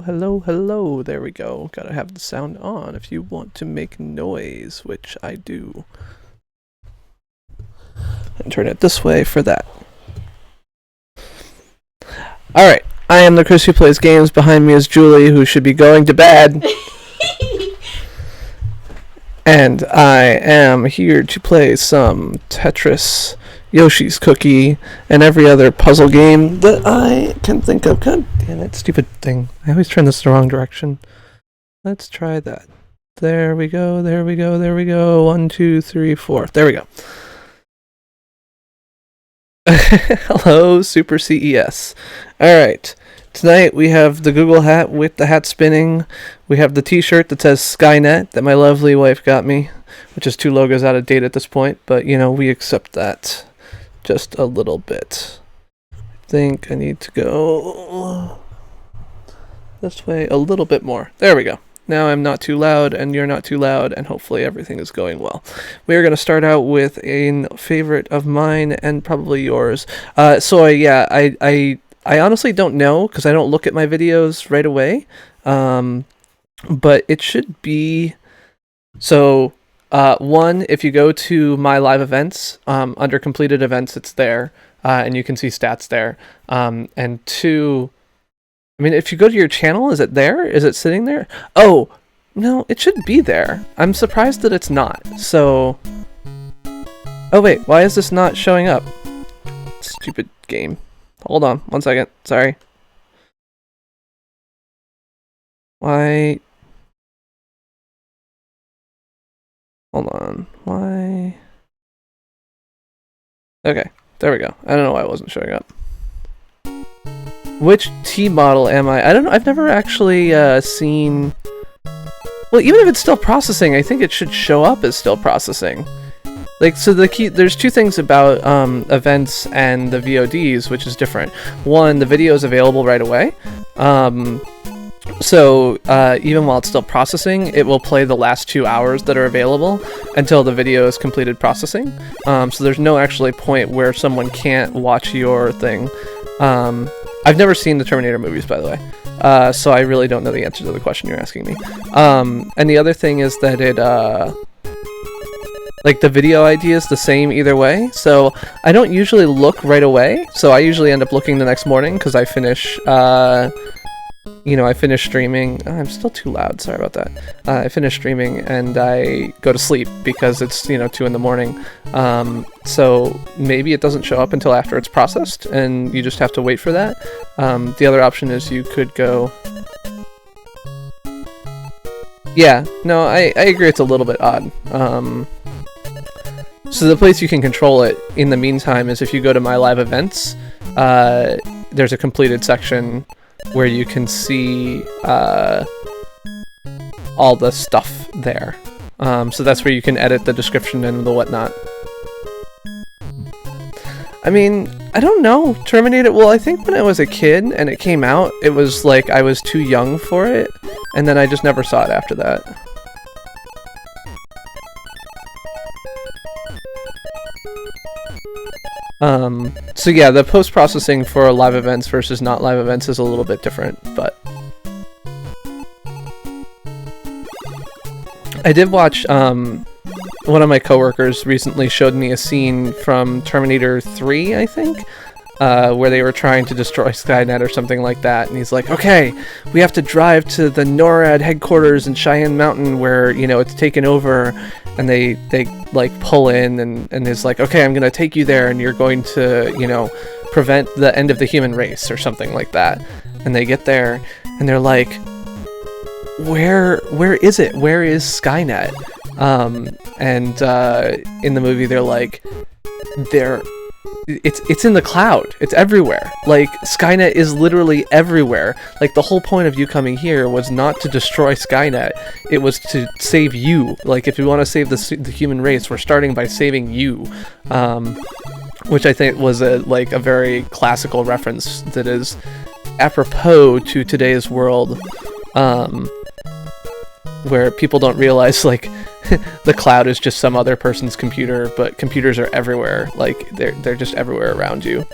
Hello, hello, there we go. Gotta have the sound on if you want to make noise, which I do. And turn it this way for that. Alright, I am the Chris who plays games. Behind me is Julie, who should be going to bed. And I am here to play some Tetris, Yoshi's Cookie, and every other puzzle game that I can think of. God damn it, stupid thing. I always turn this the wrong direction. Let's try that. There we go, there we go, there we go. 1, 2, 3, 4. There we go. Hello, Super CES. Alright. Tonight we have the Google hat with the hat spinning. We have the t-shirt that says Skynet that my lovely wife got me, which is 2 logos out of date at this point, but you know, we accept that just a little bit. I think I need to go this way a little bit more. There we go. Now I'm not too loud and you're not too loud, and hopefully everything is going well. We are going to start out with a favorite of mine and probably yours. I honestly don't know because I don't look at my videos right away, but it should be, so one, if you go to my live events, under completed events, it's there, and you can see stats there, and 2, I mean, if you go to your channel, is it there? Is it sitting there? Oh, no, it should be there. I'm surprised that it's not, so, oh wait, why is this not showing up? Stupid game. Hold on, 1 second. Sorry. Why? Hold on. Why? Okay, there we go. I don't know why it wasn't showing up. Which T model am I? I don't know. I've never actually seen... Well, even if it's still processing, I think it should show up as still processing. Like, so there's two things about events and the VODs, which is different. One, the video is available right away. So even while it's still processing, it will play the last 2 hours that are available until the video is completed processing. So there's no actually point where someone can't watch your thing. I've never seen the Terminator movies, by the way. So I really don't know the answer to the question you're asking me. And the other thing is that it, like the video ID is the same either way. So I don't usually look right away. So I usually end up looking the next morning because I finish, you know, I finish streaming. Oh, I'm still too loud. Sorry about that. I finish streaming and I go to sleep because it's, you know, 2 in the morning. So maybe it doesn't show up until after it's processed and you just have to wait for that. The other option is you could go... Yeah, no, I agree it's a little bit odd. So the place you can control it in the meantime is if you go to My Live Events, there's a completed section where you can see all the stuff there. So that's where you can edit the description and the whatnot. I mean, I don't know. Terminator, well, I think when I was a kid and it came out, it was like I was too young for it, and then I just never saw it after that. So yeah, the post-processing for live events versus not live events is a little bit different, but... I did watch, one of my coworkers recently showed me a scene from Terminator 3, I think, where they were trying to destroy Skynet or something like that, and he's like, okay, we have to drive to the NORAD headquarters in Cheyenne Mountain where, you know, it's taken over, and they like pull in, and he's like, okay, I'm gonna take you there, and you're going to, you know, prevent the end of the human race, or something like that. And they get there, and they're like, where is it? Where is Skynet? In the movie, they're like, it's in the cloud. It's everywhere. Like, Skynet is literally everywhere. Like, the whole point of you coming here was not to destroy Skynet. It was to save you. Like, if we want to save the human race, we're starting by saving you. Which I think was a very classical reference that is apropos to today's world, where people don't realize, like, the cloud is just some other person's computer, but computers are everywhere. Like, they're just everywhere around you.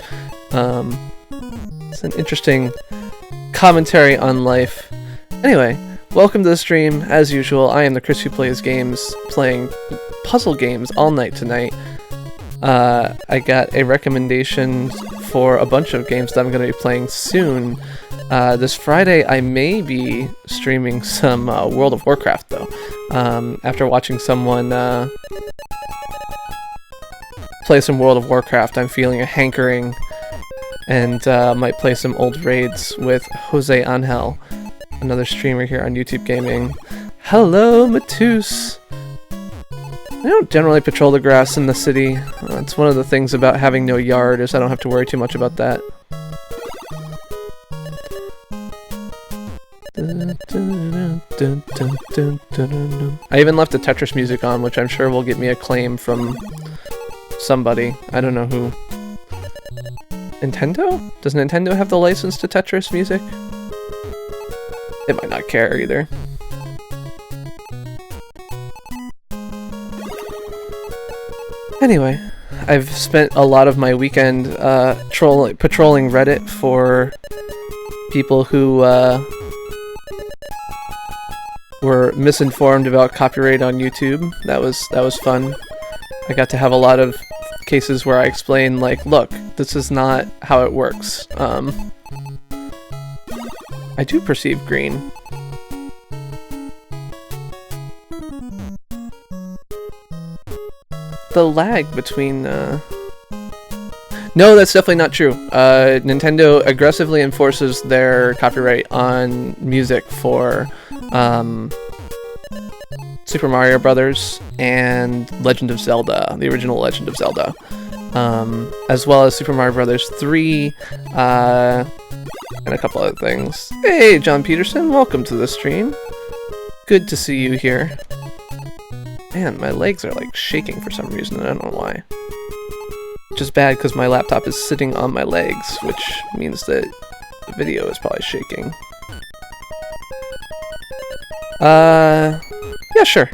It's an interesting commentary on life. Anyway, welcome to the stream. As usual, I am the Chris who plays games, playing puzzle games all night tonight. I got a recommendation for a bunch of games that I'm going to be playing soon. This Friday, I may be streaming some World of Warcraft, though. After watching someone play some World of Warcraft, I'm feeling a hankering, and might play some old raids with Jose Angel, another streamer here on YouTube Gaming. Hello, Matus! I don't generally patrol the grass in the city. It's one of the things about having no yard, is I don't have to worry too much about that. I even left the Tetris music on, which I'm sure will get me a claim from somebody. I don't know who. Nintendo? Does Nintendo have the license to Tetris music? It might not care either. Anyway, I've spent a lot of my weekend patrolling Reddit for people who were misinformed about copyright on YouTube. That was fun. I got to have a lot of cases where I explain, like, look, this is not how it works. I do perceive green. The lag between, No, that's definitely not true. Nintendo aggressively enforces their copyright on music for, Super Mario Brothers and Legend of Zelda, the original Legend of Zelda. As well as Super Mario Brothers 3, and a couple other things. Hey, John Peterson, welcome to the stream. Good to see you here. Man, my legs are like shaking for some reason, and I don't know why. Which is bad because my laptop is sitting on my legs, which means that the video is probably shaking. Yeah, sure.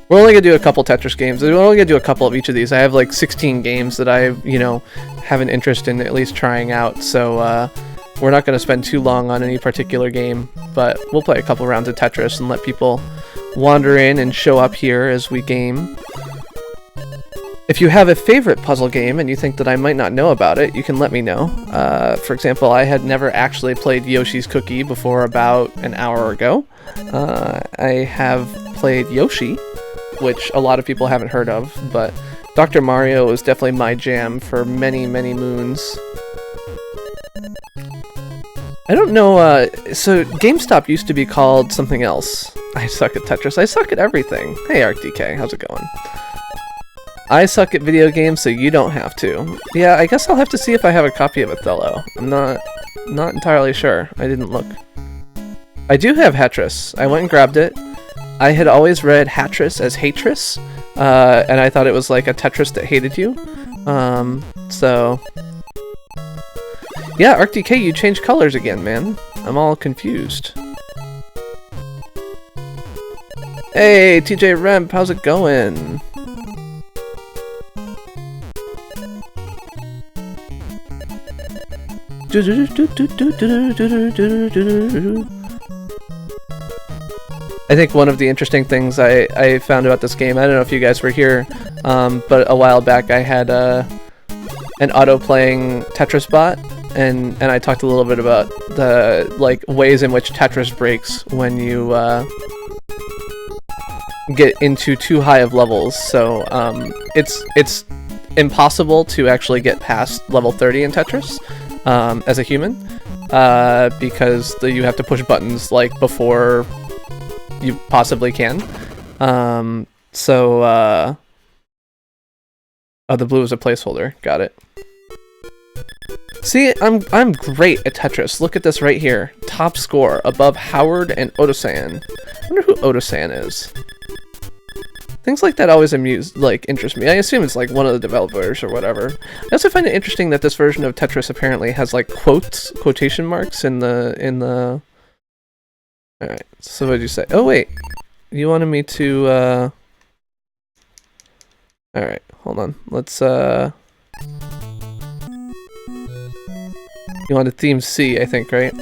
We're only gonna do a couple Tetris games. We're only gonna do a couple of each of these. I have like 16 games that I, you know, have an interest in at least trying out, so we're not gonna spend too long on any particular game, but we'll play a couple rounds of Tetris and let people wander in and show up here as we game. If you have a favorite puzzle game and you think that I might not know about it, you can let me know. For example, I had never actually played Yoshi's Cookie before about an hour ago. I have played Yoshi, which a lot of people haven't heard of, but Dr. Mario was definitely my jam for many, many moons. I don't know, so GameStop used to be called something else. I suck at Tetris. I suck at everything. Hey, ArcDK, how's it going? I suck at video games, so you don't have to. Yeah, I guess I'll have to see if I have a copy of Othello. I'm not entirely sure. I didn't look. I do have Tetris. I went and grabbed it. I had always read Tetris as Hatris, and I thought it was like a Tetris that hated you. So... Yeah, ArcDK, you changed colors again, man. I'm all confused. Hey, TJ Remp, how's it going? I think one of the interesting things I found about this game, I don't know if you guys were here, but a while back I had an auto-playing Tetris bot, and I talked a little bit about the like ways in which Tetris breaks when you get into too high of levels. So it's impossible to actually get past level 30 in Tetris as a human, because you have to push buttons like before you possibly can. Oh, the blue is a placeholder. Got it. See, I'm great at Tetris. Look at this right here. Top score above Howard and Otosan. I wonder who Otosan is. Things like that always interest me. I assume it's like one of the developers or whatever. I also find it interesting that this version of Tetris apparently has like quotation marks in the. All right. So what did you say? Oh wait, you wanted me to. All right, hold on. Let's. You wanted theme C, I think, right?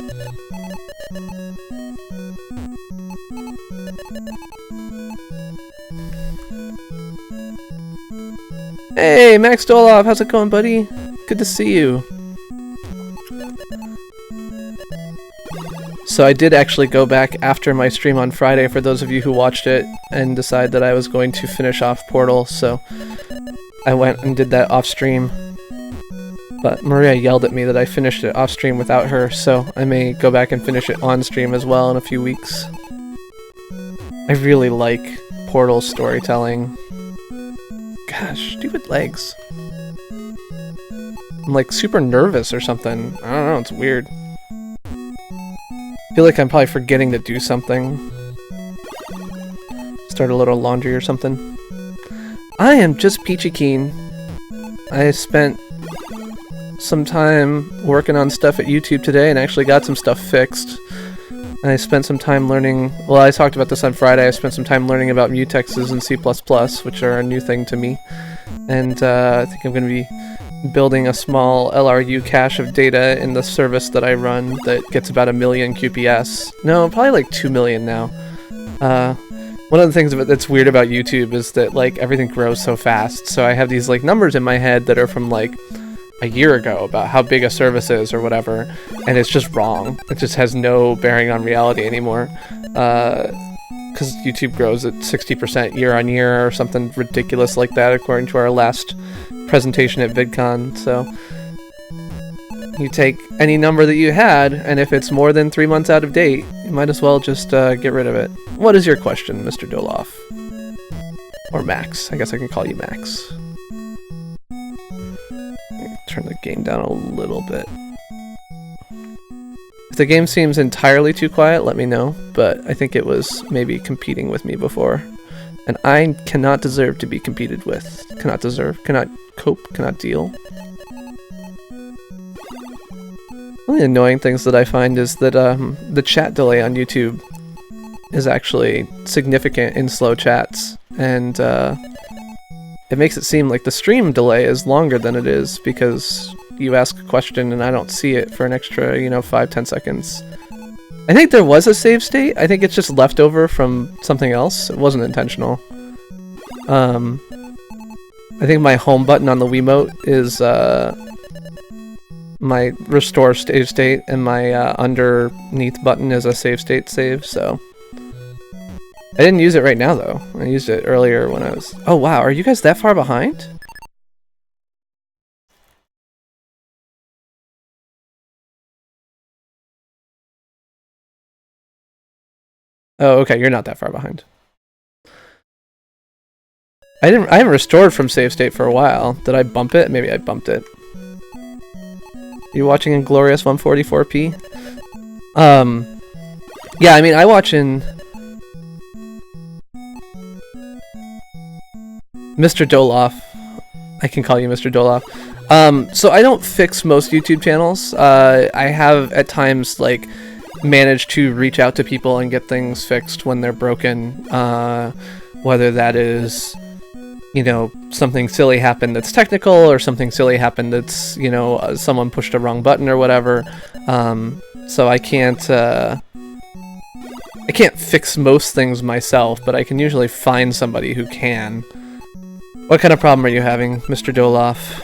Hey, Max Dolov, how's it going, buddy? Good to see you. So I did actually go back after my stream on Friday, for those of you who watched it, and decide that I was going to finish off Portal, so I went and did that off stream. But Maria yelled at me that I finished it off stream without her, so I may go back and finish it on stream as well in a few weeks. I really like Portal storytelling. Gosh, stupid legs. I'm like super nervous or something. I don't know, it's weird. I feel like I'm probably forgetting to do something. Start a little laundry or something. I am just peachy keen. I spent some time working on stuff at YouTube today and actually got some stuff fixed. I spent some time learning, well, I talked about this on Friday, I spent some time learning about mutexes and C++, which are a new thing to me. And I think I'm going to be building a small LRU cache of data in the service that I run that gets about 1 million QPS. No, probably like 2 million now. One of the things that's weird about YouTube is that like everything grows so fast, so I have these like numbers in my head that are from like a year ago about how big a service is or whatever, and it's just wrong. It just has no bearing on reality anymore, because YouTube grows at 60% year on year or something ridiculous like that according to our last presentation at VidCon. So you take any number that you had, and if it's more than 3 months out of date, you might as well just get rid of it. What is your question, Mr. Doloff? Or Max. I guess I can call you Max. Turn the game down a little bit. If the game seems entirely too quiet, let me know, but I think it was maybe competing with me before. And I cannot deserve to be competed with. Cannot deserve, cannot cope, cannot deal. One of the annoying things that I find is that the chat delay on YouTube is actually significant in slow chats, and it makes it seem like the stream delay is longer than it is because you ask a question and I don't see it for an extra, you know, 5-10 seconds. I think there was a save state. I think it's just leftover from something else. It wasn't intentional. I think my home button on the Wiimote is my restore save state, and my underneath button is a save state save, so... I didn't use it right now, though. I used it earlier when I was... Oh, wow. Are you guys that far behind? Oh, okay. You're not that far behind. I haven't restored from save state for a while. Did I bump it? Maybe I bumped it. You watching in glorious 144p? Yeah, I mean, I watch in... Mr. Doloff. I can call you Mr. Doloff. So I don't fix most YouTube channels. I have at times like managed to reach out to people and get things fixed when they're broken. Whether that is, you know, something silly happened that's technical, or something silly happened that's, you know, someone pushed a wrong button or whatever. So I can't fix most things myself, but I can usually find somebody who can. What kind of problem are you having, Mr. Doloff?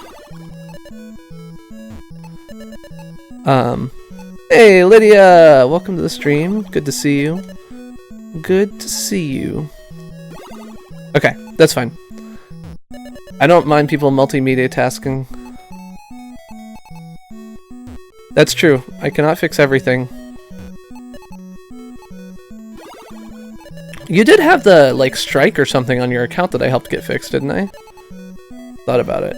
Hey, Lydia! Welcome to the stream. Good to see you. Good to see you. Okay, that's fine. I don't mind people multimedia tasking. That's true. I cannot fix everything. You did have the, like, strike or something on your account that I helped get fixed, didn't I? Thought about it.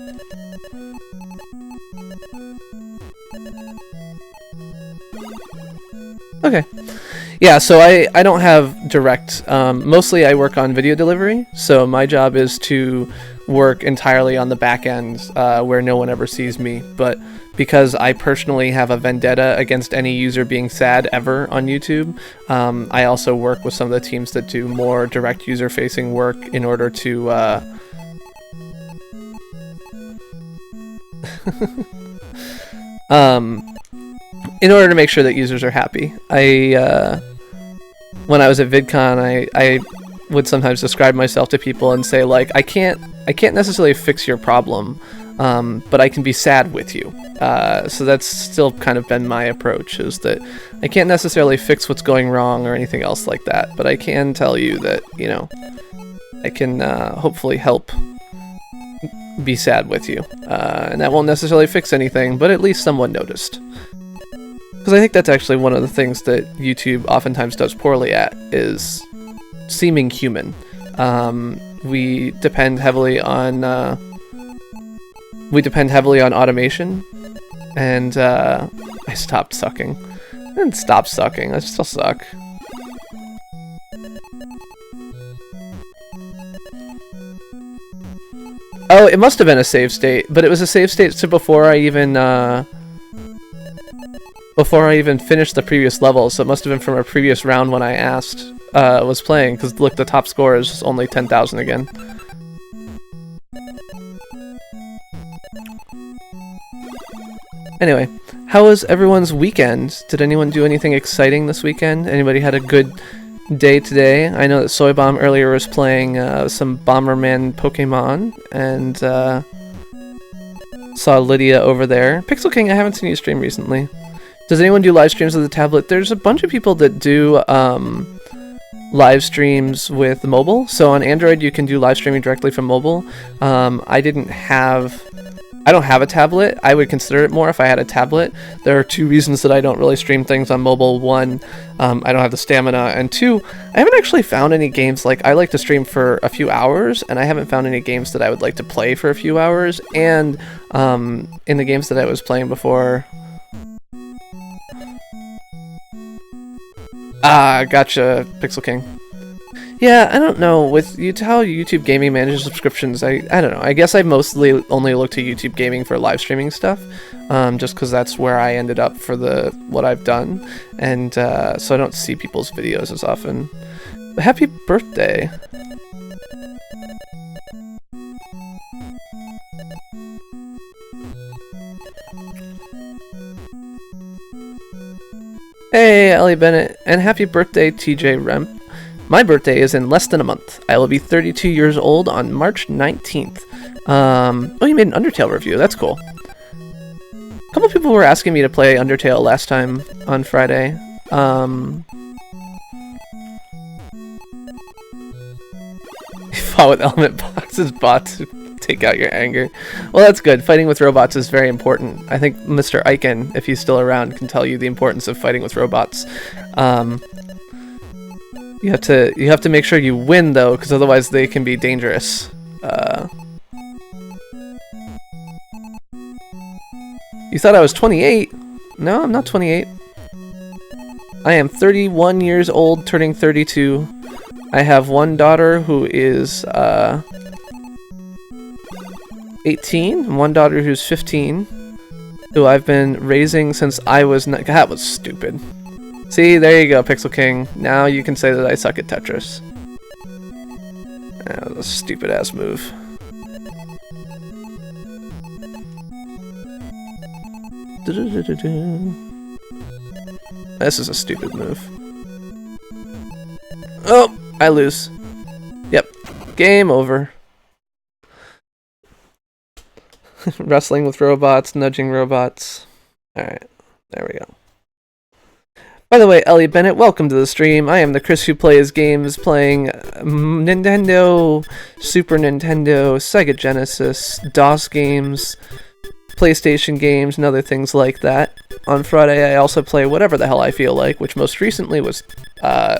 Okay. Yeah, so I don't have direct... mostly I work on video delivery, so my job is to work entirely on the back end where no one ever sees me, but because I personally have a vendetta against any user being sad ever on YouTube, I also work with some of the teams that do more direct user-facing work in order to in order to make sure that users are happy. When I was at VidCon, I would sometimes describe myself to people and say, like, I can't necessarily fix your problem, but I can be sad with you. So that's still kind of been my approach, is that I can't necessarily fix what's going wrong or anything else like that, but I can tell you that, you know, I can hopefully help be sad with you. And that won't necessarily fix anything, but at least someone noticed. Because I think that's actually one of the things that YouTube oftentimes does poorly at, is seeming human. We depend heavily on automation, and I stopped sucking. I didn't stop sucking, I still suck. Oh, it must have been a save state, but it was a save state to before I even finished the previous level, so it must have been from a previous round when I was playing, because look, the top score is only 10,000 again. Anyway, how was everyone's weekend? Did anyone do anything exciting this weekend? Anybody had a good day today? I know that SoyBomb earlier was playing some Bomberman Pokemon, and saw Lydia over there. Pixel King, I haven't seen you stream recently. Does anyone do live streams with the tablet? There's a bunch of people that do live streams with mobile. So on Android, you can do live streaming directly from mobile. I don't have a tablet. I would consider it more if I had a tablet. There are two reasons that I don't really stream things on mobile. One, I don't have the stamina, and two, I haven't actually found any games. Like, I like to stream for a few hours, and I haven't found any games that I would like to play for a few hours. And in the games that I was playing before, Ah, gotcha, Pixel King. Yeah, I don't know. With how YouTube Gaming manages subscriptions, I don't know. I guess I mostly only look to YouTube Gaming for live streaming stuff, just because that's where I ended up for what I've done, and so I don't see people's videos as often. But happy birthday! Hey, Ellie Bennett, and happy birthday, TJ Remp. My birthday is in less than a month. I will be 32 years old on March 19th. Oh, you made an Undertale review. That's cool. A couple people were asking me to play Undertale last time on Friday. Fought with element boxes, bots take out your anger. Well, that's good. Fighting with robots is very important. I think Mr. Eichen, if he's still around, can tell you the importance of fighting with robots. You have to make sure you win though, because otherwise they can be dangerous. You thought I was 28? No, I'm not 28. I am 31 years old, turning 32. I have one daughter who is 18, and one daughter who's 15, who I've been raising since I was. That was stupid. See, there you go, Pixel King. Now you can say that I suck at Tetris. That was a stupid ass move. This is a stupid move. Oh, I lose. Yep, game over. Wrestling with robots, nudging robots. Alright, there we go. By the way, Ellie Bennett, welcome to the stream. I am the Chris who plays games playing Nintendo, Super Nintendo, Sega Genesis, DOS games, PlayStation games, and other things like that. On Friday, I also play whatever the hell I feel like, which most recently was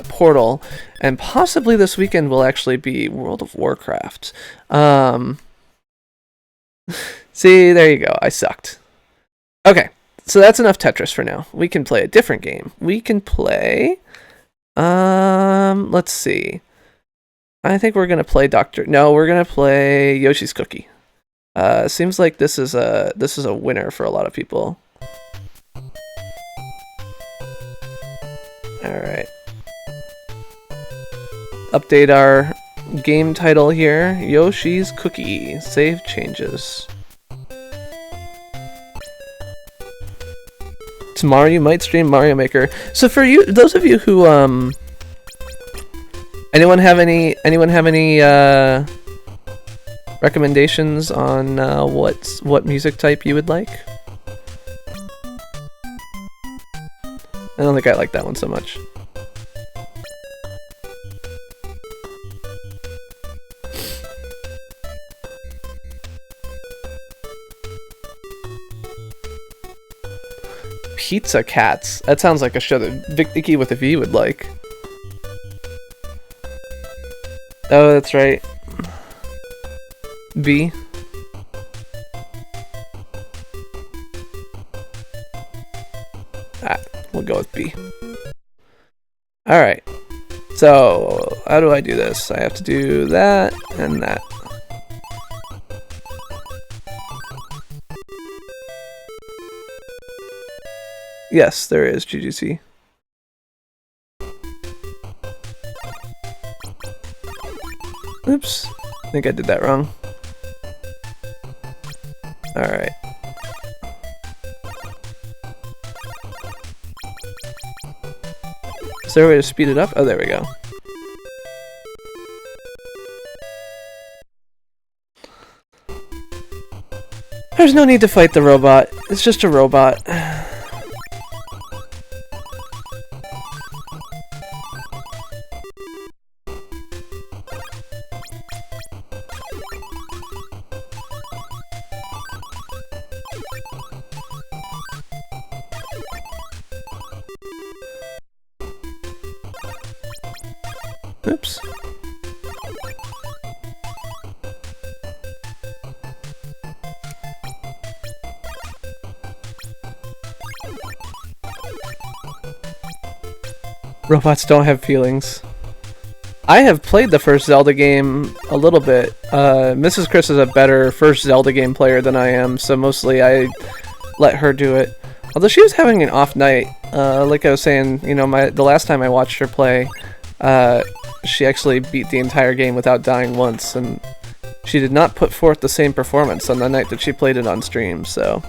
Portal, and possibly this weekend will actually be World of Warcraft. See, there you go. I sucked. Okay. So that's enough Tetris for now. We can play a different game. We can play... let's see. I think we're gonna play we're gonna play Yoshi's Cookie. Seems like this is a winner for a lot of people. Alright. Update our game title here. Yoshi's Cookie. Save changes. Tomorrow you might stream Mario Maker. So for you, those of you who anyone have any recommendations on what music type you would like? I don't think I like that one so much. Pizza Cats. That sounds like a show that Vicky with a V would like. Oh, that's right. B. We'll go with B. Alright. So, how do I do this? I have to do that and that. Yes, there is GGC. Oops. I think I did that wrong. Alright. Is there a way to speed it up? Oh, there we go. There's no need to fight the robot. It's just a robot. Oops. Robots don't have feelings. I have played the first Zelda game a little bit. Mrs. Chris is a better first Zelda game player than I am, so mostly I let her do it. Although she was having an off night. Like I was saying, you know, the last time I watched her play, she actually beat the entire game without dying once, and she did not put forth the same performance on the night that she played it on stream, so...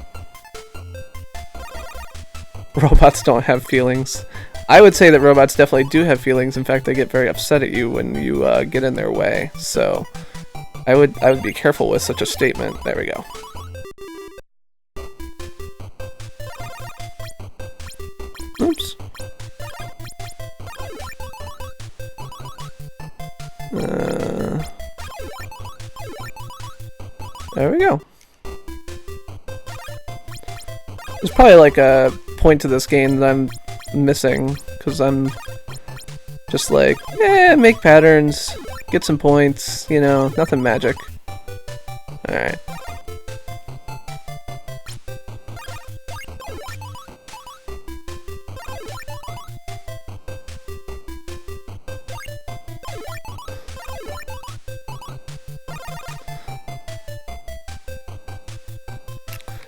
Robots don't have feelings. I would say that robots definitely do have feelings. In fact, they get very upset at you when you get in their way. So, I would be careful with such a statement. There we go. Oops. There we go. There's probably like a point to this game that I'm missing, because I'm just like, make patterns, get some points, you know, nothing magic. Alright.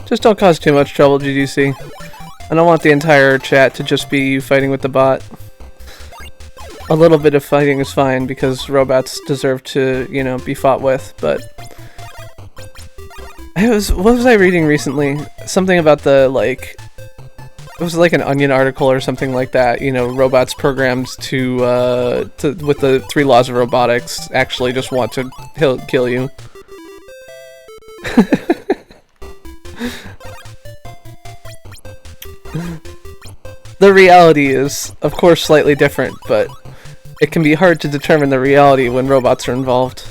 Just don't cause too much trouble, GDC. I don't want the entire chat to just be you fighting with the bot. A little bit of fighting is fine, because robots deserve to, you know, be fought with, but... what was I reading recently? Something about the, like... It was like an Onion article or something like that, you know, robots programmed to with the 3 laws of robotics actually just want to kill you. The reality is, of course, slightly different, but it can be hard to determine the reality when robots are involved.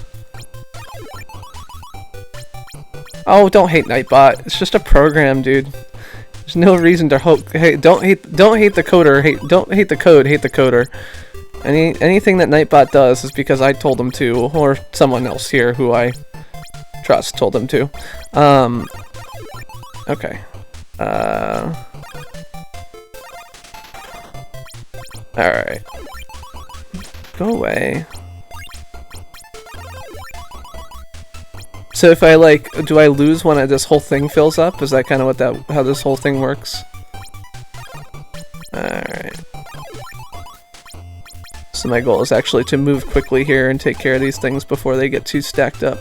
Oh, don't hate Nightbot. It's just a program, dude. There's no reason to hope. Hey, don't hate the coder. Don't hate the code. Hate the coder. Anything that Nightbot does is because I told him to, or someone else here who I trust told him to. Okay. Alright. Go away. So if I, like, do I lose when this whole thing fills up? Is that kind of how this whole thing works? Alright. So my goal is actually to move quickly here and take care of these things before they get too stacked up.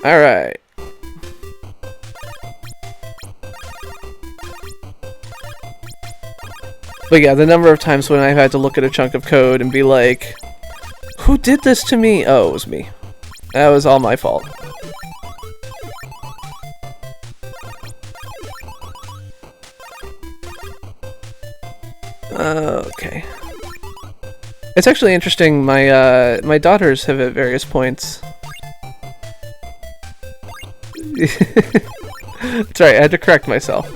Alright. But yeah, the number of times when I've had to look at a chunk of code and be like, who did this to me? Oh, it was me. That was all my fault. Okay. It's actually interesting, my daughters have at various points. That's right, I had to correct myself.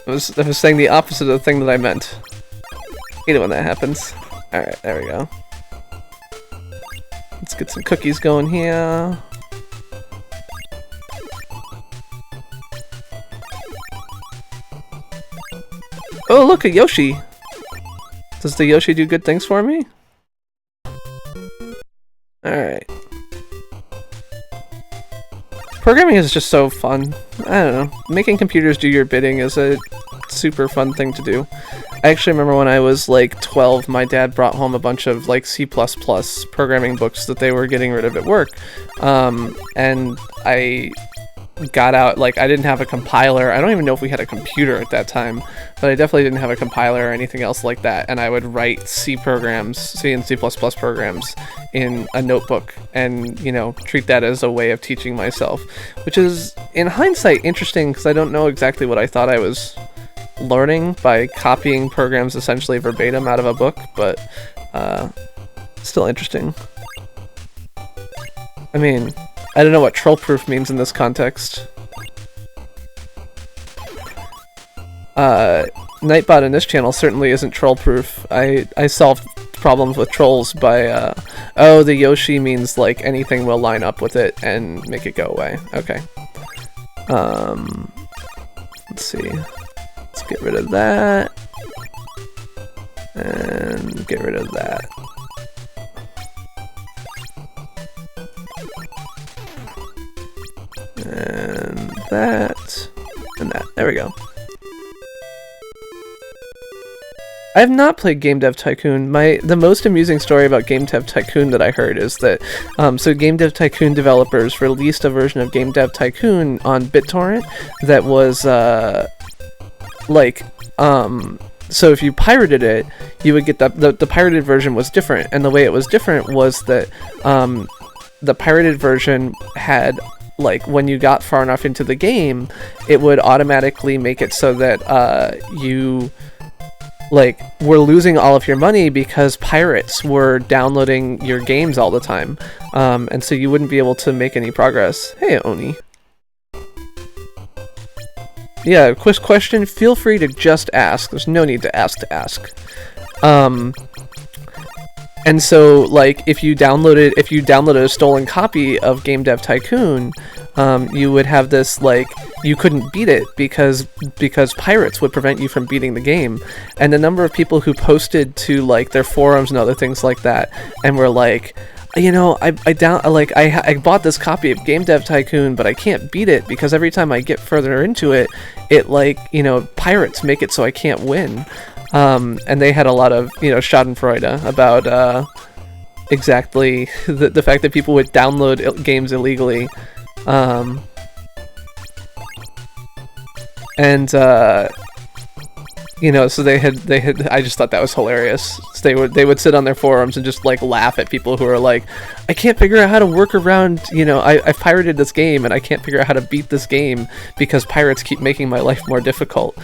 I was saying the opposite of the thing that I meant. Hate it when that happens. Alright, there we go. Let's get some cookies going here. Oh, look, a Yoshi! Does the Yoshi do good things for me? Alright. Programming is just so fun. I don't know. Making computers do your bidding is a super fun thing to do. I actually remember when I was like 12, my dad brought home a bunch of like C++ programming books that they were getting rid of at work. And I got out, like, I didn't have a compiler. I don't even know if we had a computer at that time, but I definitely didn't have a compiler or anything else like that. And I would write C and C++ programs in a notebook and, you know, treat that as a way of teaching myself, which is, in hindsight, interesting because I don't know exactly what I thought I was learning by copying programs essentially verbatim out of a book, but still interesting. I mean, I don't know what troll-proof means in this context. Nightbot in this channel certainly isn't troll-proof. I solved problems with trolls by, oh, the Yoshi means, like, anything will line up with it and make it go away. Okay. Let's see. Let's get rid of that. And get rid of that. And that. And that. There we go. I have not played Game Dev Tycoon. The most amusing story about Game Dev Tycoon that I heard is that so Game Dev Tycoon developers released a version of Game Dev Tycoon on BitTorrent that was so if you pirated it, you would get the pirated version was different, and the way it was different was that the pirated version had, like, when you got far enough into the game, it would automatically make it so that you were losing all of your money because pirates were downloading your games all the time, and so you wouldn't be able to make any progress. Hey, Oni. Yeah, quick question. Feel free to just ask. There's no need to ask. And so, like, if you downloaded a stolen copy of Game Dev Tycoon, you would have this, like, you couldn't beat it because pirates would prevent you from beating the game. And the number of people who posted to, like, their forums and other things like that, and were like, you know, I bought this copy of Game Dev Tycoon, but I can't beat it because every time I get further into it, like, you know, pirates make it so I can't win. And they had a lot of, you know, schadenfreude about exactly the fact that people would download games illegally. You know, so they had. I just thought that was hilarious. So they would sit on their forums and just, like, laugh at people who are like, I can't figure out how to work around. You know, I've pirated this game and I can't figure out how to beat this game because pirates keep making my life more difficult.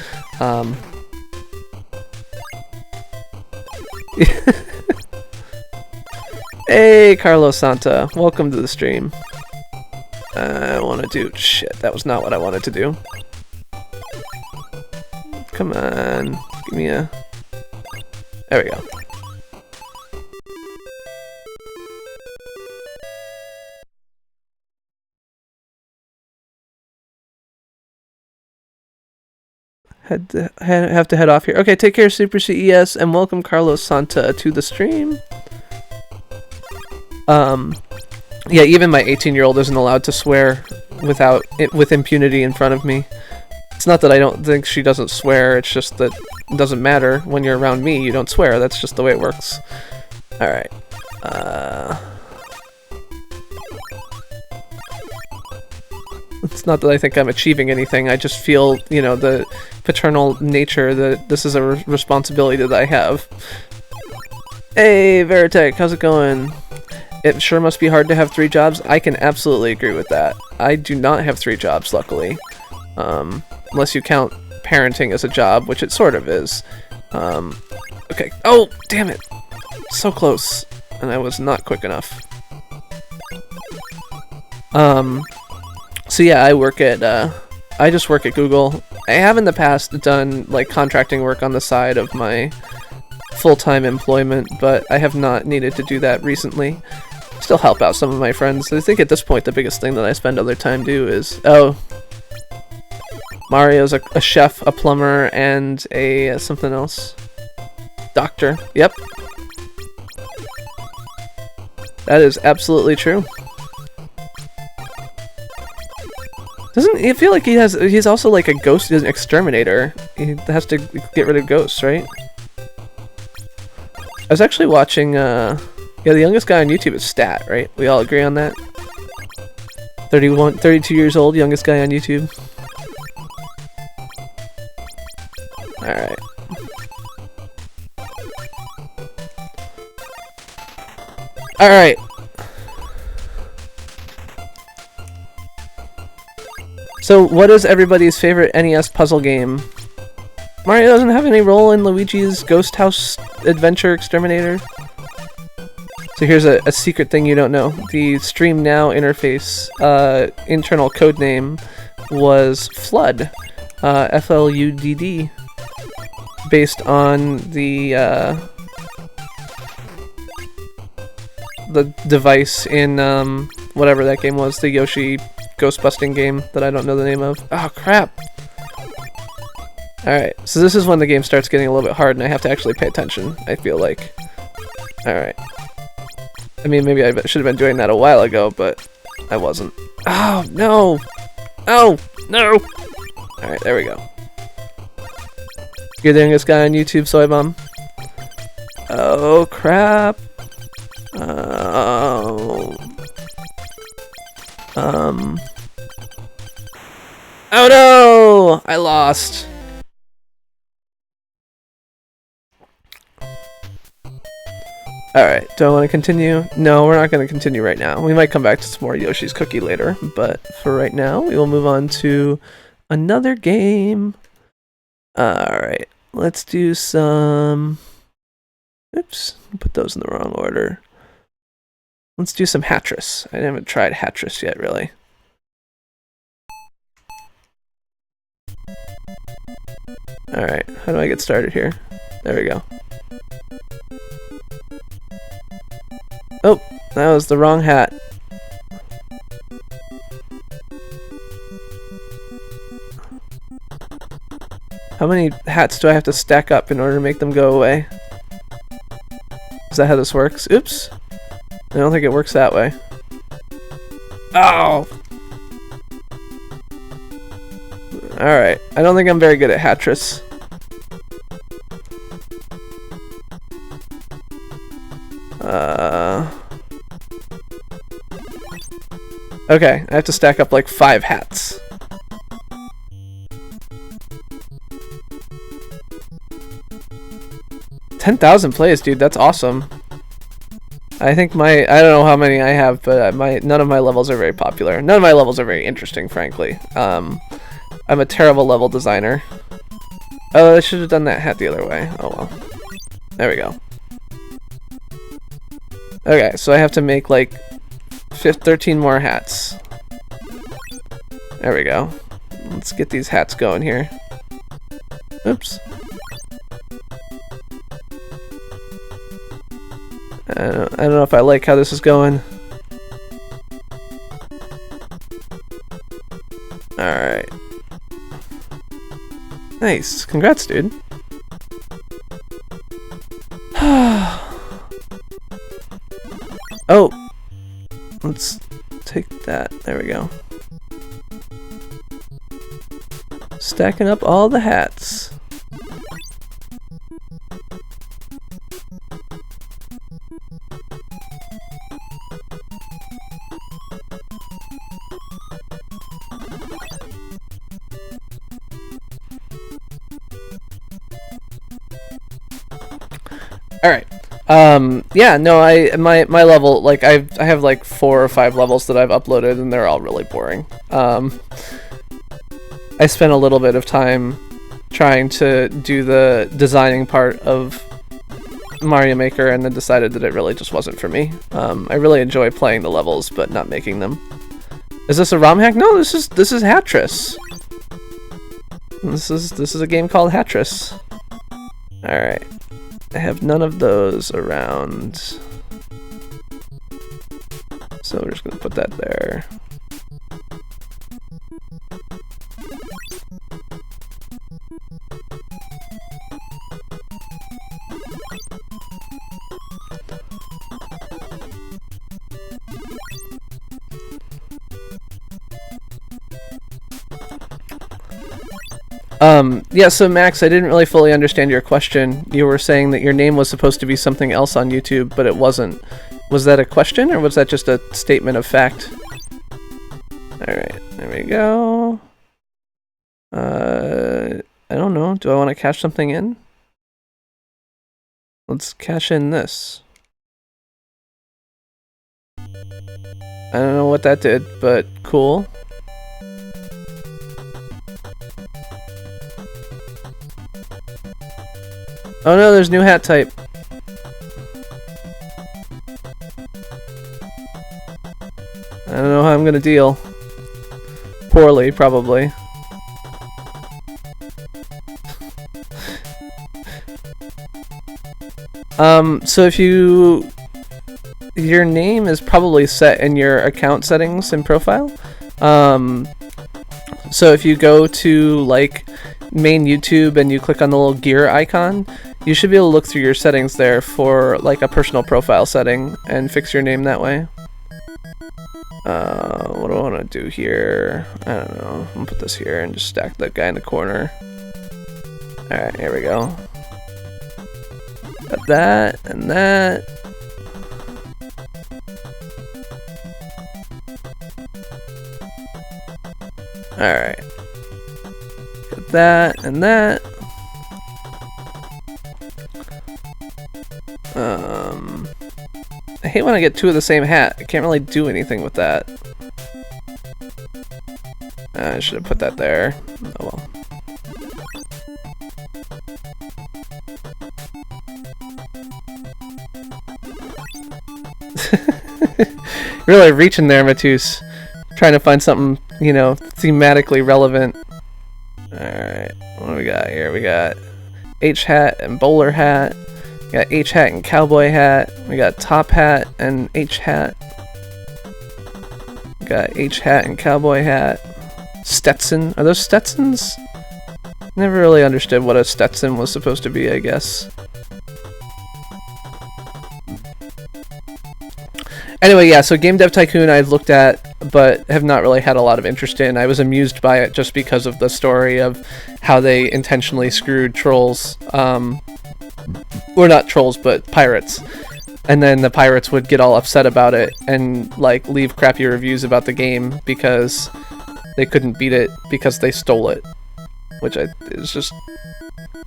Hey, Carlos Santa, welcome to the stream. I want to do shit. That was not what I wanted to do. Come on, give me a. There we go. Have to head off here. Okay, take care, Super CES, and welcome Carlos Santa to the stream. Yeah, even my 18-year-old isn't allowed to swear with impunity in front of me. It's not that I don't think she doesn't swear, it's just that it doesn't matter. When you're around me, you don't swear. That's just the way it works. Alright. It's not that I think I'm achieving anything, I just feel, you know, the paternal nature that this is a responsibility that I have. Hey, Veritech, how's it going? It sure must be hard to have 3 jobs. I can absolutely agree with that. I do not have 3 jobs, luckily. Unless you count parenting as a job, which it sort of is. Okay. Oh, damn it! So close. And I was not quick enough. So yeah, I just work at Google. I have in the past done, like, contracting work on the side of my full-time employment, but I have not needed to do that recently. Still help out some of my friends. I think at this point the biggest thing that I spend other time do is... Oh. Mario's a chef, a plumber, and a something else. Doctor. Yep. That is absolutely true. Doesn't he feel like he's also like a ghost, he's an exterminator. He has to get rid of ghosts, right? I was actually watching, yeah, the youngest guy on YouTube is Stat, right? We all agree on that? 32 years old, youngest guy on YouTube. Alright. Alright. So, what is everybody's favorite NES puzzle game? Mario doesn't have any role in Luigi's Ghost House Adventure Exterminator. So here's a secret thing you don't know. The Stream Now interface internal codename was Flood. F-L-U-D-D. Based on the device in whatever that game was, the Yoshi ghost busting game that I don't know the name of. Oh crap! Alright, so this is when the game starts getting a little bit hard and I have to actually pay attention, I feel like. Alright. I mean, maybe I should have been doing that a while ago, but I wasn't. Oh, no! Oh, no! Alright, there we go. You're doing this guy on YouTube, SoyBomb? Oh, crap. Oh. Oh no! I lost. Alright, do I want to continue? No, we're not going to continue right now. We might come back to some more Yoshi's Cookie later, but for right now, we will move on to another game. Alright, let's do some... Oops, put those in the wrong order. Let's do some Tetris. I haven't tried Tetris yet, really. Alright, how do I get started here? There we go. Oh, that was the wrong hat. How many hats do I have to stack up in order to make them go away? Is that how this works? Oops. I don't think it works that way. Oh! Alright, I don't think I'm very good at Tetris. Okay, I have to stack up like 5 hats. $10,000 plays, dude, that's awesome. I think I don't know how many I have, but none of my levels are very popular. None of my levels are very interesting, frankly. I'm a terrible level designer. Oh, I should have done that hat the other way. Oh well. There we go. Okay, so I have to make like 13 more hats. There we go. Let's get these hats going here. Oops. I don't know if I like how this is going. Alright. Nice. Congrats, dude. Oh! Let's take that. There we go. Stacking up all the hats. Alright. Yeah, no, my level, like, I have like 4 or 5 levels that I've uploaded, and they're all really boring. I spent a little bit of time trying to do the designing part of Mario Maker, and then decided that it really just wasn't for me. I really enjoy playing the levels, but not making them. Is this a ROM hack? No, this is Tetris. This is a game called Tetris. Alright. I have none of those around. So we're just gonna put that there. Yeah, so Max, I didn't really fully understand your question. You were saying that your name was supposed to be something else on YouTube, but it wasn't. Was that a question, or was that just a statement of fact? Alright, there we go. I don't know. Do I want to cash something in? Let's cash in this. I don't know what that did, but cool. Oh no, there's new hat type. I don't know how I'm gonna deal. Poorly, probably. So if your name is probably set in your account settings and profile. So if you go to like main YouTube and you click on the little gear icon, you should be able to look through your settings there for like a personal profile setting and fix your name that way. What do I want to do here? I don't know. I'm gonna put this here and just stack that guy in the corner. Alright, here we go. Got that and that. Alright. Got that and that. I hate when I get two of the same hat. I can't really do anything with that. I should have put that there. Oh well. Really reaching there, Matus. Trying to find something, you know, thematically relevant. Alright, what do we got here? We got H hat and bowler hat. We got H hat and cowboy hat. We got top hat and H hat. We got H hat and cowboy hat. Stetson. Are those Stetsons? Never really understood what a Stetson was supposed to be, I guess. Anyway, yeah, so Game Dev Tycoon I've looked at, but have not really had a lot of interest in. I was amused by it just because of the story of how they intentionally screwed trolls, or not trolls, but pirates. And then the pirates would get all upset about it and, like, leave crappy reviews about the game because they couldn't beat it because they stole it. Which is just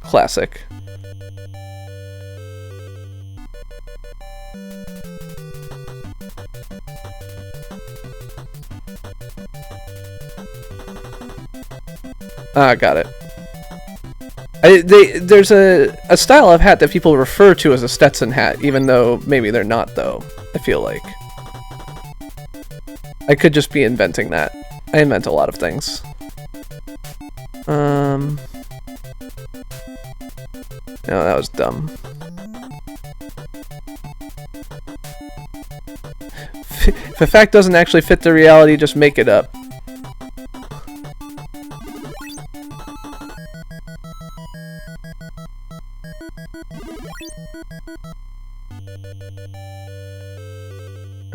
classic. Ah, got it. There's a style of hat that people refer to as a Stetson hat, even though maybe they're not, though, I feel like. I could just be inventing that. I invent a lot of things. No, that was dumb. If a fact doesn't actually fit the reality, just make it up.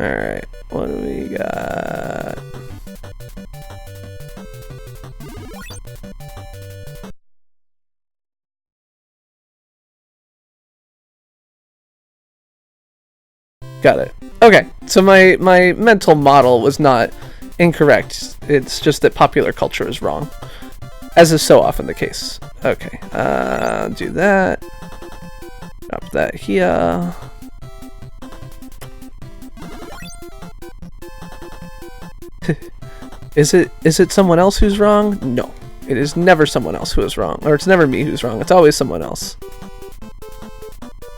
Alright, what do we got? Got it. Okay, so my mental model was not incorrect. It's just that popular culture is wrong, as is so often the case. Okay, do that. Drop that here. Is it someone else who's wrong? No. It is never someone else who is wrong. Or it's never me who's wrong. It's always someone else.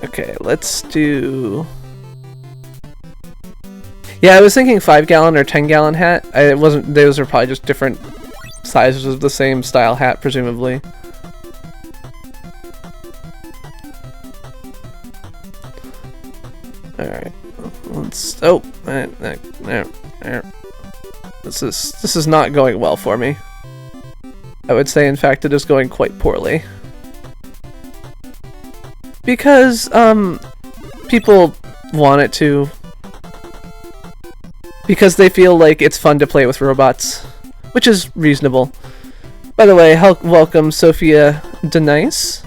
Okay, let's do... Yeah, I was thinking 5-gallon or 10-gallon hat. It wasn't... Those are probably just different sizes of the same style hat, presumably. Alright. Let's... Oh! This is not going well for me. I would say, in fact, it is going quite poorly. Because, people want it to. Because they feel like it's fun to play with robots. Which is reasonable. By the way, welcome, Sophia Denice.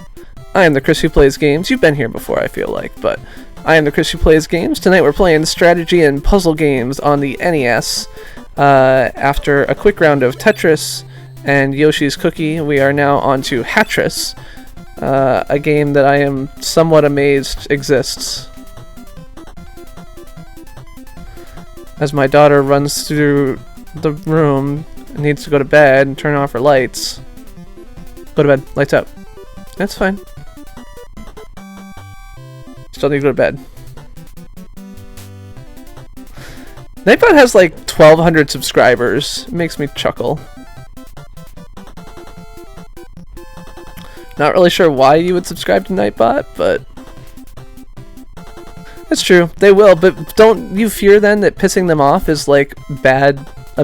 I am the Chris who plays games. You've been here before, I feel like, but... I am the Chris who plays games. Tonight we're playing strategy and puzzle games on the NES. After a quick round of Tetris and Yoshi's Cookie, we are now on to Hatris, a game that I am somewhat amazed exists. As my daughter runs through the room and needs to go to bed and turn off her lights. Go to bed. Lights out. That's fine. Still need to go to bed. Nightbot has like 1,200 subscribers. It makes me chuckle. Not really sure why you would subscribe to Nightbot, but... It's true. They will, but don't you fear then that pissing them off is like a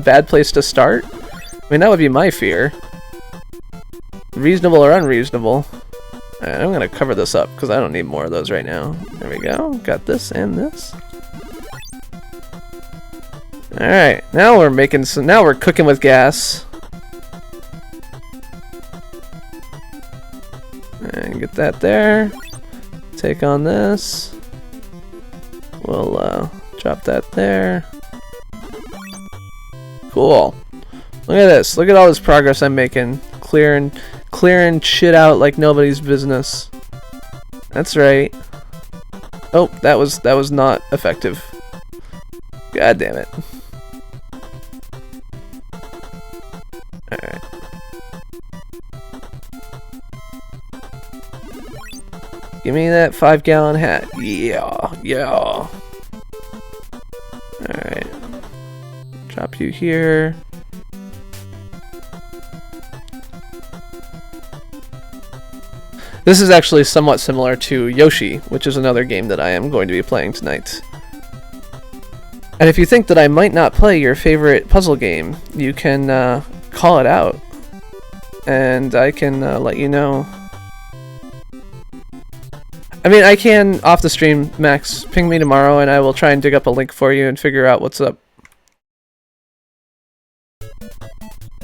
bad place to start? I mean, that would be my fear. I reasonable or unreasonable. Alright, I'm gonna cover this up because I don't need more of those right now. There we go. Got this and this. Alright, now we're making some. Now we're cooking with gas. And get that there. Take on this. We'll drop that there. Cool. Look at this. Look at all this progress I'm making. Clearing shit out like nobody's business. That's right. Oh, that was not effective. God damn it. Alright. Give me that 5-gallon hat. Yeah, yeah. Alright. Drop you here. This is actually somewhat similar to Yoshi, which is another game that I am going to be playing tonight. And if you think that I might not play your favorite puzzle game, you can call it out. And I can let you know. I mean, I can, off the stream, Max, ping me tomorrow and I will try and dig up a link for you and figure out what's up.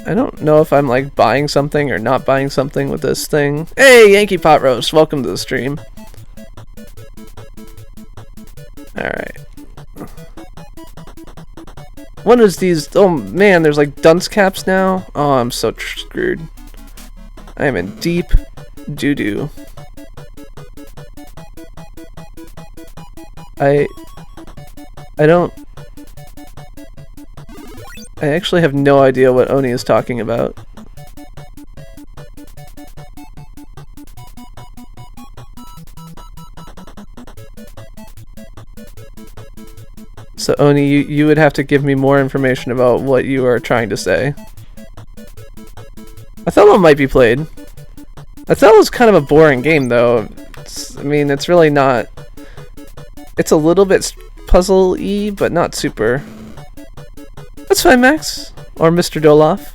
I don't know if I'm like buying something or not buying something with this thing. Hey, Yankee Pot Roast, welcome to the stream. Alright. What is these? Oh man, there's like dunce caps now. Oh, I'm so screwed. I am in deep doo-doo. I actually have no idea what Oni is talking about. So Oni, you would have to give me more information about what you are trying to say. Othello might be played. Othello's kind of a boring game though. I mean, it's really not... It's a little bit puzzle-y, but not super. That's fine, Max. Or Mr. Doloff.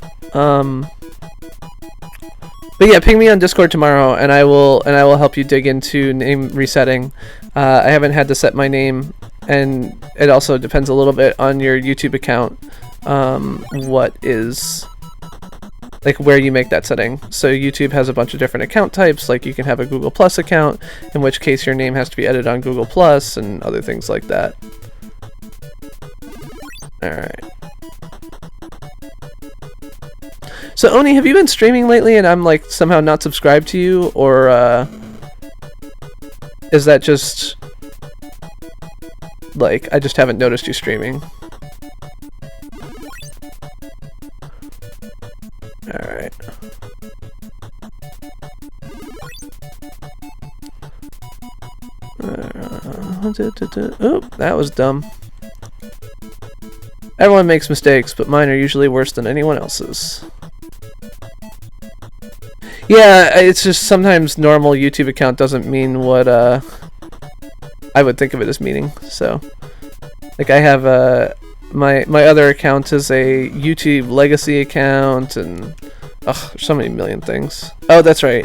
But yeah, ping me on Discord tomorrow, and I will help you dig into name resetting. I haven't had to set my name, and it also depends a little bit on your YouTube account. What is like where you make that setting. So YouTube has a bunch of different account types. Like you can have a Google Plus account, in which case your name has to be edited on Google Plus and other things like that. All right. So Oni, have you been streaming lately and I'm like somehow not subscribed to you, or is that just like I just haven't noticed you streaming? Alright. Oh, that was dumb. Everyone makes mistakes, but mine are usually worse than anyone else's. Yeah, it's just sometimes normal YouTube account doesn't mean what I would think of it as meaning. So, like I have my other account is a YouTube legacy account, and there's so many million things. Oh, that's right.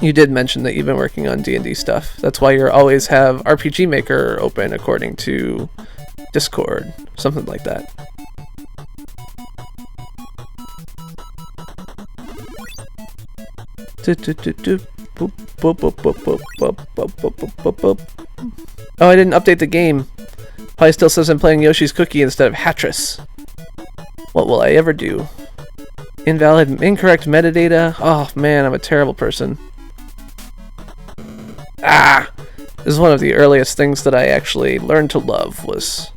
You did mention that you've been working on D&D stuff. That's why you always have RPG Maker open according to Discord, something like that. Oh, I didn't update the game. Probably still says I'm playing Yoshi's Cookie instead of Hatris. What will I ever do? Incorrect metadata? Oh man, I'm a terrible person. Ah! This is one of the earliest things that I actually learned to love was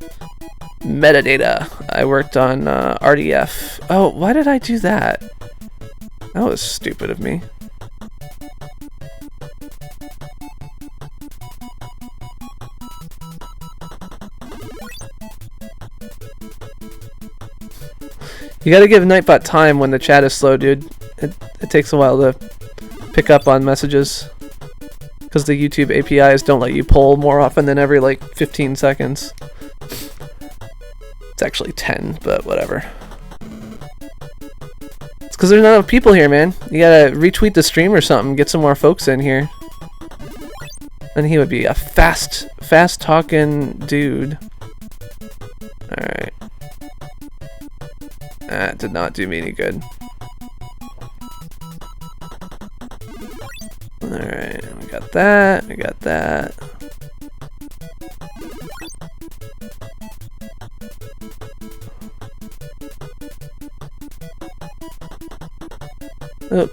metadata. I worked on RDF. Oh, why did I do that? That was stupid of me. You gotta give Nightbot time when the chat is slow, dude. It takes a while to pick up on messages. Because the YouTube APIs don't let you poll more often than every, like, 15 seconds. It's actually 10, but whatever. It's because there's not enough people here, man. You gotta retweet the stream or something, get some more folks in here. And he would be a fast talking dude. Alright. That did not do me any good. Alright, we got that, we got that. Oh.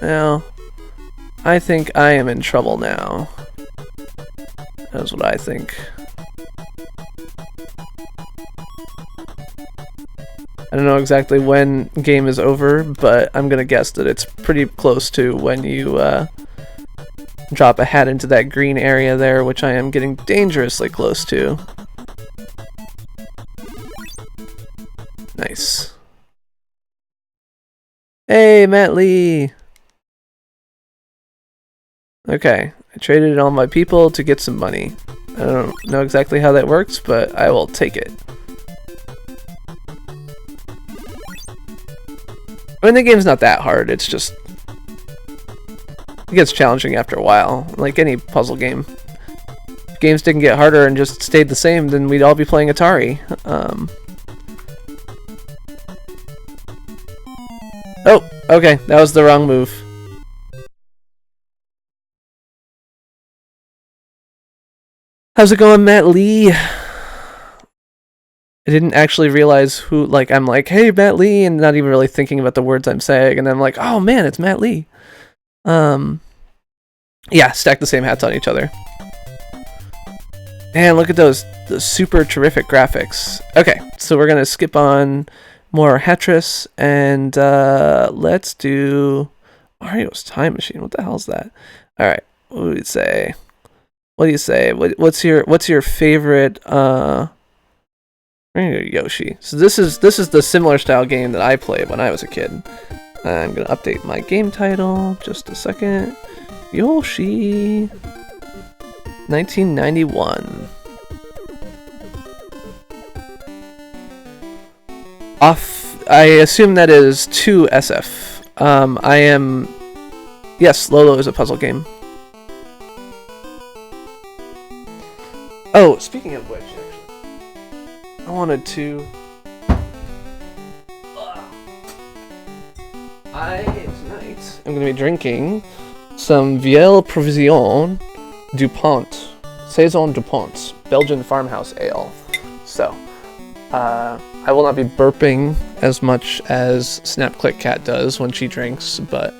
Now, I think I am in trouble now. That's what I think. I don't know exactly when game is over, but I'm gonna guess that it's pretty close to when you drop a hat into that green area there, which I am getting dangerously close to. Nice. Hey, Matt Lee! Okay, I traded all my people to get some money. I don't know exactly how that works, but I will take it. I mean, the game's not that hard, it's just... it gets challenging after a while, like any puzzle game. If games didn't get harder and just stayed the same, then we'd all be playing Atari. Oh, okay, that was the wrong move. How's it going, Matt Lee? I didn't actually realize who, like, I'm like, hey, Matt Lee, and not even really thinking about the words I'm saying, and I'm like, oh man, it's Matt Lee. Yeah, stack the same hats on each other. And look at those super terrific graphics. Okay, so we're gonna skip on more Tetris, and let's do Mario's Time Machine. What the hell is that? All right, what do we say? What do you say? What's your favorite? We're gonna go Yoshi. So this is the similar style game that I played when I was a kid. I'm gonna update my game title. Just a second. Yoshi. 1991. Off. I assume that is 2SF. I am. Yes, Lolo is a puzzle game. Oh, speaking of which, actually, I wanted to. Tonight I'm going to be drinking some Vieille Provision Dupont, Saison Dupont, Belgian farmhouse ale. So, I will not be burping as much as SnapClickKat does when she drinks, but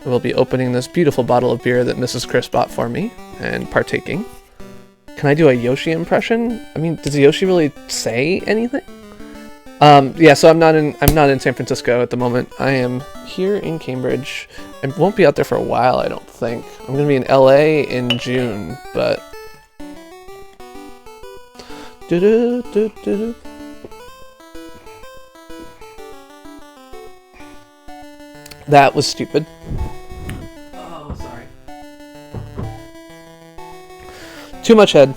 I will be opening this beautiful bottle of beer that Mrs. Chris bought for me and partaking. Can I do a Yoshi impression? I mean, does Yoshi really say anything? Yeah, so I'm not in San Francisco at the moment. I am here in Cambridge. I won't be out there for a while, I don't think. I'm gonna be in LA in June, but that was stupid. Oh, sorry. Too much head.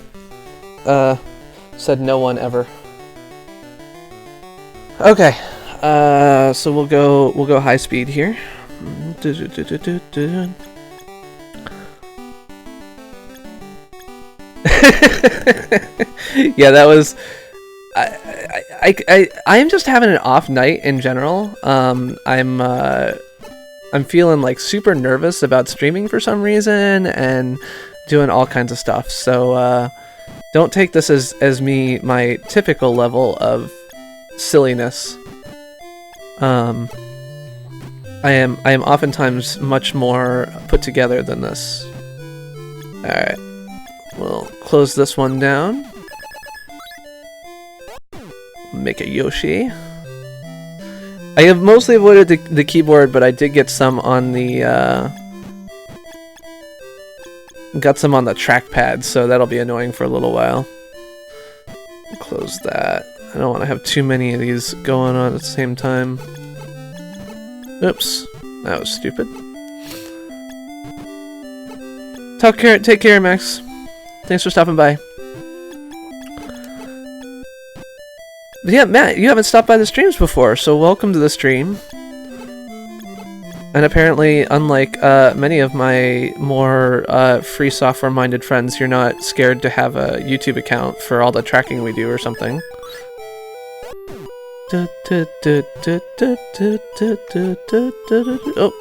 Said no one ever. Okay. So we'll go high speed here. Yeah, that was. I am just having an off night in general. I'm feeling like super nervous about streaming for some reason and doing all kinds of stuff. So don't take this as my typical level of silliness. I am oftentimes much more put together than this. Alright. We'll close this one down. Make a Yoshi. I have mostly avoided the keyboard, but I did get some on the trackpad, so that'll be annoying for a little while. Close that. I don't want to have too many of these going on at the same time. Oops, that was stupid. Take care, Max. Thanks for stopping by. But yeah, Matt, you haven't stopped by the streams before, so welcome to the stream. And apparently, unlike many of my more free software-minded friends, you're not scared to have a YouTube account for all the tracking we do or something. Oh,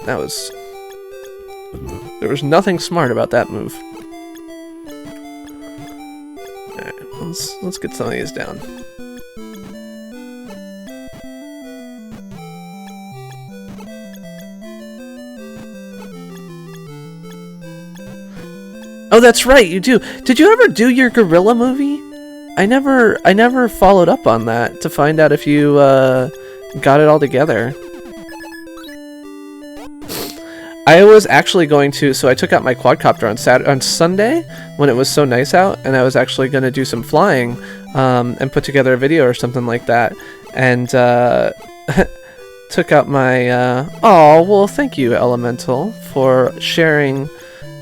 that was... There was nothing smart about that move. Alright, let's get some of these down. Oh, that's right, you do. Did you ever do your gorilla movie? I never followed up on that to find out if you got it all together. I was actually going to, so I took out my quadcopter on Sunday when it was so nice out, and I was actually going to do some flying and put together a video or something like that, and took out my oh, well, thank you, Elemental, for sharing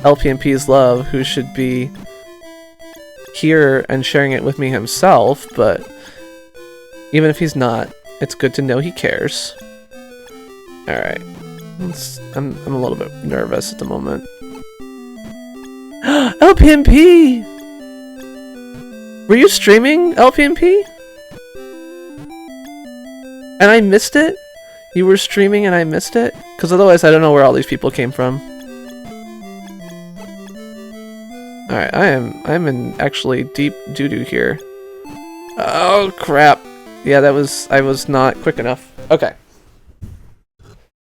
LPMP's love, who should be here and sharing it with me himself, but even if he's not, it's good to know he cares. Alright. I'm a little bit nervous at the moment. LPMP! Were you streaming, LPMP? And I missed it? You were streaming and I missed it? Because otherwise I don't know where all these people came from. Alright, I'm in actually deep doo-doo here. Oh crap. Yeah, I was not quick enough. Okay.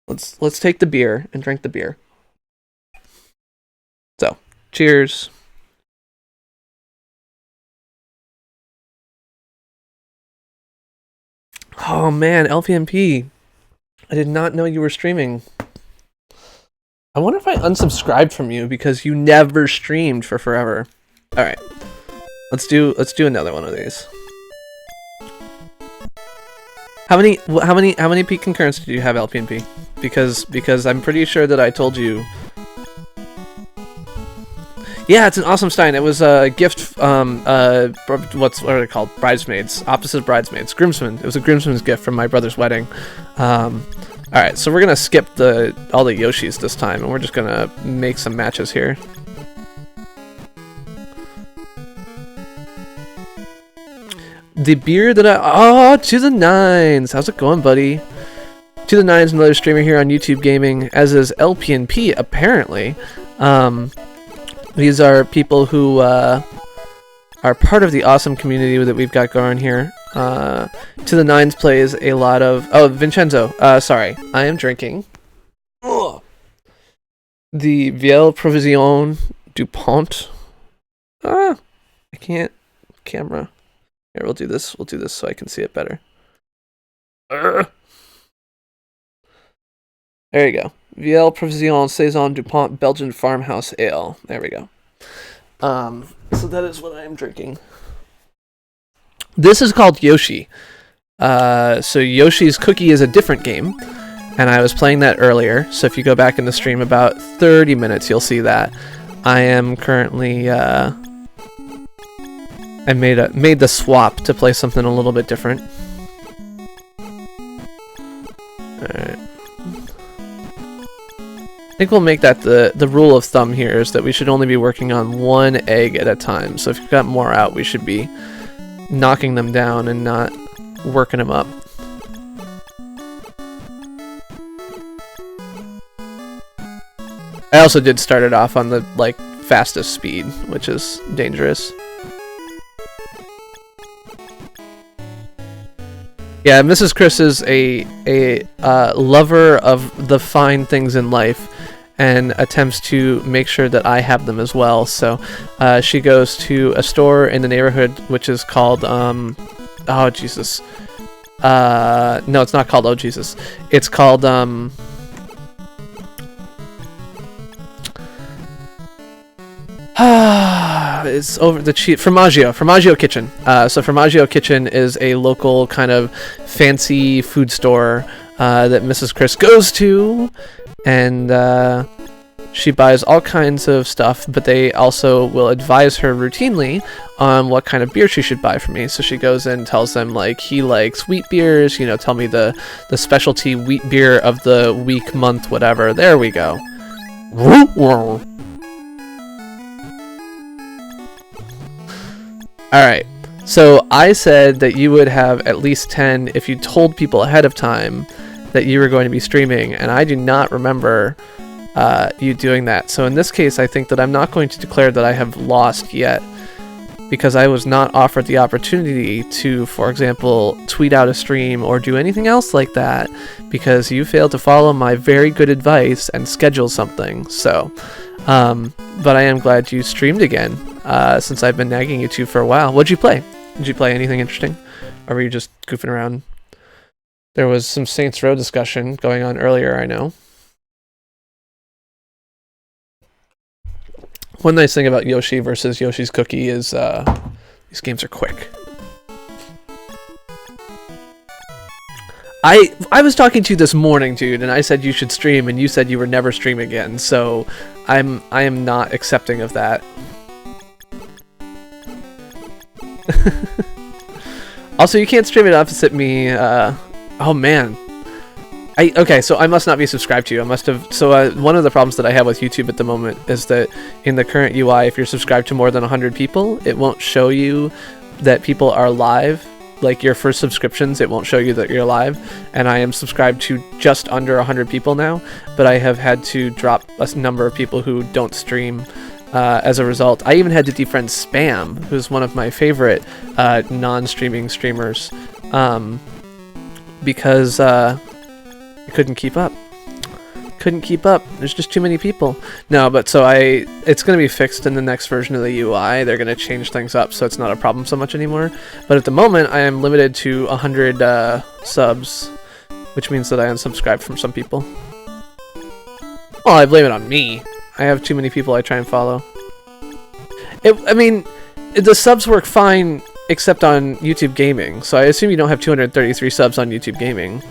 Let's take the beer and drink the beer. So, cheers. Oh man, LPMP. I did not know you were streaming. I wonder if I unsubscribed from you because you never streamed for forever. All right, let's do another one of these. How many peak concurrents did you have, LPNP? Because I'm pretty sure that I told you. Yeah, it's an awesome Stein. It was a gift. What are they called? Bridesmaids, opposite bridesmaids, groomsmen. It was a groomsman's gift from my brother's wedding. Alright, so we're gonna skip all the Yoshis this time, and we're just gonna make some matches here. The beer that oh, to the nines! How's it going, buddy? To the nines, another streamer here on YouTube Gaming, as is LPNP, apparently. These are people who are part of the awesome community that we've got going here. To the Nines plays a lot of... Oh, Vincenzo. Sorry. I am drinking. Ugh. The Vieille Provision DuPont. I can't... Camera. Here, we'll do this. We'll do this so I can see it better. There you go. Vieille Provision Saison DuPont Belgian Farmhouse Ale. There we go. So that is what I am drinking. This is called Yoshi. So Yoshi's Cookie is a different game, and I was playing that earlier. So if you go back in the stream about 30 minutes, you'll see that. I am currently I made the swap to play something a little bit different. All right. I think we'll make that the rule of thumb here is that we should only be working on one egg at a time. So if you've got more out, we should be knocking them down and not working them up. I also did start it off on the fastest speed, which is dangerous. Yeah, Mrs. Chris is a lover of the fine things in life and attempts to make sure that I have them as well. So she goes to a store in the neighborhood which is called oh Jesus. No, it's not called Oh Jesus. It's called it's over the cheap Formaggio Kitchen. So Formaggio Kitchen is a local kind of fancy food store that Mrs. Chris goes to, and She buys all kinds of stuff, but they also will advise her routinely on what kind of beer she should buy for me. So she goes in and tells them, like, he likes wheat beers, you know, tell me the specialty wheat beer of the week, month, whatever. There we go. Alright, so I said that you would have at least 10 if you told people ahead of time that you were going to be streaming, and I do not remember you doing that. So in this case, I think that I'm not going to declare that I have lost yet, because I was not offered the opportunity to, for example, tweet out a stream or do anything else like that, because you failed to follow my very good advice and schedule something. So, but I am glad you streamed again, since I've been nagging you to for a while. What'd you play? Did you play anything interesting? Or were you just goofing around? There was some Saints Row discussion going on earlier, I know. One nice thing about Yoshi versus Yoshi's Cookie is these games are quick. I was talking to you this morning, dude, and I said you should stream, and you said you would never stream again. So I am not accepting of that. Also, you can't stream it opposite me. Oh man. Okay, so I must not be subscribed to you. I must have. So one of the problems that I have with YouTube at the moment is that in the current UI, if you're subscribed to more than 100 people, it won't show you that people are live. Like your first subscriptions, it won't show you that you're live. And I am subscribed to just under 100 people now, but I have had to drop a number of people who don't stream as a result. I even had to defriend Spam, who's one of my favorite non-streaming streamers, because I couldn't keep up. There's just too many people. No, but so it's going to be fixed in the next version of the UI. They're going to change things up, so it's not a problem so much anymore. But at the moment, I am limited to 100 subs, which means that I unsubscribe from some people. Well, I blame it on me. I have too many people I try and follow. I mean, the subs work fine, except on YouTube Gaming. So I assume you don't have 233 subs on YouTube Gaming.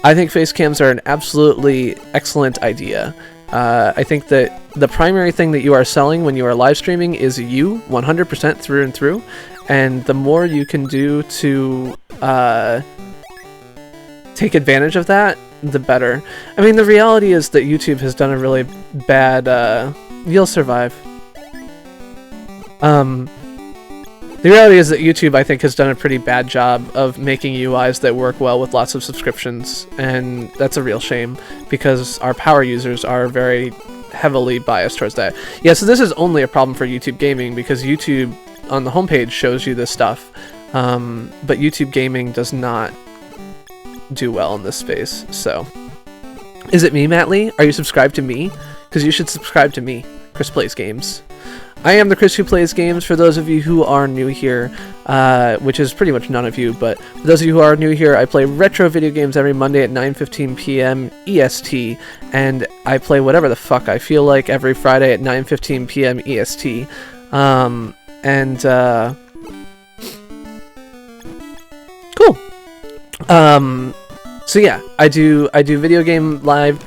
I think face cams are an absolutely excellent idea. I think that the primary thing that you are selling when you are live streaming is you, 100% through and through. And the more you can do to take advantage of that, the better. I mean, the reality is that YouTube has done a really bad... you'll survive. The reality is that YouTube, I think, has done a pretty bad job of making UIs that work well with lots of subscriptions, and that's a real shame, because our power users are very heavily biased towards that. Yeah, so this is only a problem for YouTube Gaming, because YouTube on the homepage shows you this stuff, but YouTube Gaming does not do well in this space, so... Is it me, Matt Lee? Are you subscribed to me? Because you should subscribe to me. Chris Plays Games. I am the Chris Who Plays Games, for those of you who are new here, which is pretty much none of you, but for those of you who are new here, I play retro video games every Monday at 9:15 p.m. EST, and I play whatever the fuck I feel like every Friday at 9:15 p.m. EST. Cool. So yeah, I do video game live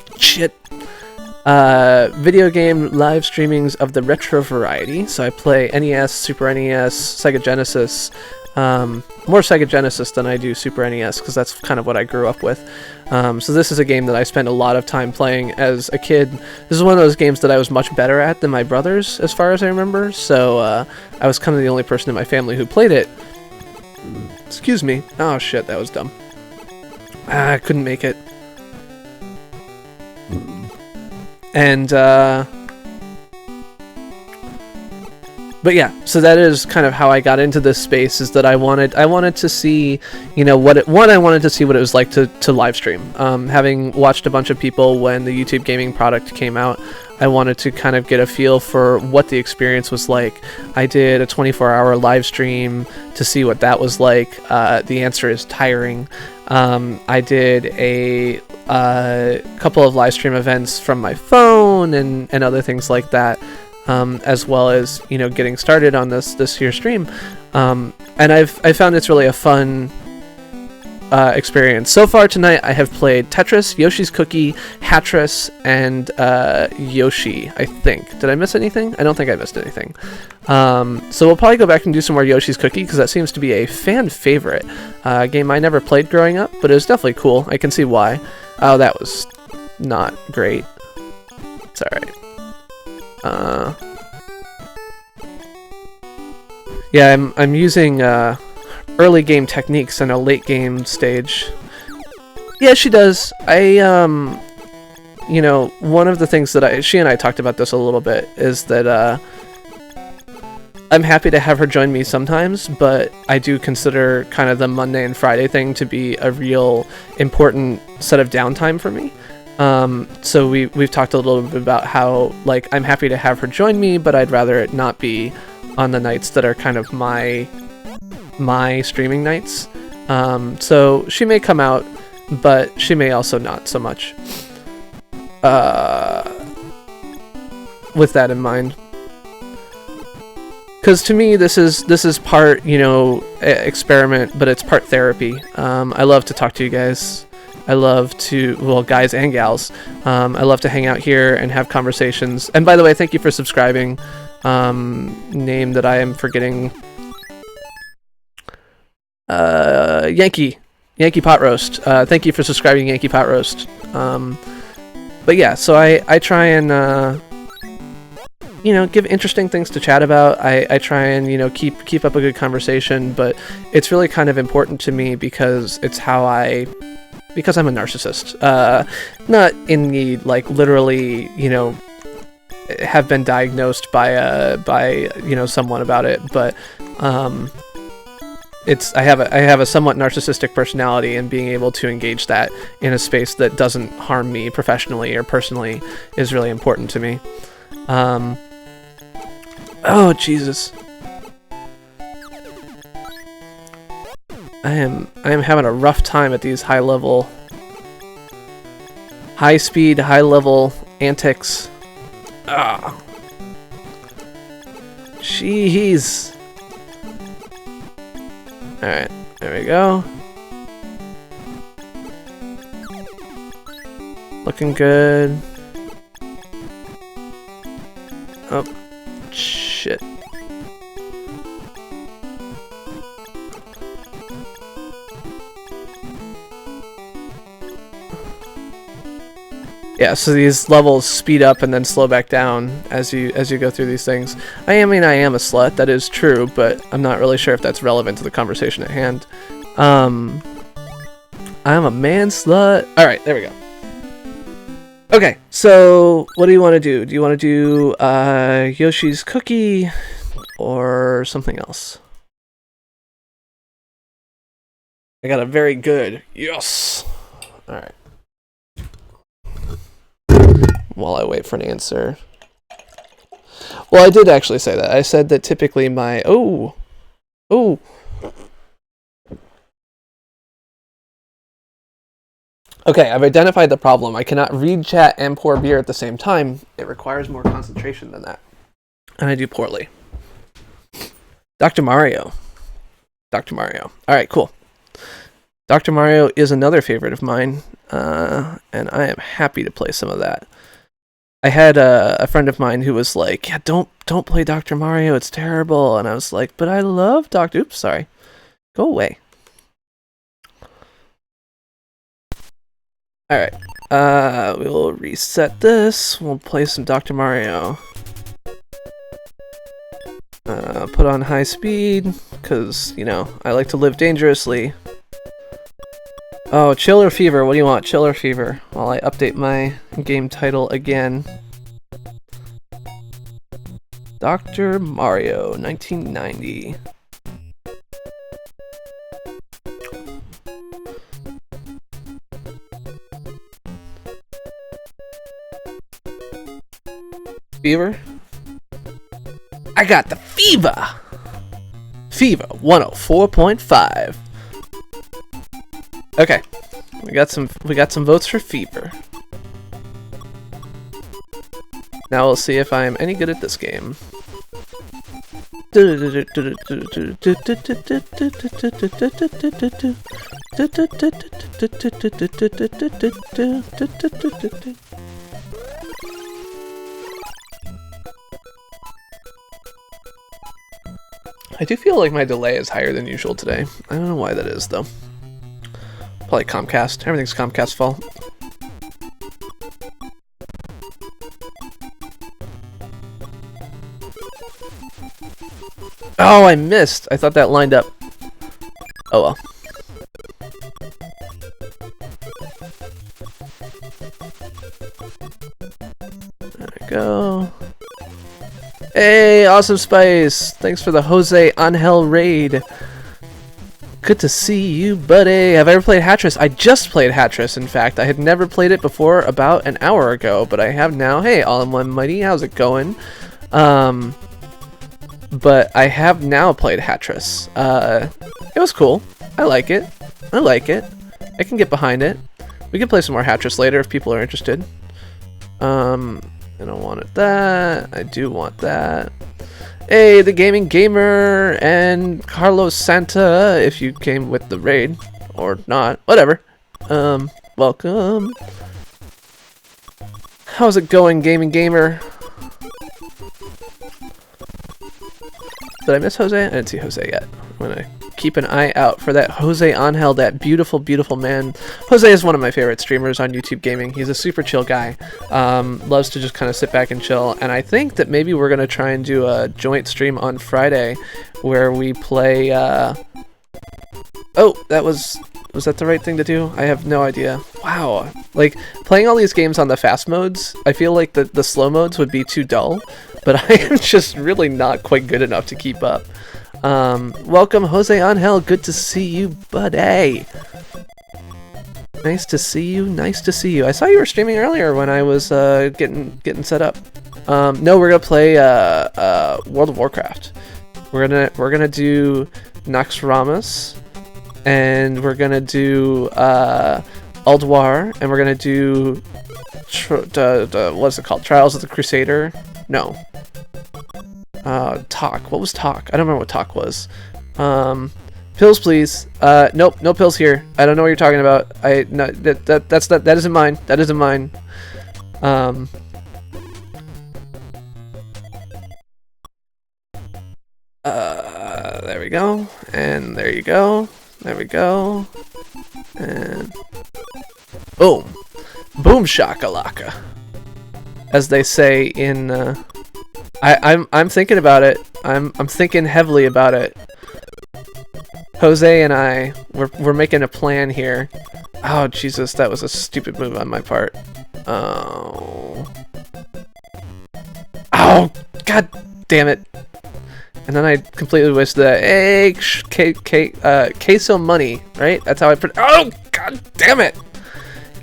video game live streamings of the retro variety. So I play NES, Super NES, Sega Genesis, more Sega Genesis than I do Super NES, because that's kind of what I grew up with. So this is a game that I spent a lot of time playing as a kid. This is one of those games that I was much better at than my brothers, as far as I remember, so I was kind of the only person in my family who played it. Excuse me. Oh shit, that was dumb. I couldn't make it. And, but yeah, so that is kind of how I got into this space, is that I wanted to see, you know, I wanted to see what it was like to live stream. Having watched a bunch of people when the YouTube Gaming product came out, I wanted to kind of get a feel for what the experience was like. I did a 24-hour live stream to see what that was like. The answer is tiring. I did a couple of live stream events from my phone and other things like that, as well as, you know, getting started on this here stream. And I found it's really a fun experience. So far tonight, I have played Tetris, Yoshi's Cookie, Hatris, and Yoshi, I think. Did I miss anything? I don't think I missed anything. So we'll probably go back and do some more Yoshi's Cookie, because that seems to be a fan favorite. Game I never played growing up, but it was definitely cool. I can see why. Oh, that was not great. It's alright. Yeah, I'm using early game techniques in a late game stage. Yeah, she does. You know, one of the things that she and I talked about this a little bit, is that I'm happy to have her join me sometimes, but I do consider kind of the Monday and Friday thing to be a real important set of downtime for me. So we've talked a little bit about how, like, I'm happy to have her join me, but I'd rather it not be on the nights that are kind of my streaming nights. So she may come out, but she may also not so much. With that in mind, because to me this is part, you know, experiment, but it's part therapy. I love to talk to you guys. I love to, well, guys and gals. I love to hang out here and have conversations. And by the way, thank you for subscribing. Name that I am forgetting. Yankee Pot Roast. Thank you for subscribing, Yankee Pot Roast. But yeah, so I try and you know, give interesting things to chat about. I try and, you know, keep up a good conversation, but it's really kind of important to me because it's how because I'm a narcissist. Not in the, like, literally, you know, have been diagnosed by you know, someone about it, but I have a somewhat narcissistic personality, and being able to engage that in a space that doesn't harm me professionally or personally is really important to me. Oh Jesus, I am having a rough time at these high speed, high level antics. Ah, jeez. Alright, there we go. Looking good. Oh, shit. Yeah, so these levels speed up and then slow back down as you go through these things. I mean, I am a slut, that is true, but I'm not really sure if that's relevant to the conversation at hand. I'm a man slut. Alright, there we go. Okay, so what do you want to do? Do you want to do Yoshi's Cookie or something else? I got a very good yes. Alright. While I wait for an answer. Well, I did actually say that. I said that typically my... Oh! Okay, I've identified the problem. I cannot read chat and pour beer at the same time. It requires more concentration than that. And I do poorly. Dr. Mario. Alright, cool. Dr. Mario is another favorite of mine. And I am happy to play some of that. I had a friend of mine who was like, yeah, don't play Dr. Mario, it's terrible. And I was like, but I love oops, sorry. Go away. Alright, we will reset this. We'll play some Dr. Mario. Put on high speed, because, you know, I like to live dangerously. Oh, Chill or Fever, what do you want? Chill or Fever? While I update my game title again. Dr. Mario, 1990. Fever? I got the fever! Fever 104.5. Okay, we got some votes for Fever. Now we'll see if I am any good at this game. I do feel like my delay is higher than usual today. I don't know why that is, though. Probably Comcast. Everything's Comcast's fault. Oh, I missed! I thought that lined up. Oh well. There we go. Hey, Awesome Spice! Thanks for the Jose Angel raid. Good to see you, buddy. Have I ever played Tetris? I just played Tetris, in fact. I had never played it before about an hour ago, but I have now. Hey, All in One Mighty, how's it going? But I have now played Tetris. It was cool. I like it. I like it. I can get behind it. We can play some more Tetris later if people are interested. I don't want that. I do want that. Hey, the Gaming Gamer and Carlos Santa, if you came with the raid. Or not. Whatever. Welcome. How's it going, Gaming Gamer? Did I miss Jose? I didn't see Jose yet. I'm gonna keep an eye out for that Jose Angel, that beautiful, beautiful man. Jose is one of my favorite streamers on YouTube Gaming. He's a super chill guy. Loves to just kind of sit back and chill. And I think that maybe we're gonna try and do a joint stream on Friday where we play. Oh, was that the right thing to do? I have no idea. Wow, like playing all these games on the fast modes, I feel like the slow modes would be too dull. But I am just really not quite good enough to keep up. Welcome, Jose Angel. Good to see you, buddy. Nice to see you. Nice to see you. I saw you were streaming earlier when I was getting set up. No, we're gonna play World of Warcraft. We're gonna do Naxxramas, and we're gonna do Ulduar, and we're gonna do what's it called? Trials of the Crusader. No. Talk. What was Talk? I don't remember what Talk was. Pills, please. Nope, no pills here. I don't know what you're talking about. No, that isn't mine. That isn't mine. There we go. And there you go. There we go. And boom. Boom shakalaka. As they say in I'm thinking about it. I'm thinking heavily about it. Jose and I we're making a plan here. Oh Jesus, that was a stupid move on my part. Oh. Oh, god damn it. And then I completely wasted that. Hey, queso money, right? That's how I put. Oh god damn it.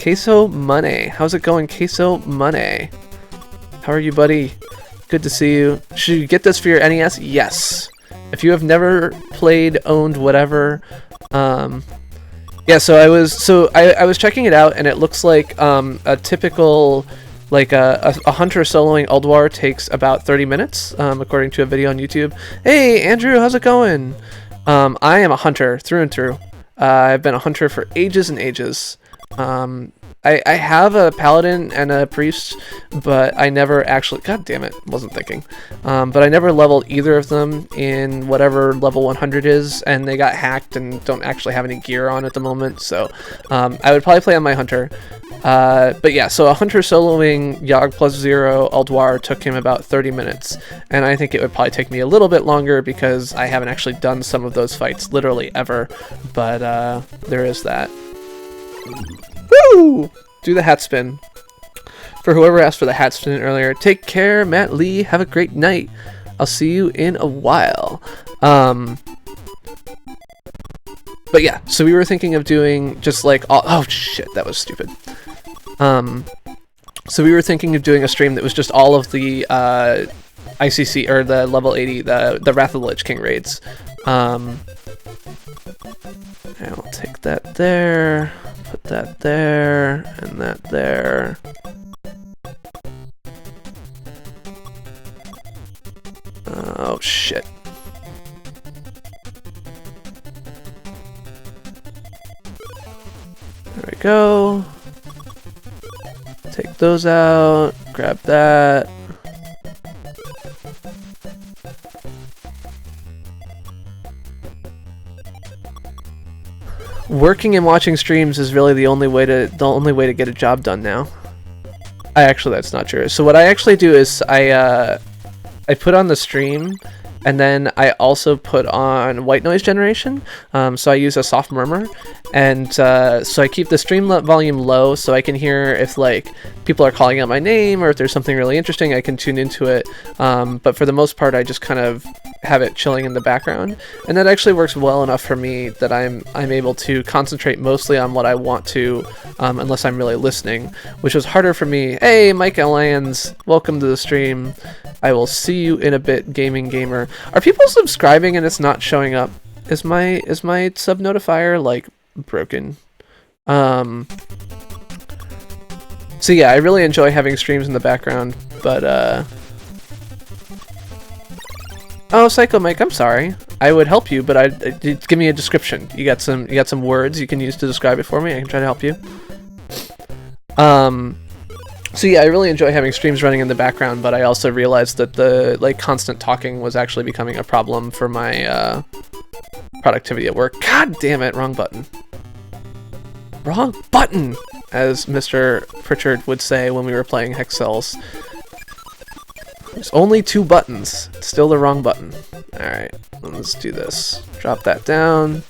Queso money. How's it going, queso money? How are you, buddy? Good to see you. Should you get this for your NES? Yes. If you have never played, owned, whatever, yeah. So I was checking it out, and it looks like a typical, like a hunter soloing Ulduar takes about 30 minutes, according to a video on YouTube. Hey, Andrew, how's it going? I am a hunter through and through. I've been a hunter for ages and ages. I have a paladin and a priest, but I never actually, god damn it, wasn't thinking. But I never leveled either of them in whatever level 100 is, and they got hacked and don't actually have any gear on at the moment, so I would probably play on my hunter. But yeah, so a hunter soloing Yogg plus 0 Ulduar took him about 30 minutes, and I think it would probably take me a little bit longer because I haven't actually done some of those fights literally ever, but there is that. Woo! Do the hat spin. For whoever asked for the hat spin earlier, take care, Matt Lee. Have a great night. I'll see you in a while. But yeah, so we were thinking of doing just like all. Oh shit, that was stupid. So we were thinking of doing a stream that was just all of the ICC or the level 80, the Wrath of the Lich King raids. And I'll take that there. Put that there, and that there. Oh shit. go. Take those out. Grab that. Working and watching streams is really the only way to get a job done now. Actually, that's not true. So what I actually do is I put on the stream, and then I also put on white noise generation. So I use a soft murmur, and so I keep the stream volume low so I can hear if like people are calling out my name or if there's something really interesting. I can tune into it. But for the most part, I just kind of have it chilling in the background, and that actually works well enough for me that I'm able to concentrate mostly on what I want to, unless I'm really listening, which was harder for me. Hey, Mike Lyons, welcome to the stream. I will see you in a bit, gaming gamer. Are people subscribing and it's not showing up? Is my sub notifier like broken? So yeah, I really enjoy having streams in the background, but oh, Psycho Mike, I'm sorry. I would help you, but give me a description. You got some words you can use to describe it for me. I can try to help you. So yeah, I really enjoy having streams running in the background, but I also realized that the like constant talking was actually becoming a problem for my productivity at work. God damn it, wrong button. Wrong button, as Mr. Pritchard would say when we were playing Hexcells. There's only 2 buttons. It's still the wrong button. Alright, let's do this. Drop that down.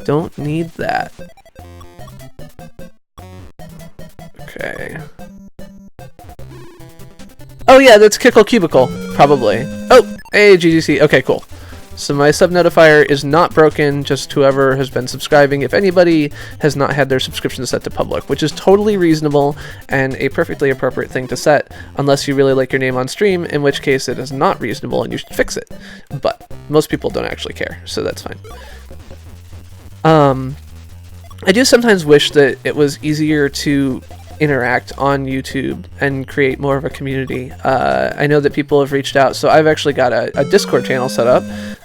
Don't need that. Okay. Oh yeah, that's Kickle Cubicle, probably. Oh, hey GGC. Okay, cool. So my sub notifier is not broken, just whoever has been subscribing. If anybody has not had their subscription set to public, which is totally reasonable and a perfectly appropriate thing to set, unless you really like your name on stream, in which case it is not reasonable and you should fix it. But most people don't actually care, so that's fine. I do sometimes wish that it was easier to interact on YouTube and create more of a community. I know that people have reached out, so I've actually got a Discord channel set up.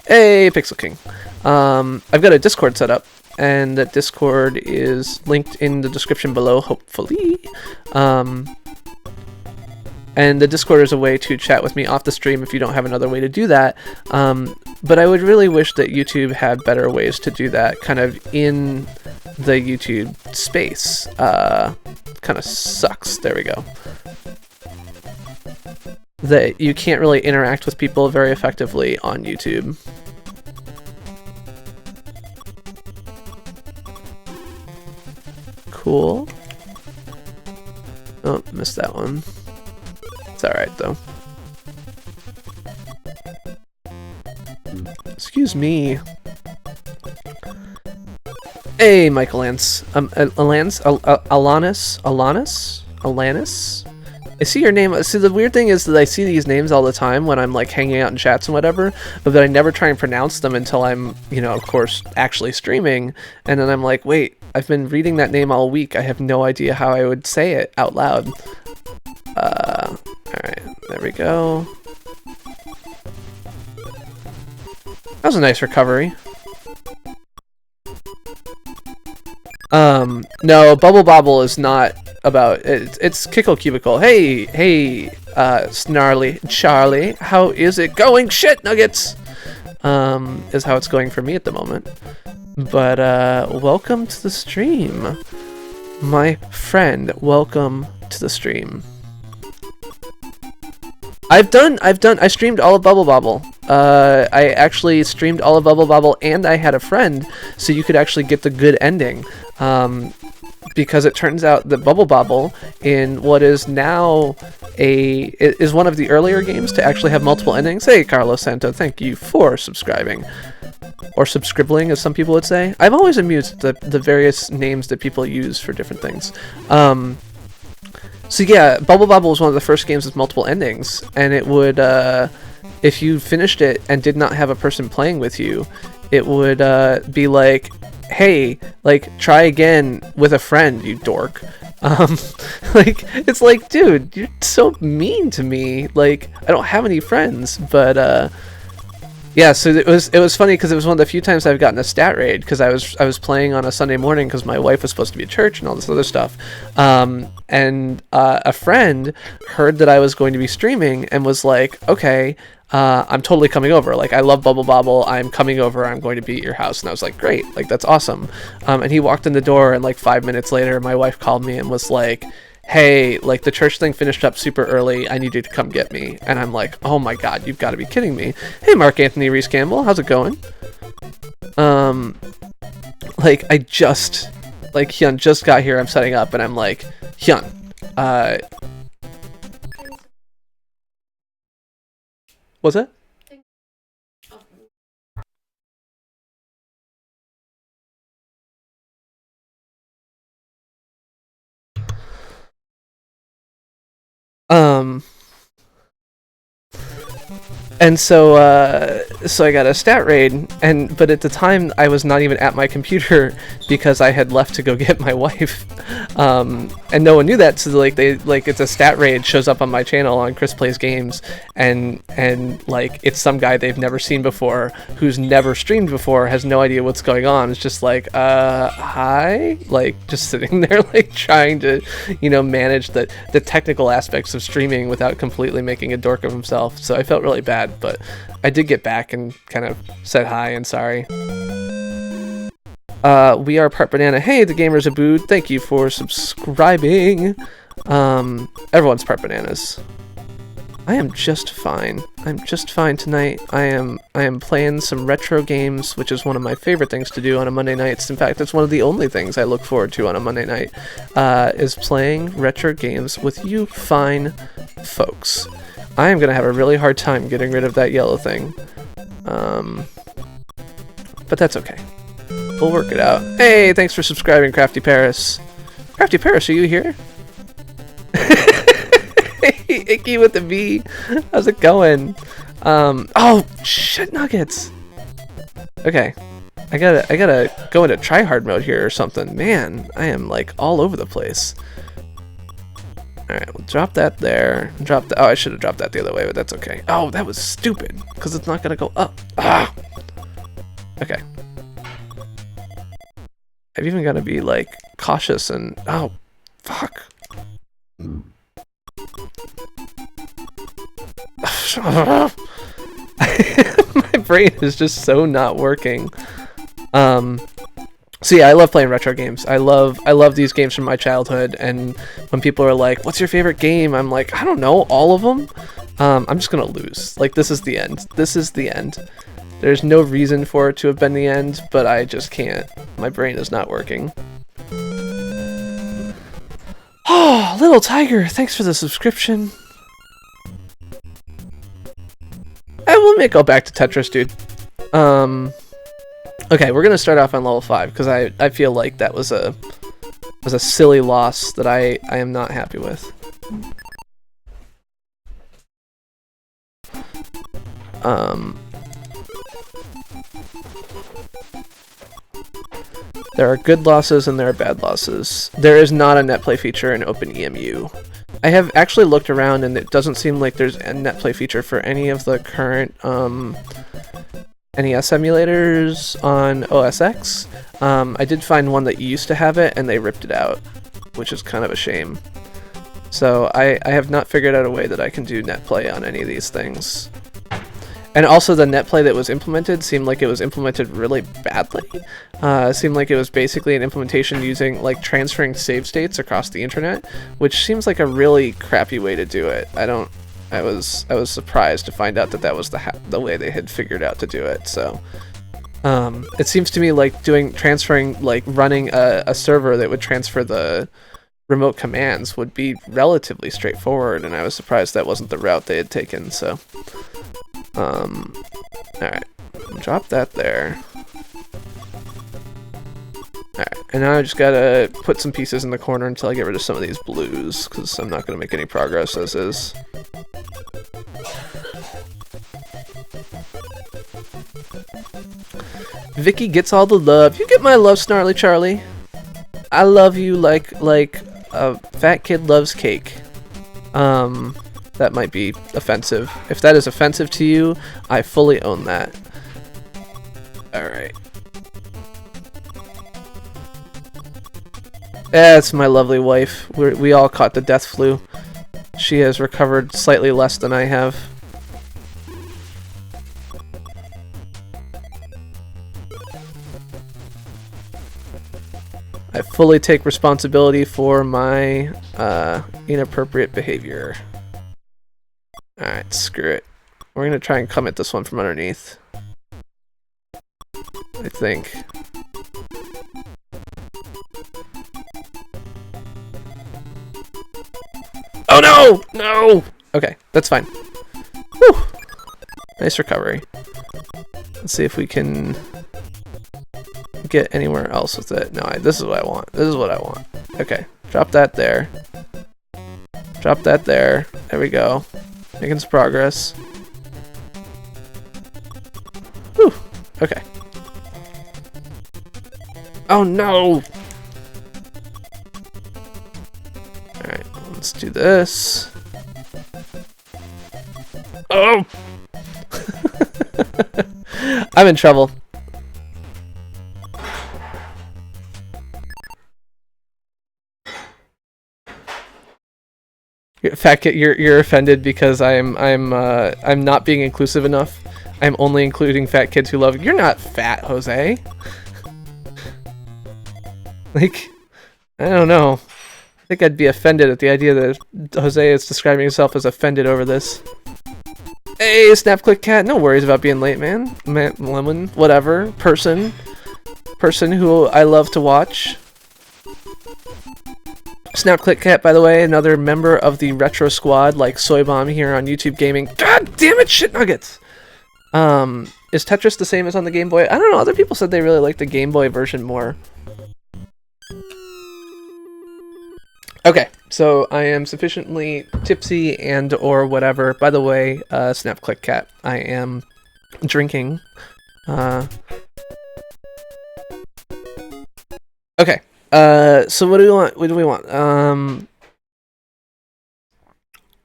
Hey, Pixel King. I've got a Discord set up, and that Discord is linked in the description below, hopefully. And the Discord is a way to chat with me off the stream if you don't have another way to do that. But I would really wish that YouTube had better ways to do that kind of in the YouTube space. Kind of sucks. There we go. That you can't really interact with people very effectively on YouTube. Cool. Oh, missed that one. It's alright though. Excuse me. Hey, Michael Lance. Alanis? I see your name. See, the weird thing is that I see these names all the time when I'm like hanging out in chats and whatever, but then I never try and pronounce them until I'm, you know, of course, actually streaming. And then I'm like, wait, I've been reading that name all week. I have no idea how I would say it out loud. Alright, there we go. That was a nice recovery. No, Bubble Bobble is not about it. It's Kickle Cubicle. Hey, Snarly Charlie, how is it going? Shit nuggets! Is how it's going for me at the moment. But, welcome to the stream. My friend, welcome to the stream. I streamed all of Bubble Bobble. I actually streamed all of Bubble Bobble, and I had a friend, so you could actually get the good ending. Because it turns out that Bubble Bobble, in what is now is one of the earlier games to actually have multiple endings. Hey, Carlos Santo, thank you for subscribing. Or subscribling, as some people would say. I'm always amused at the various names that people use for different things. So yeah, Bubble Bobble was one of the first games with multiple endings, and it would, if you finished it and did not have a person playing with you, it would be like, hey, like, try again with a friend, you dork. Like, it's like, dude, you're so mean to me. Like, I don't have any friends, but, Yeah, so it was funny because it was one of the few times I've gotten a stat raid because I was playing on a Sunday morning because my wife was supposed to be at church and all this other stuff, and a friend heard that I was going to be streaming and was like, okay, I'm totally coming over. Like, I love Bubble Bobble. I'm coming over. I'm going to be at your house. And I was like, great, like that's awesome. And he walked in the door, and like 5 minutes later, my wife called me and was like, hey, like the church thing finished up super early. I need you to come get me. And I'm like, oh my God, you've got to be kidding me. Hey, Mark Anthony Reese Campbell, how's it going? Like Hyun just got here. I'm setting up and I'm like, Hyun, what's that? Um, And so I got a stat raid, but at the time I was not even at my computer because I had left to go get my wife, and no one knew that. So it's a stat raid shows up on my channel on Chris Plays Games, and like it's some guy they've never seen before who's never streamed before, has no idea what's going on. It's just like hi, like just sitting there like trying to manage the technical aspects of streaming without completely making a dork of himself. So I felt really bad. But I did get back and kind of said hi and sorry. We are part banana. Hey, the gamers abood. Thank you for subscribing. Everyone's part bananas. I am just fine. I'm just fine tonight. I am playing some retro games, which is one of my favorite things to do on a Monday night. In fact, it's one of the only things I look forward to on a Monday night, is playing retro games with you fine folks. I am going to have a really hard time getting rid of that yellow thing. But that's okay. We'll work it out. Hey, thanks for subscribing, Crafty Paris. Crafty Paris, are you here? Hey, Icky with the V. How's it going? Oh, shit nuggets. Okay. I gotta go into tryhard mode here or something. Man, I am like all over the place. Alright, we'll drop that there. Oh, I should have dropped that the other way, but that's okay. Oh, that was stupid, because it's not going to go up. Ah! Okay. I've even got to be, like, cautious and... Oh, fuck. My brain is just so not working. So yeah, I love playing retro games. I love these games from my childhood, and when people are like, what's your favorite game? I'm like, I don't know, all of them? I'm just gonna lose. Like, this is the end. This is the end. There's no reason for it to have been the end, but I just can't. My brain is not working. Oh, Little Tiger, thanks for the subscription. Let me go back to Tetris, dude. Okay, we're gonna start off on level 5 because I feel like that was a silly loss that I am not happy with. There are good losses and there are bad losses. There is not a netplay feature in OpenEMU. I have actually looked around and it doesn't seem like there's a netplay feature for any of the current NES emulators on OS X. I did find one that used to have it and they ripped it out, which is kind of a shame. So I have not figured out a way that I can do netplay on any of these things. And also the netplay that was implemented seemed like it was implemented really badly. It seemed like it was basically an implementation using, like, transferring save states across the internet, which seems like a really crappy way to do it. I was surprised to find out that that was the way they had figured out to do it. So it seems to me like transferring, like running a server that would transfer the remote commands would be relatively straightforward, and I was surprised that wasn't the route they had taken. So alright, drop that there. Alright, and now I just gotta put some pieces in the corner until I get rid of some of these blues, because I'm not gonna make any progress as is. Vicky gets all the love. You get my love, Snarly Charlie. I love you like a fat kid loves cake. That might be offensive. If that is offensive to you, I fully own that. Alright. That's my lovely wife. We all caught the death flu. She has recovered slightly less than I have. I fully take responsibility for my inappropriate behavior. Alright, screw it. We're gonna try and come at this one from underneath. I think. Oh no! No! Okay, that's fine. Whew! Nice recovery. Let's see if we can get anywhere else with it. No, this is what I want. This is what I want. Okay, drop that there. Drop that there. There we go. Making some progress. Whew! Okay. Oh no! Alright, let's do this. Oh! I'm in trouble. Fat Kid, you're offended because I'm not being inclusive enough. I'm only including fat kids who love. You're not fat, Jose. Like, I don't know. I think I'd be offended at the idea that Jose is describing himself as offended over this. Hey, SnapClickKat, no worries about being late, man. Lemon, whatever. Person who I love to watch. SnapClickKat, by the way, another member of the retro squad, like SoyBomb here on YouTube Gaming. God damn it, shit nuggets! Is Tetris the same as on the Game Boy? I don't know, other people said they really liked the Game Boy version more. Okay, so I am sufficiently tipsy and or whatever. By the way, SnapClickKat, I am drinking. Okay. So what do we want? What do we want?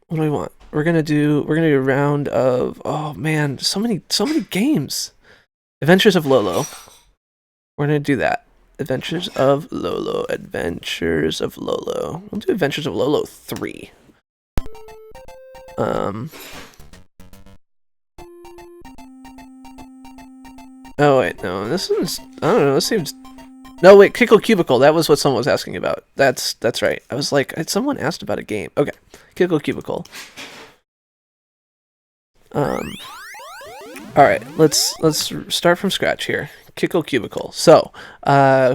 What do we want? We're gonna do a round of, oh man, so many games. Adventures of Lolo. We're gonna do that. Adventures of Lolo. Adventures of Lolo. We'll do Adventures of Lolo 3. Oh wait, no, this one's, I don't know, this seems. No, wait, Kickle Cubicle. That was what someone was asking about. That's right. I was like, someone asked about a game. Okay, Kickle Cubicle. All right, let's start from scratch here. Kickle Cubicle. So,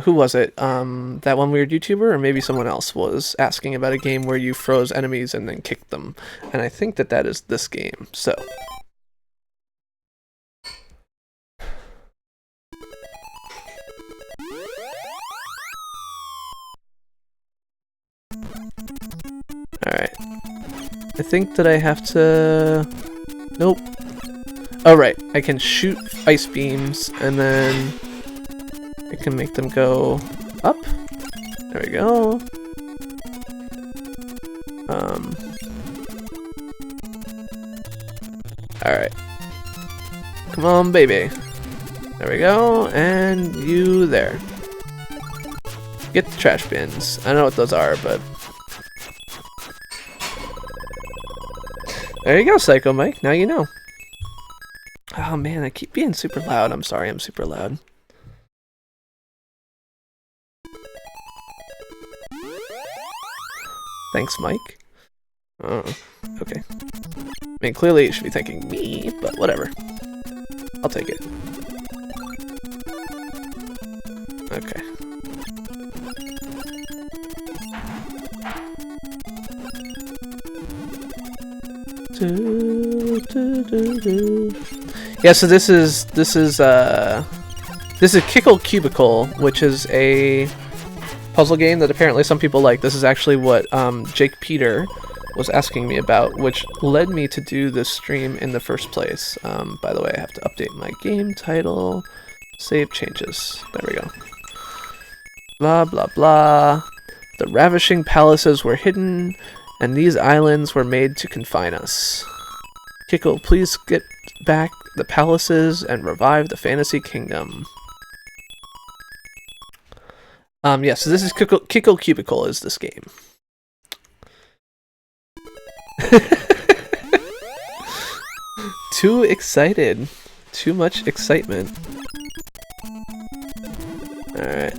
who was it? That one weird YouTuber, or maybe someone else was asking about a game where you froze enemies and then kicked them. And I think that is this game. So. Alright. I think that I have to... Nope. Oh, right. I can shoot ice beams, and then I can make them go up. There we go. Alright. Come on, baby. There we go, and you there. Get the trash bins. I don't know what those are, but... There you go, Psycho Mike. Now you know. Oh man, I keep being super loud. I'm sorry, I'm super loud. Thanks, Mike. Oh, okay. I mean, clearly you should be thanking me, but whatever. I'll take it. Okay. Yeah, so this is Kickle Cubicle, which is a puzzle game that apparently some people like. This is actually what Jake Peter was asking me about, which led me to do this stream in the first place. By the way, I have to update my game title. Save changes. There we go. Blah blah blah. The ravishing palaces were hidden, and these islands were made to confine us. Kickle, please get back the palaces and revive the fantasy kingdom. Yeah, so this is Kickle Cubicle is this game. Too excited. Too much excitement. Alright.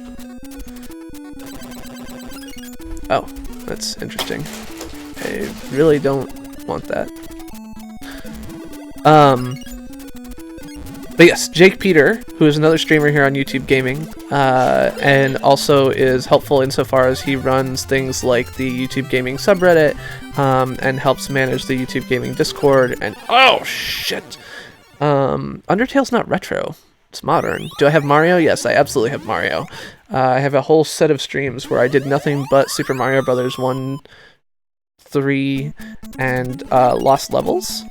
Oh, that's interesting. I really don't want that. But yes, Jake Peter, who is another streamer here on YouTube Gaming, and also is helpful insofar as he runs things like the YouTube Gaming subreddit, and helps manage the YouTube Gaming Discord, and oh shit! Undertale's not retro, it's modern. Do I have Mario? Yes, I absolutely have Mario. I have a whole set of streams where I did nothing but Super Mario Brothers 1, 3, and Lost Levels.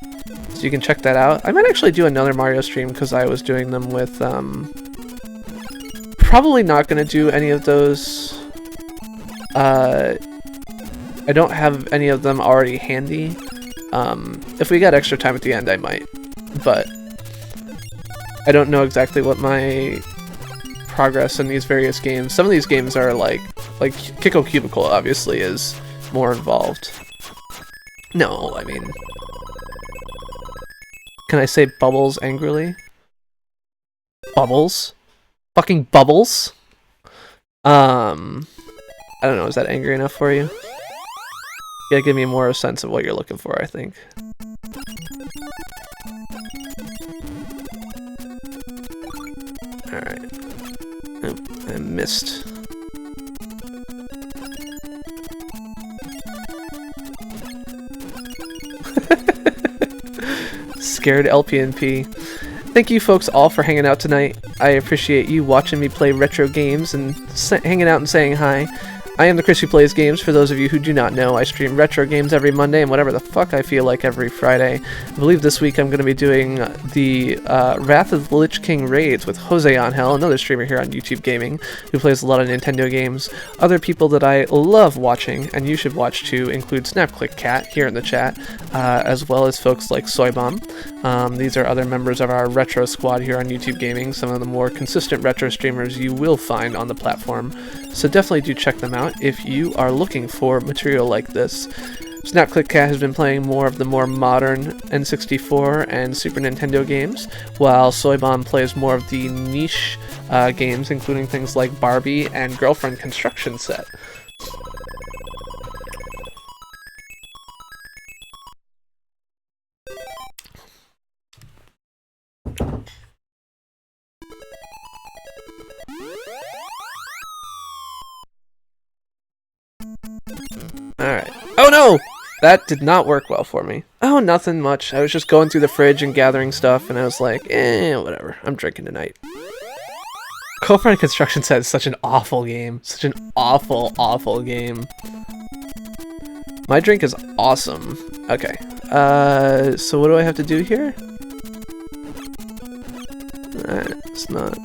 So you can check that out. I might actually do another Mario stream because I was doing them with, probably not going to do any of those. I don't have any of them already handy. If we got extra time at the end, I might. But I don't know exactly what my progress in these various games. Some of these games are like Kickle Cubicle obviously is more involved. No, I mean... Can I say bubbles angrily? Bubbles? Fucking bubbles? I don't know, is that angry enough for you? You gotta give me more of a sense of what you're looking for, I think. Alright. Oh, I missed. Scared LPNP. Thank you folks all for hanging out tonight. I appreciate you watching me play retro games and hanging out and saying hi. I am the Chris who plays games. For those of you who do not know, I stream retro games every Monday and whatever the fuck I feel like every Friday. I believe this week I'm going to be doing the Wrath of the Lich King raids with Jose Angel, another streamer here on YouTube Gaming, who plays a lot of Nintendo games. Other people that I love watching, and you should watch too, include SnapClickKat here in the chat, as well as folks like SoyBomb. These are other members of our retro squad here on YouTube Gaming, some of the more consistent retro streamers you will find on the platform. So definitely do check them out if you are looking for material like this. SnapClickKat has been playing more of the more modern N64 and Super Nintendo games, while SoyBomb plays more of the niche games, including things like Barbie and Girlfriend Construction Set. Alright. Oh no! That did not work well for me. Oh, nothing much. I was just going through the fridge and gathering stuff, and I was like, whatever. I'm drinking tonight. Girlfriend Construction Set is such an awful game. Such an awful, awful game. My drink is awesome. Okay. So what do I have to do here? It's not...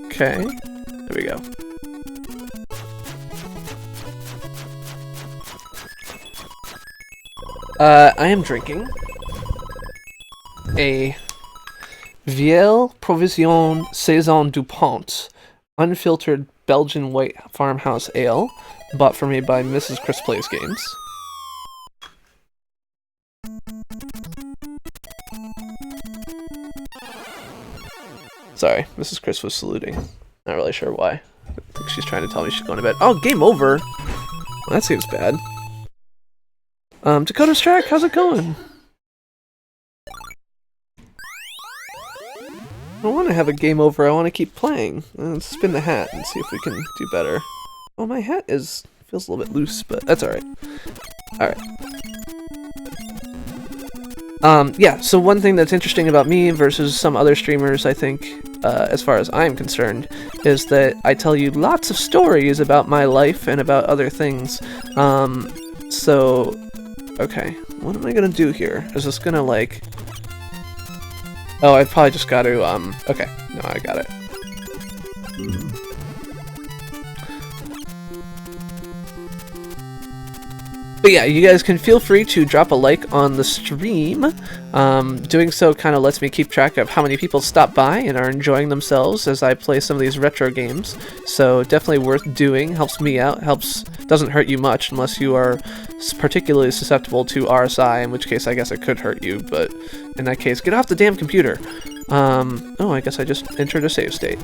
Okay. There we go. I am drinking a Vieille Provision Saison du Pont unfiltered Belgian white farmhouse ale, bought for me by Mrs. Chris Plays Games. Sorry, Mrs. Chris was saluting. Not really sure why. I think she's trying to tell me she's going to bed. Oh, game over! Well, that seems bad. Dakota Strack, how's it going? I don't want to have a game over, I want to keep playing. Let's spin the hat and see if we can do better. Oh, my hat feels a little bit loose, but that's alright. Alright. Yeah, so one thing that's interesting about me versus some other streamers, I think, as far as I'm concerned, is that I tell you lots of stories about my life and about other things. Okay, what am I gonna do here? Is this gonna, like... Oh, I probably just gotta, okay, no, I got it. Hmm. But yeah, you guys can feel free to drop a like on the stream. Doing so kind of lets me keep track of how many people stop by and are enjoying themselves as I play some of these retro games. So definitely worth doing. Helps me out. Doesn't hurt you much unless you are particularly susceptible to RSI, in which case I guess it could hurt you. But in that case, get off the damn computer. Oh, I guess I just entered a save state.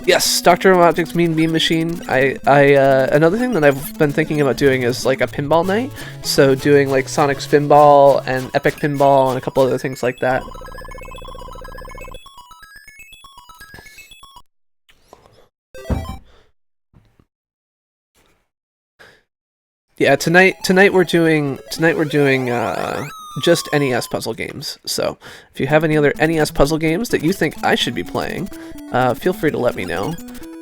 Yes, Dr. Robotnik's Mean Bean Machine. Another thing that I've been thinking about doing is like a pinball night. So doing like Sonic Spinball and Epic Pinball and a couple other things like that. Yeah, tonight we're doing just NES puzzle games. So if you have any other NES puzzle games that you think I should be playing, feel free to let me know.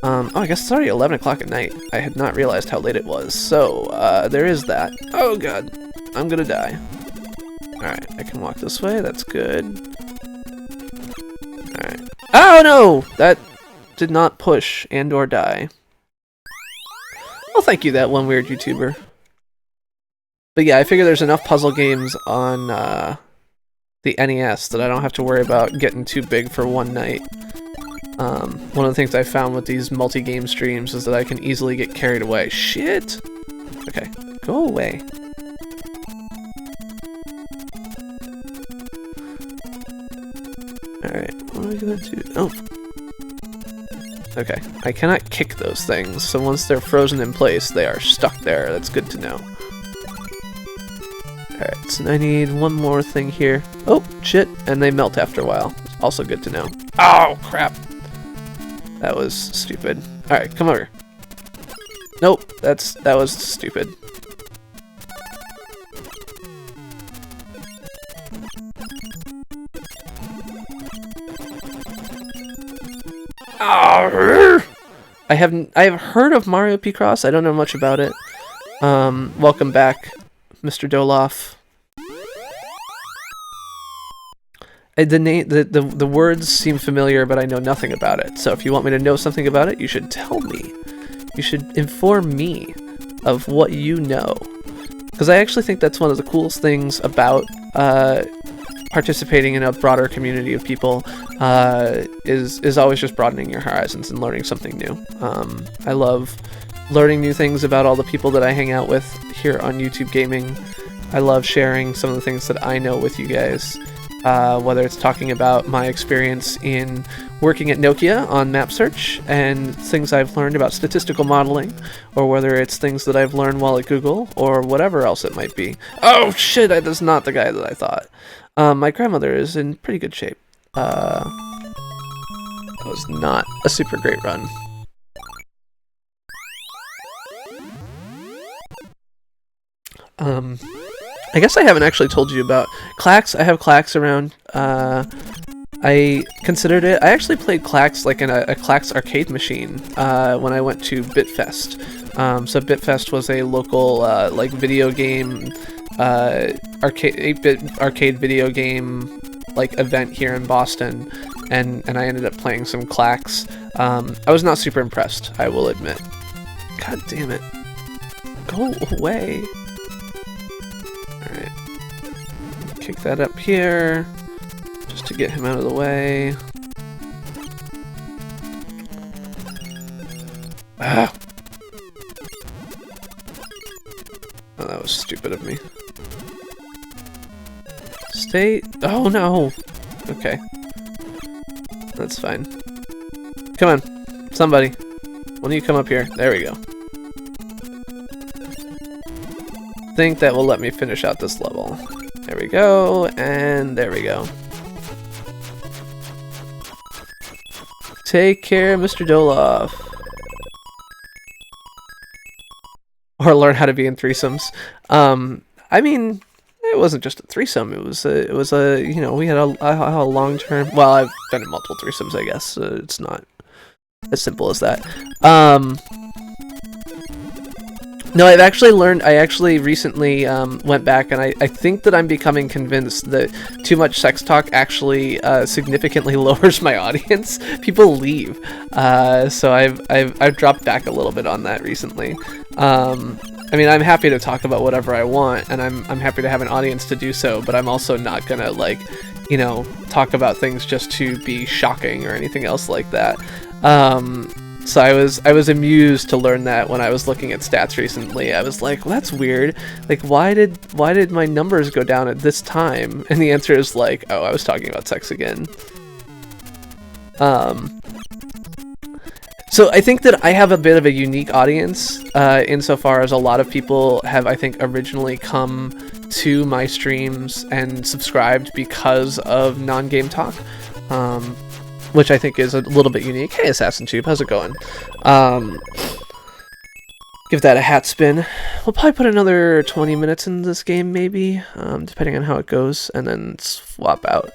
Oh, I guess it's already 11 o'clock at night. I had not realized how late it was. So there is that. Oh god, I'm gonna die. Alright, I can walk this way. That's good. Alright. Oh no! That did not push and or die. Well, thank you, that one weird YouTuber. But yeah, I figure there's enough puzzle games on the NES that I don't have to worry about getting too big for one night. One of the things I found with these multi-game streams is that I can easily get carried away. Shit! Okay, go away. Alright, what am I gonna do? Oh. Okay, I cannot kick those things, so once they're frozen in place, they are stuck there. That's good to know. Alright, so I need one more thing here. Oh, shit, and they melt after a while. Also good to know. Oh, crap. That was stupid. Alright, come over. Nope, that was stupid. Oh, I have heard of Mario Picross. I don't know much about it. Welcome back, Mr. Doloff. The words seem familiar, but I know nothing about it. So if you want me to know something about it, you should tell me. You should inform me of what you know. Because I actually think that's one of the coolest things about participating in a broader community of people, is always just broadening your horizons and learning something new. I love learning new things about all the people that I hang out with here on YouTube Gaming. I love sharing some of the things that I know with you guys. Whether it's talking about my experience in working at Nokia on map search and things I've learned about statistical modeling, or whether it's things that I've learned while at Google, or whatever else it might be. Oh shit, that is not the guy that I thought. My grandmother is in pretty good shape. That was not a super great run. I guess I haven't actually told you about Clax. I have Clax around. I considered it. I actually played Clax like in a Clax arcade machine when I went to BitFest. So BitFest was a local like video game arcade 8-bit arcade video game like event here in Boston, and I ended up playing some Clax. I was not super impressed, I will admit. God damn it! Go away. Alright. Kick that up here, just to get him out of the way. Ah! Oh, that was stupid of me. Stay... Oh, no! Okay. That's fine. Come on. Somebody. Why don't you come up here? There we go. Think that will let me finish out this level. There we go, and there we go. Take care, Mr. Doloff. Or learn how to be in threesomes. I mean, it wasn't just a threesome. It was a you know, we had a long term. Well, I've been in multiple threesomes, I guess. It's not as simple as that. No, I've actually learned. I actually recently went back, and I think that I'm becoming convinced that too much sex talk actually significantly lowers my audience. People leave, so I've dropped back a little bit on that recently. I mean, I'm happy to talk about whatever I want, and I'm happy to have an audience to do so. But I'm also not gonna, like, you know, talk about things just to be shocking or anything else like that. So I was amused to learn that when I was looking at stats recently. I was like, well, that's weird. Like, why did my numbers go down at this time? And the answer is like, oh, I was talking about sex again. So I think that I have a bit of a unique audience, insofar as a lot of people have, I think, originally come to my streams and subscribed because of non-game talk. Which I think is a little bit unique. Hey, Assassin Tube, how's it going? Give that a hat spin. We'll probably put another 20 minutes in this game, maybe, depending on how it goes, and then swap out.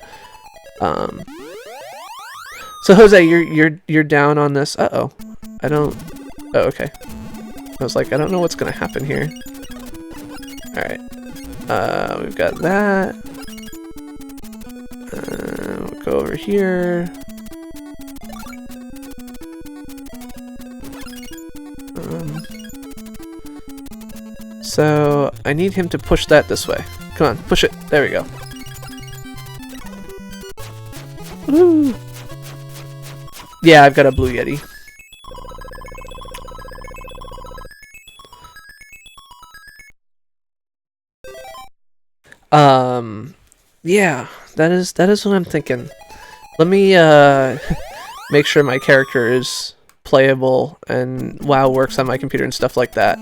So Jose, you're down on this. Uh-oh. I don't. Oh, okay. I was like, I don't know what's gonna happen here. All right. We've got that. We'll go over here. So I need him to push that this way. Come on, push it. There we go. Woo! Yeah, I've got a Blue Yeti. Yeah, that is what I'm thinking. Let me make sure my character is playable and WoW works on my computer and stuff like that.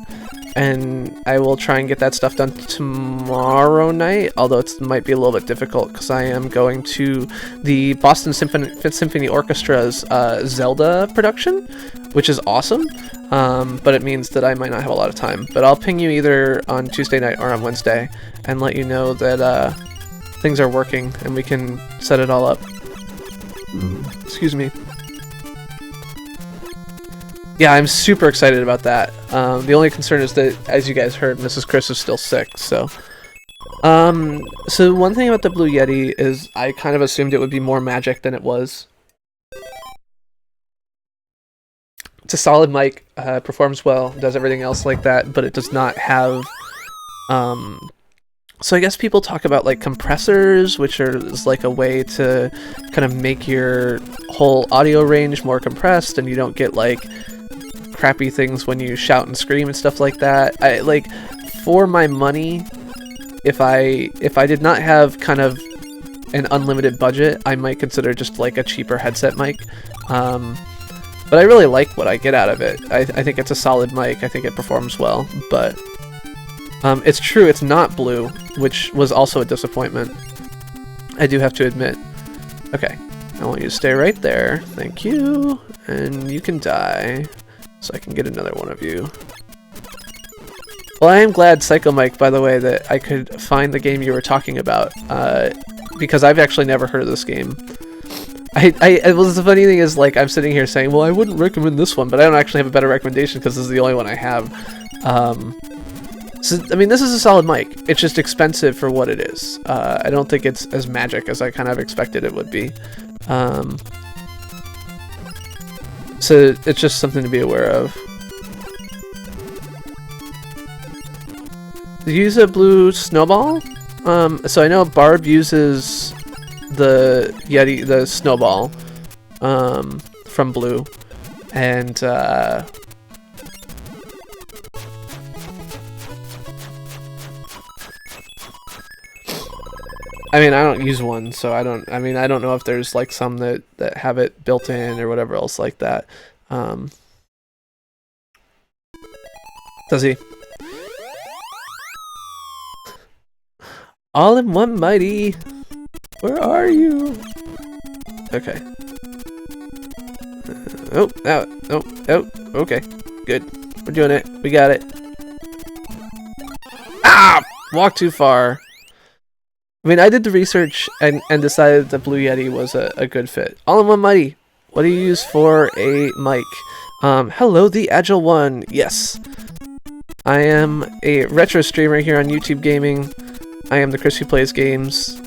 And I will try and get that stuff done tomorrow night, although it might be a little bit difficult because I am going to the Boston Symphony Orchestra's Zelda production, which is awesome, but it means that I might not have a lot of time. But I'll ping you either on Tuesday night or on Wednesday and let you know that things are working and we can set it all up. Excuse me. Yeah, I'm super excited about that. The only concern is that, as you guys heard, Mrs. Chris is still sick, so... So one thing about the Blue Yeti is I kind of assumed it would be more magic than it was. It's a solid mic, performs well, does everything else like that, but it does not have... So I guess people talk about, like, compressors, which is like a way to kind of make your whole audio range more compressed, and you don't get, like, crappy things when you shout and scream and stuff like that. I like, for my money, if I did not have kind of an unlimited budget, I might consider just like a cheaper headset mic. But I really like what I get out of it. I think it's a solid mic. I think it performs well, but it's true, it's not blue, which was also a disappointment. I do have to admit. Okay, I want you to stay right there. Thank you. And you can die. So I can get another one of you. Well, I am glad, Psycho Mike, by the way, that I could find the game you were talking about, because I've actually never heard of this game. Well, the funny thing is, like, I'm sitting here saying, well, I wouldn't recommend this one, but I don't actually have a better recommendation because this is the only one I have. So, I mean, this is a solid mic. It's just expensive for what it is. I don't think it's as magic as I kind of expected it would be. So it's just something to be aware of. Use a blue snowball. So I know Barb uses the Yeti, the snowball, from blue, and I mean, I don't use one, so I don't know if there's like some that have it built in or whatever else like that. Does he? All in one mighty. Where are you? Okay. Okay. Good. We're doing it. We got it. Ah! Walk too far. I mean, I did the research and decided the Blue Yeti was a good fit. All-in-one mighty. What do you use for a mic? Hello, the Agile One. Yes. I am a retro streamer here on YouTube Gaming. I am the Chris who plays games,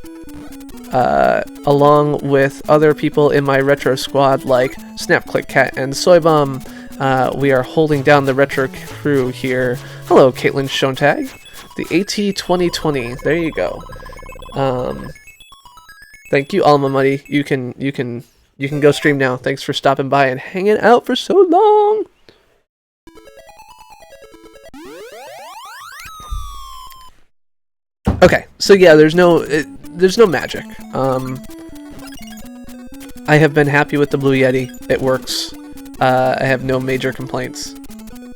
along with other people in my retro squad like SnapClickKat and SoyBomb. We are holding down the retro crew here. Hello, Caitlin Schontag. The AT2020. There you go. Thank you, Alma Muddy. You can go stream now. Thanks for stopping by and hanging out for so long. Okay, so yeah, there's no magic. I have been happy with the Blue Yeti. It works. I have no major complaints.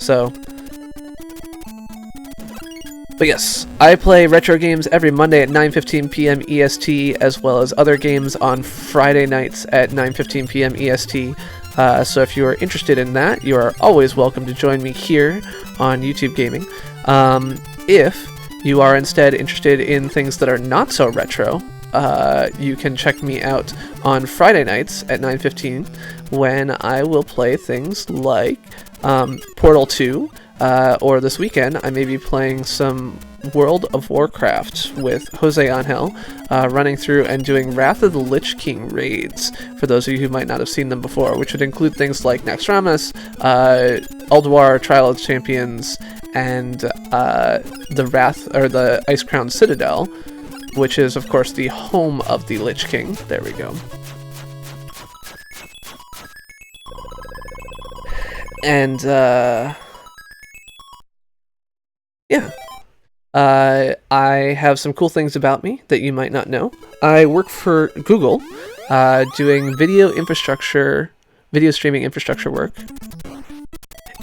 So, but yes, I play retro games every Monday at 9:15 p.m. EST, as well as other games on Friday nights at 9:15 p.m. EST. So if you are interested in that, you are always welcome to join me here on YouTube Gaming. If you are instead interested in things that are not so retro, you can check me out on Friday nights at 9:15 when I will play things like Portal 2, or this weekend I may be playing some World of Warcraft with Jose Angel, running through and doing Wrath of the Lich King raids, for those of you who might not have seen them before, which would include things like Naxxramas, Ulduar, Trial of Champions, and the Ice Crown Citadel, which is of course the home of the Lich King. There we go. And yeah. I have some cool things about me that you might not know. I work for Google, doing video streaming infrastructure work.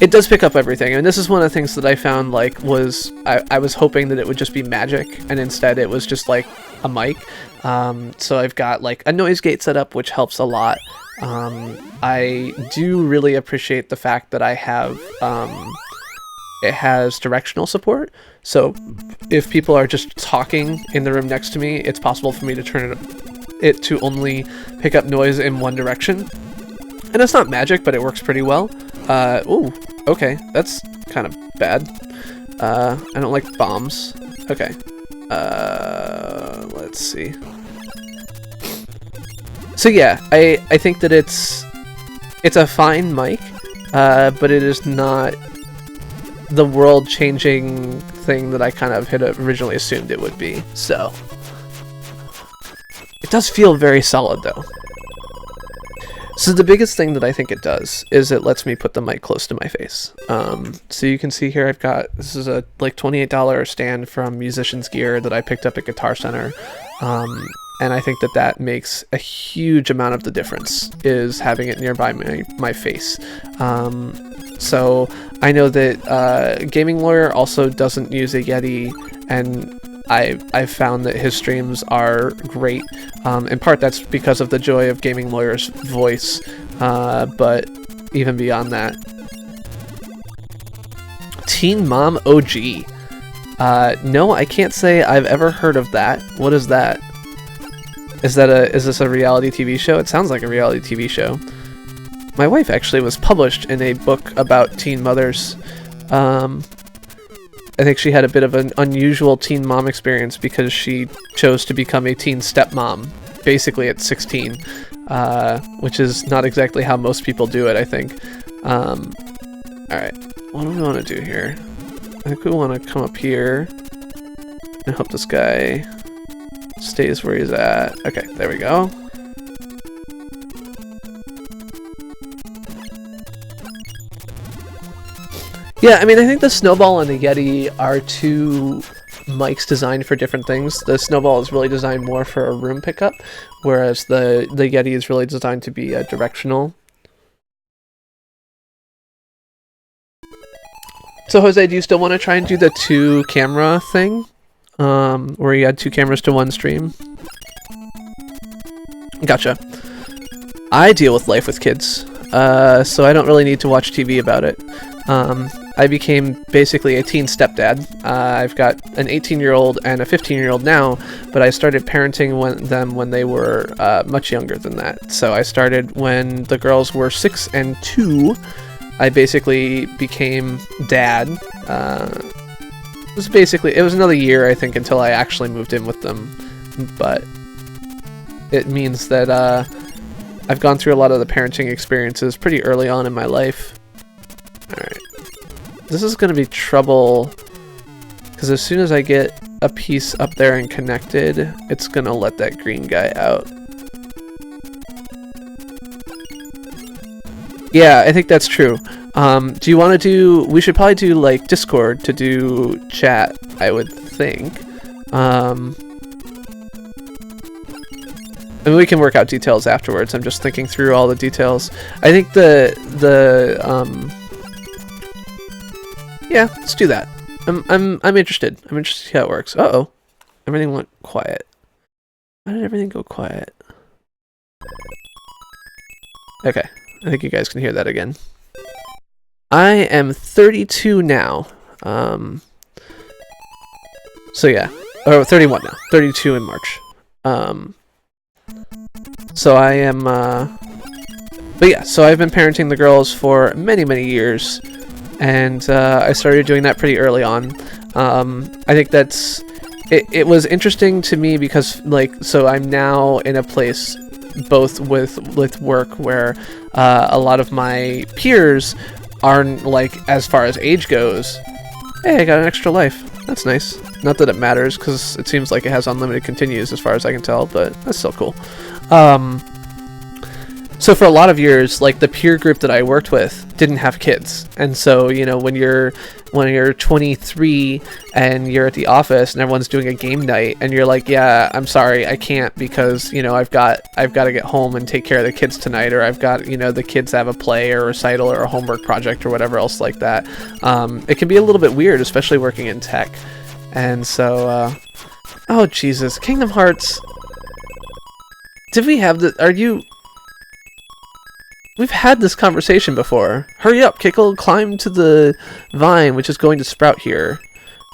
It does pick up everything, and this is one of the things that I found, like, I was hoping that it would just be magic, and instead it was just like a mic. So I've got like a noise gate set up, which helps a lot. I do really appreciate the fact that I have it has directional support, so if people are just talking in the room next to me, it's possible for me to turn it to only pick up noise in one direction. And it's not magic, but it works pretty well. Ooh, okay, that's kind of bad. I don't like bombs. Okay. Let's see. So yeah, I think that it's a fine mic, but it is not the world-changing thing that I kind of had originally assumed it would be. So it does feel very solid, though. So the biggest thing that I think it does is it lets me put the mic close to my face. So you can see here I've got, this is a like $28 stand from Musician's Gear that I picked up at Guitar Center. And I think that makes a huge amount of the difference, is having it nearby my face. So I know that Gaming Lawyer also doesn't use a Yeti, and I've found that his streams are great. In part that's because of the joy of Gaming Lawyer's voice, but even beyond that. Teen Mom OG. No, I can't say I've ever heard of that. What is that? Is this a reality TV show? It sounds like a reality TV show. My wife actually was published in a book about teen mothers. I think she had a bit of an unusual teen mom experience because she chose to become a teen stepmom, basically at 16, which is not exactly how most people do it, I think. Alright, what do we want to do here? I think we want to come up here and hope this guy stays where he's at. Okay, there we go. Yeah, I mean, I think the Snowball and the Yeti are two mics designed for different things. The Snowball is really designed more for a room pickup, whereas the Yeti is really designed to be directional. So Jose, do you still want to try and do the 2-camera thing? Where you add 2 cameras to one stream? Gotcha. I deal with life with kids, so I don't really need to watch TV about it. I became basically a teen stepdad. I've got an 18-year-old and a 15-year-old now, but I started parenting them when they were much younger than that. So I started when the girls were 6 and 2, I basically became dad. It was another year, I think, until I actually moved in with them, but it means that I've gone through a lot of the parenting experiences pretty early on in my life. Alright. This is going to be trouble, because as soon as I get a piece up there and connected, it's going to let that green guy out. Yeah, I think that's true. Do you want to do... We should probably do, like, Discord to do chat, I would think. I mean, we can work out details afterwards. I'm just thinking through all the details. I think yeah, let's do that. I'm interested. I'm interested to see how it works. Uh-oh. Everything went quiet. Why did everything go quiet? Okay. I think you guys can hear that again. I am 32 now. So yeah. Or 31 now. 32 in March. So I am, but yeah, so I've been parenting the girls for many, many years, and I started doing that pretty early on. I think it was interesting to me because, like, so I'm now in a place both with work where a lot of my peers aren't, like, as far as age goes, hey, I got an extra life. That's nice. Not that it matters, because it seems like it has unlimited continues as far as I can tell, but that's still cool. So for a lot of years, like, the peer group that I worked with didn't have kids, and so, you know, when you're 23 and you're at the office and everyone's doing a game night and you're like, yeah, I'm sorry, I can't, because, you know, I've got to get home and take care of the kids tonight, or I've got, you know, the kids have a play or a recital or a homework project or whatever else like that. It can be a little bit weird, especially working in tech. And so, oh Jesus, Kingdom Hearts. Did we have We've had this conversation before. Hurry up, Kickle, climb to the vine which is going to sprout here,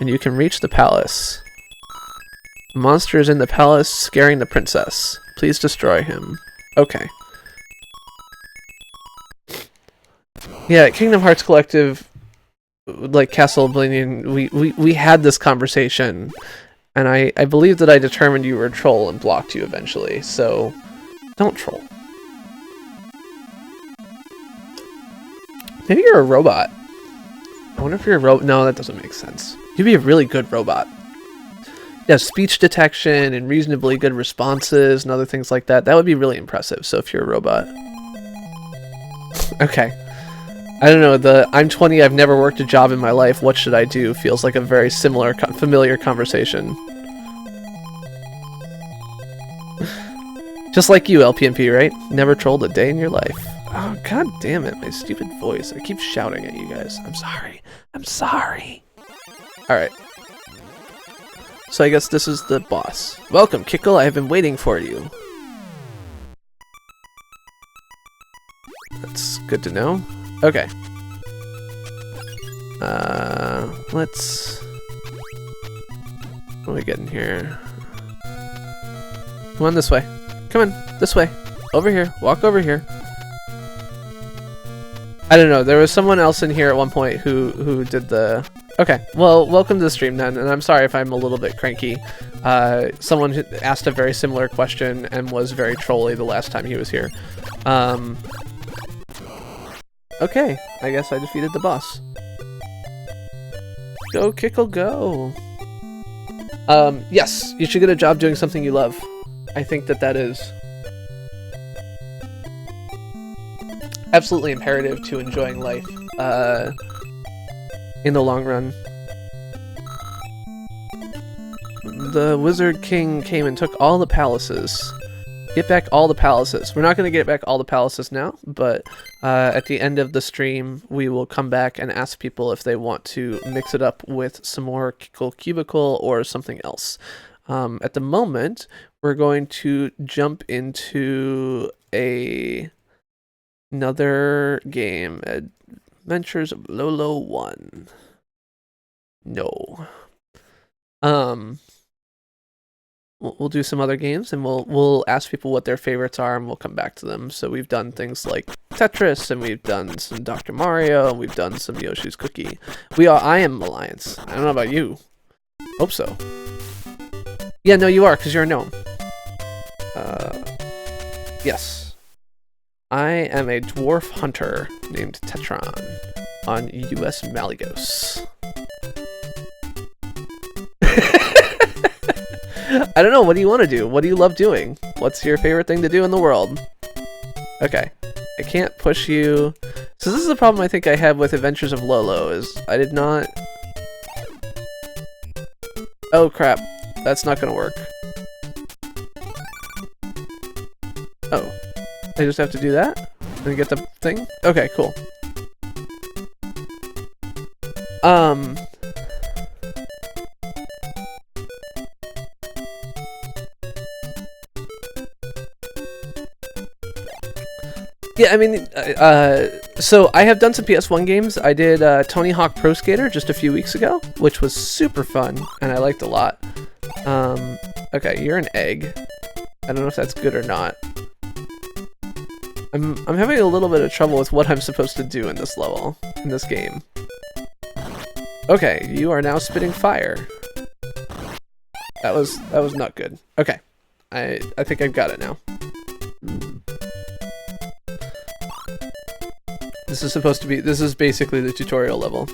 and you can reach the palace. The monster is in the palace, scaring the princess. Please destroy him. Okay. Yeah, Kingdom Hearts Collective, like Castle Oblivion, we had this conversation, and I believe that I determined you were a troll and blocked you eventually, so don't troll. Maybe you're a robot. I wonder if you're a robot. No, that doesn't make sense. You'd be a really good robot. Yeah, speech detection and reasonably good responses and other things like that. That would be really impressive, so if you're a robot. Okay. I don't know, I'm 20, I've never worked a job in my life, what should I do? Feels like a very similar, familiar conversation. Just like you, LPNP, right? Never trolled a day in your life. Oh, god damn it, my stupid voice. I keep shouting at you guys. I'm sorry. I'm sorry. Alright. So I guess this is the boss. Welcome, Kickle, I have been waiting for you. That's good to know. Okay. Let's... What do we get in here? Come on this way. Come on, this way. Over here. Walk over here. I don't know, there was someone else in here at one point who did the... Okay, well, welcome to the stream then, and I'm sorry if I'm a little bit cranky. Someone asked a very similar question and was very trolly the last time he was here. Okay, I guess I defeated the boss. Go, Kickle, go! Yes, you should get a job doing something you love. I think that is absolutely imperative to enjoying life, in the long run. The Wizard King came and took all the palaces. Get back all the palaces. We're not going to get back all the palaces now, but at the end of the stream, we will come back and ask people if they want to mix it up with some more Kickle Cubicle or something else. At the moment, we're going to jump into another game, Adventures of Lolo 1. No. we'll do some other games, and we'll ask people what their favorites are, and we'll come back to them. So we've done things like Tetris, and we've done some Dr. Mario, and we've done some Yoshi's Cookie. I am Alliance. I don't know about you. Hope so. Yeah, no, you are, because you're a gnome. Yes. I am a dwarf hunter named Tetron on US Malagos. I don't know, what do you want to do? What do you love doing? What's your favorite thing to do in the world? Okay. I can't push you. So this is the problem I think I have with Adventures of Lolo, is I did not... Oh crap. That's not gonna work. Oh. I just have to do that? And get the thing? Okay, cool. Yeah, I mean, so I have done some PS1 games. I did Tony Hawk Pro Skater just a few weeks ago, which was super fun, and I liked a lot. Okay, you're an egg. I don't know if that's good or not. I'm having a little bit of trouble with what I'm supposed to do in this level, in this game. Okay, you are now spitting fire. That was not good. Okay, I think I've got it now. This is supposed to be, this is basically the tutorial level.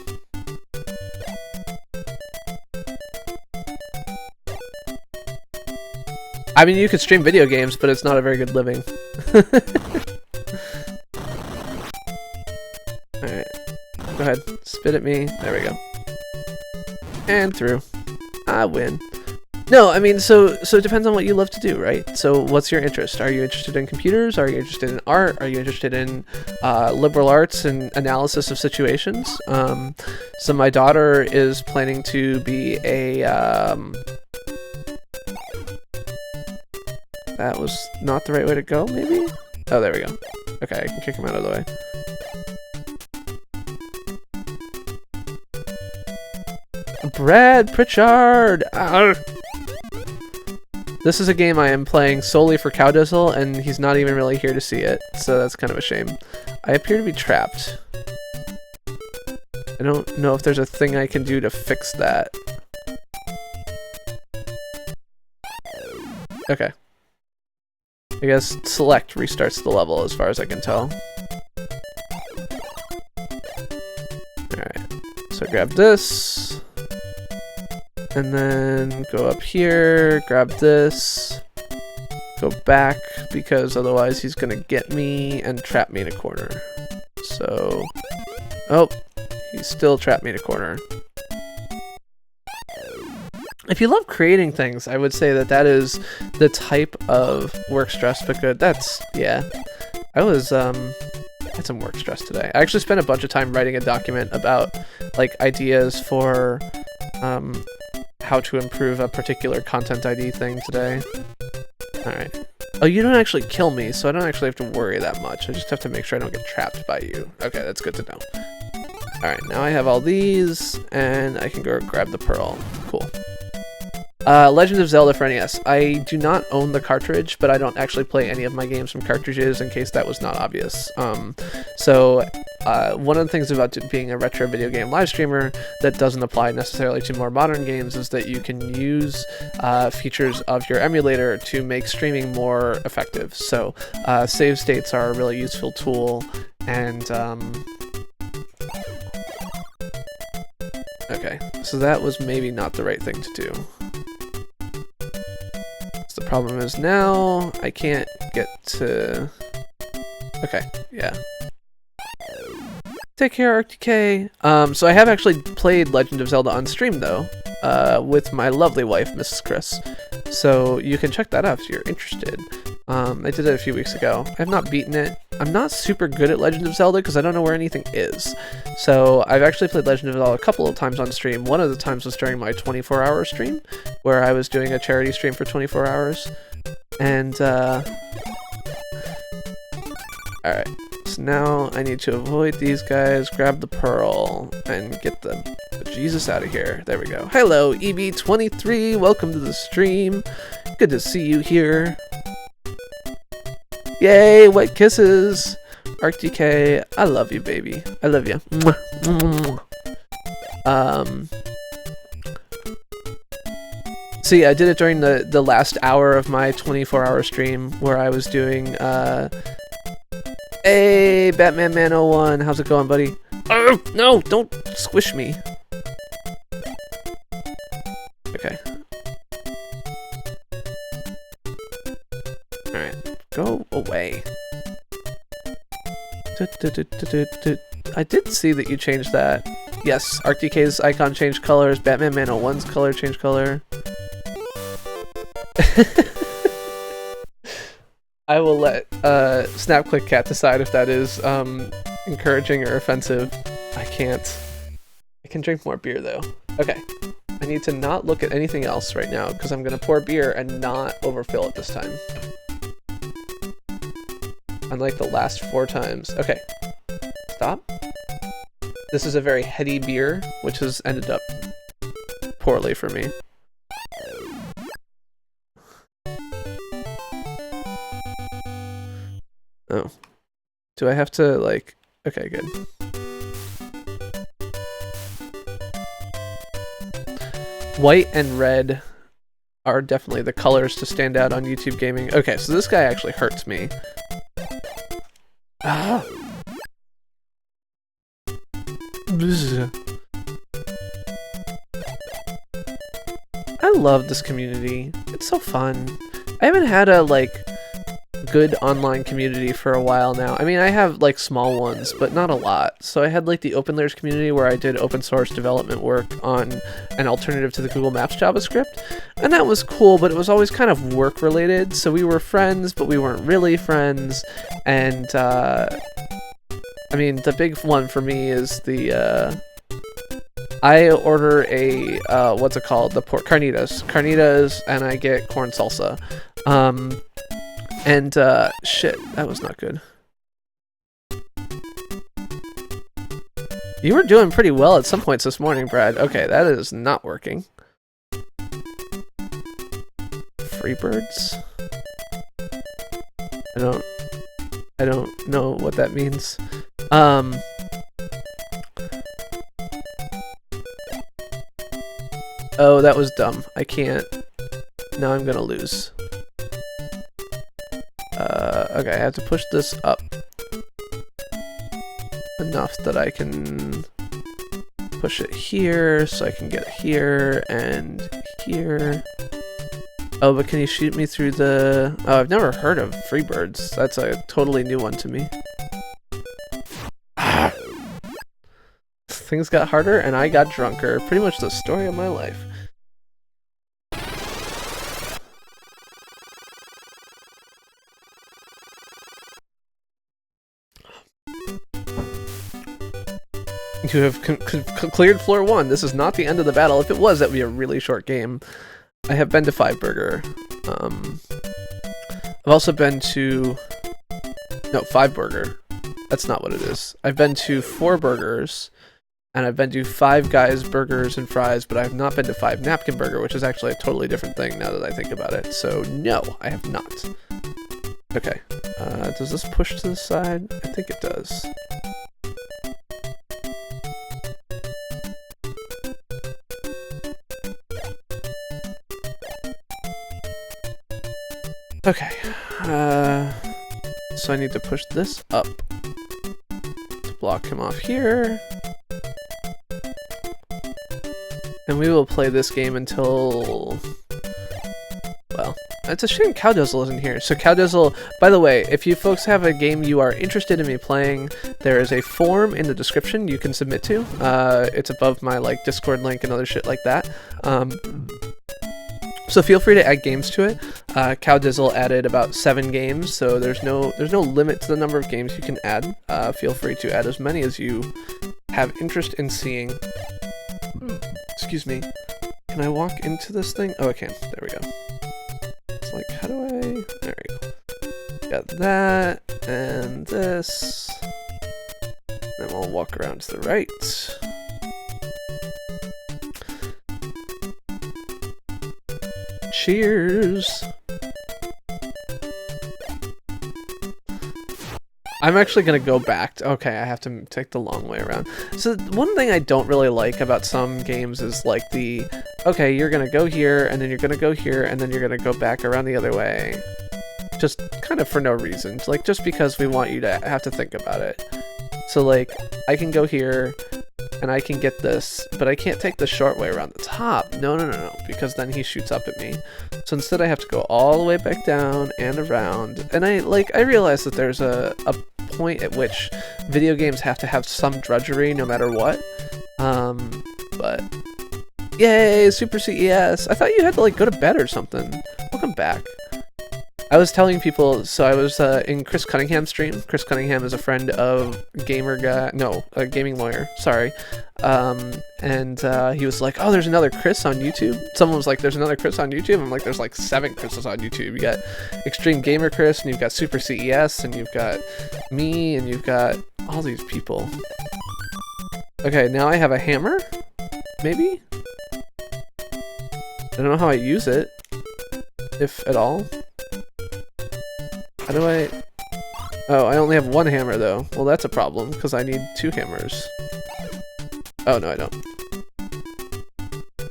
I mean, you could stream video games, but it's not a very good living. Alright. Go ahead. Spit at me. There we go. And through. I win. No, I mean, so it depends on what you love to do, right? So what's your interest? Are you interested in computers? Are you interested in art? Are you interested in liberal arts and analysis of situations? So my daughter is planning to be a... That was not the right way to go, maybe? Oh, there we go. Okay, I can kick him out of the way. Brad Pritchard! Arr! This is a game I am playing solely for Cowdizzle, and he's not even really here to see it, so that's kind of a shame. I appear to be trapped. I don't know if there's a thing I can do to fix that. Okay. I guess select restarts the level as far as I can tell. Alright, so grab this. And then go up here, grab this, go back, because otherwise he's gonna get me and trap me in a corner. So, oh, he's still trapped me in a corner. If you love creating things, I would say that that is the type of work stress, but good. That's, yeah. I was, had some work stress today. I actually spent a bunch of time writing a document about, like, ideas for, how to improve a particular content ID thing today. Alright. Oh, you don't actually kill me, so I don't actually have to worry that much. I just have to make sure I don't get trapped by you. Okay, that's good to know. Alright, now I have all these, and I can go grab the pearl. Cool. Legend of Zelda for NES. I do not own the cartridge, but I don't actually play any of my games from cartridges, in case that was not obvious. One of the things about being a retro video game live streamer that doesn't apply necessarily to more modern games is that you can use features of your emulator to make streaming more effective. So save states are a really useful tool, and okay, so that was maybe not the right thing to do. So the problem is now I can't get to... Okay, yeah. Take care, RTK. So I have actually played Legend of Zelda on stream, though, with my lovely wife, Mrs. Chris. So you can check that out if you're interested. I did it a few weeks ago. I have not beaten it. I'm not super good at Legend of Zelda because I don't know where anything is. So I've actually played Legend of Zelda a couple of times on stream. One of the times was during my 24-hour stream, where I was doing a charity stream for 24 hours. And, alright. So now I need to avoid these guys, grab the pearl, and get the Jesus out of here. There we go. Hello, EB23. Welcome to the stream. Good to see you here. Yay, wet kisses. ArcTK, I love you, baby. I love you. So yeah, I did it during the last hour of my 24-hour stream where I was doing, hey, Batman Man 01, how's it going, buddy? Oh, no, don't squish me. Okay. Alright, go away. I did see that you changed that. Yes, ArcTK's icon changed colors, Batman Man 01's color changed color. I will let SnapClickKat decide if that is encouraging or offensive. I can't. I can drink more beer though. Okay. I need to not look at anything else right now because I'm going to pour beer and not overfill it this time. Unlike the last 4 times. Okay. Stop. This is a very heady beer, which has ended up poorly for me. Oh. Do I have to, like... Okay, good. White and red are definitely the colors to stand out on YouTube gaming. Okay, so this guy actually hurts me. Ah! I love this community. It's so fun. I haven't had a, like, good online community for a while now. I mean, I have, like, small ones, but not a lot. So I had, like, the Open Layers community where I did open source development work on an alternative to the Google Maps JavaScript. And that was cool, but it was always kind of work-related. So we were friends, but we weren't really friends. And, I mean, the big one for me is the, I order a, what's it called? The carnitas, and I get corn salsa. And, shit, that was not good. You were doing pretty well at some points this morning, Brad. Okay, that is not working. Freebirds? I don't know what that means. Oh, that was dumb. I can't. Now I'm gonna lose. Okay, I have to push this up enough that I can push it here, so I can get here and here. Oh, but can you shoot me through the... Oh, I've never heard of Freebirds. That's a totally new one to me. Things got harder and I got drunker. Pretty much the story of my life. You have cleared floor 1. This is not the end of the battle. If it was, that would be a really short game. I have been to 5 Burger. I've also been to... No, 5 Burger. That's not what it is. I've been to 4 Burgers, and I've been to 5 Guys Burgers and Fries, but I have not been to 5 Napkin Burger, which is actually a totally different thing now that I think about it. So, no, I have not. Okay. Does this push to the side? I think it does. Okay, so I need to push this up to block him off here. And we will play this game until... Well, it's a shame Cowdizzle isn't here. So Cowdizzle, by the way, if you folks have a game you are interested in me playing, there is a form in the description you can submit to. It's above my, like, Discord link and other shit like that. So feel free to add games to it. Cowdizzle added about 7 games, so there's no limit to the number of games you can add. Feel free to add as many as you have interest in seeing. Excuse me. Can I walk into this thing? Oh, I can. There we go. It's like, how do I... There we go. Got that, and this. Then we'll walk around to the right. Cheers! I'm actually gonna go back to, okay, I have to take the long way around. So one thing I don't really like about some games is like the, okay, you're gonna go here, and then you're gonna go here, and then you're gonna go back around the other way. Just kind of for no reason. Like, just because we want you to have to think about it. So like, I can go here, and I can get this, but I can't take the short way around the top. No, because then he shoots up at me. So instead I have to go all the way back down and around. And I realize that there's a point at which video games have to have some drudgery no matter what. But yay, Super CES! I thought you had to like go to bed or something. Welcome back. I was telling people, so I was in Chris Cunningham's stream. Chris Cunningham is a friend of Gaming Lawyer, sorry. And he was like, oh, there's another Chris on YouTube. Someone was like, there's another Chris on YouTube. I'm like, there's like 7 Chris's on YouTube. You got Extreme Gamer Chris, and you've got Super CES, and you've got me, and you've got all these people. Okay, now I have a hammer? Maybe? I don't know how I use it, if at all. How do I... Oh, I only have 1 hammer, though. Well, that's a problem, because I need 2 hammers. Oh, no, I don't.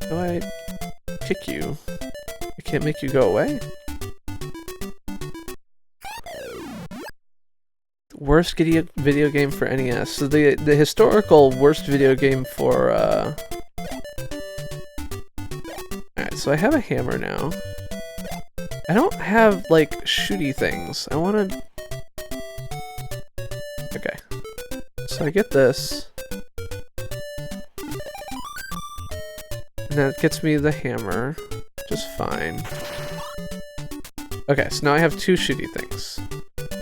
How do I kick you? I can't make you go away? Worst video game for NES. So the historical worst video game for... Alright, so I have a hammer now. I don't have, like, shooty things. I want to... Okay. So I get this. And that gets me the hammer. Just fine. Okay, so now I have 2 shooty things.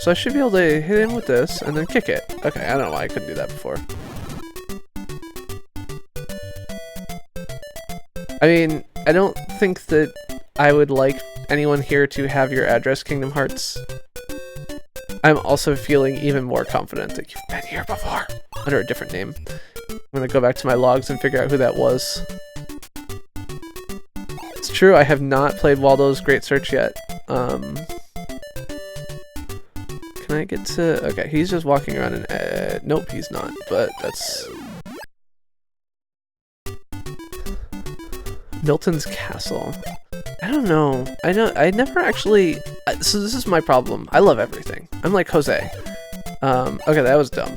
So I should be able to hit him with this, and then kick it. Okay, I don't know why I couldn't do that before. I mean, I don't think that I would like anyone here to have your address, Kingdom Hearts. I'm also feeling even more confident that you've been here before, under a different name. I'm gonna go back to my logs and figure out who that was. It's true, I have not played Waldo's Great Search yet. Can I get to... Okay, he's just walking around and... nope, he's not, but that's... Milton's Castle. I don't know. I never actually... So this is my problem. I love everything. I'm like Jose. Okay, that was dumb.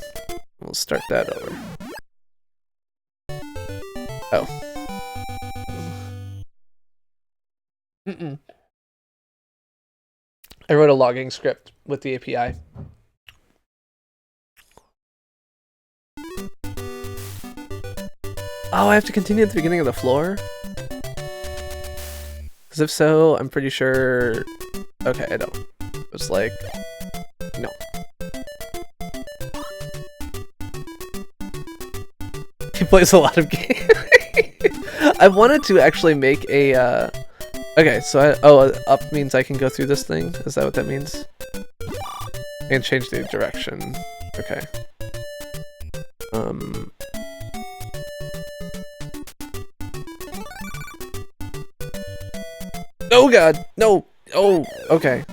We'll start that over. Oh. I wrote a logging script with the API. Oh, I have to continue at the beginning of the floor? Because if so, I'm pretty sure... Okay, I don't. It's like... No. He plays a lot of games. I wanted to actually make a... Okay, so up means I can go through this thing? Is that what that means? And change the direction. Okay. Oh god! No! Oh, okay.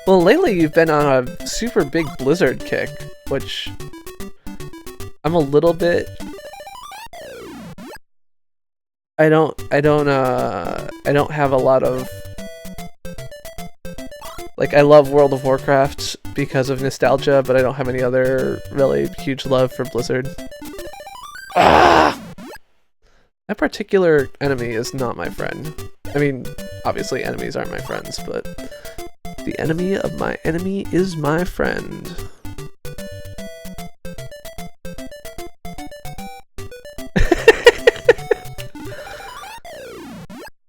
Well, lately you've been on a super big blizzard kick, which... I'm a little bit... I don't have a lot of... Like, I love World of Warcraft because of nostalgia, but I don't have any other really huge love for Blizzard. Ah! That particular enemy is not my friend. I mean, obviously enemies aren't my friends, but the enemy of my enemy is my friend.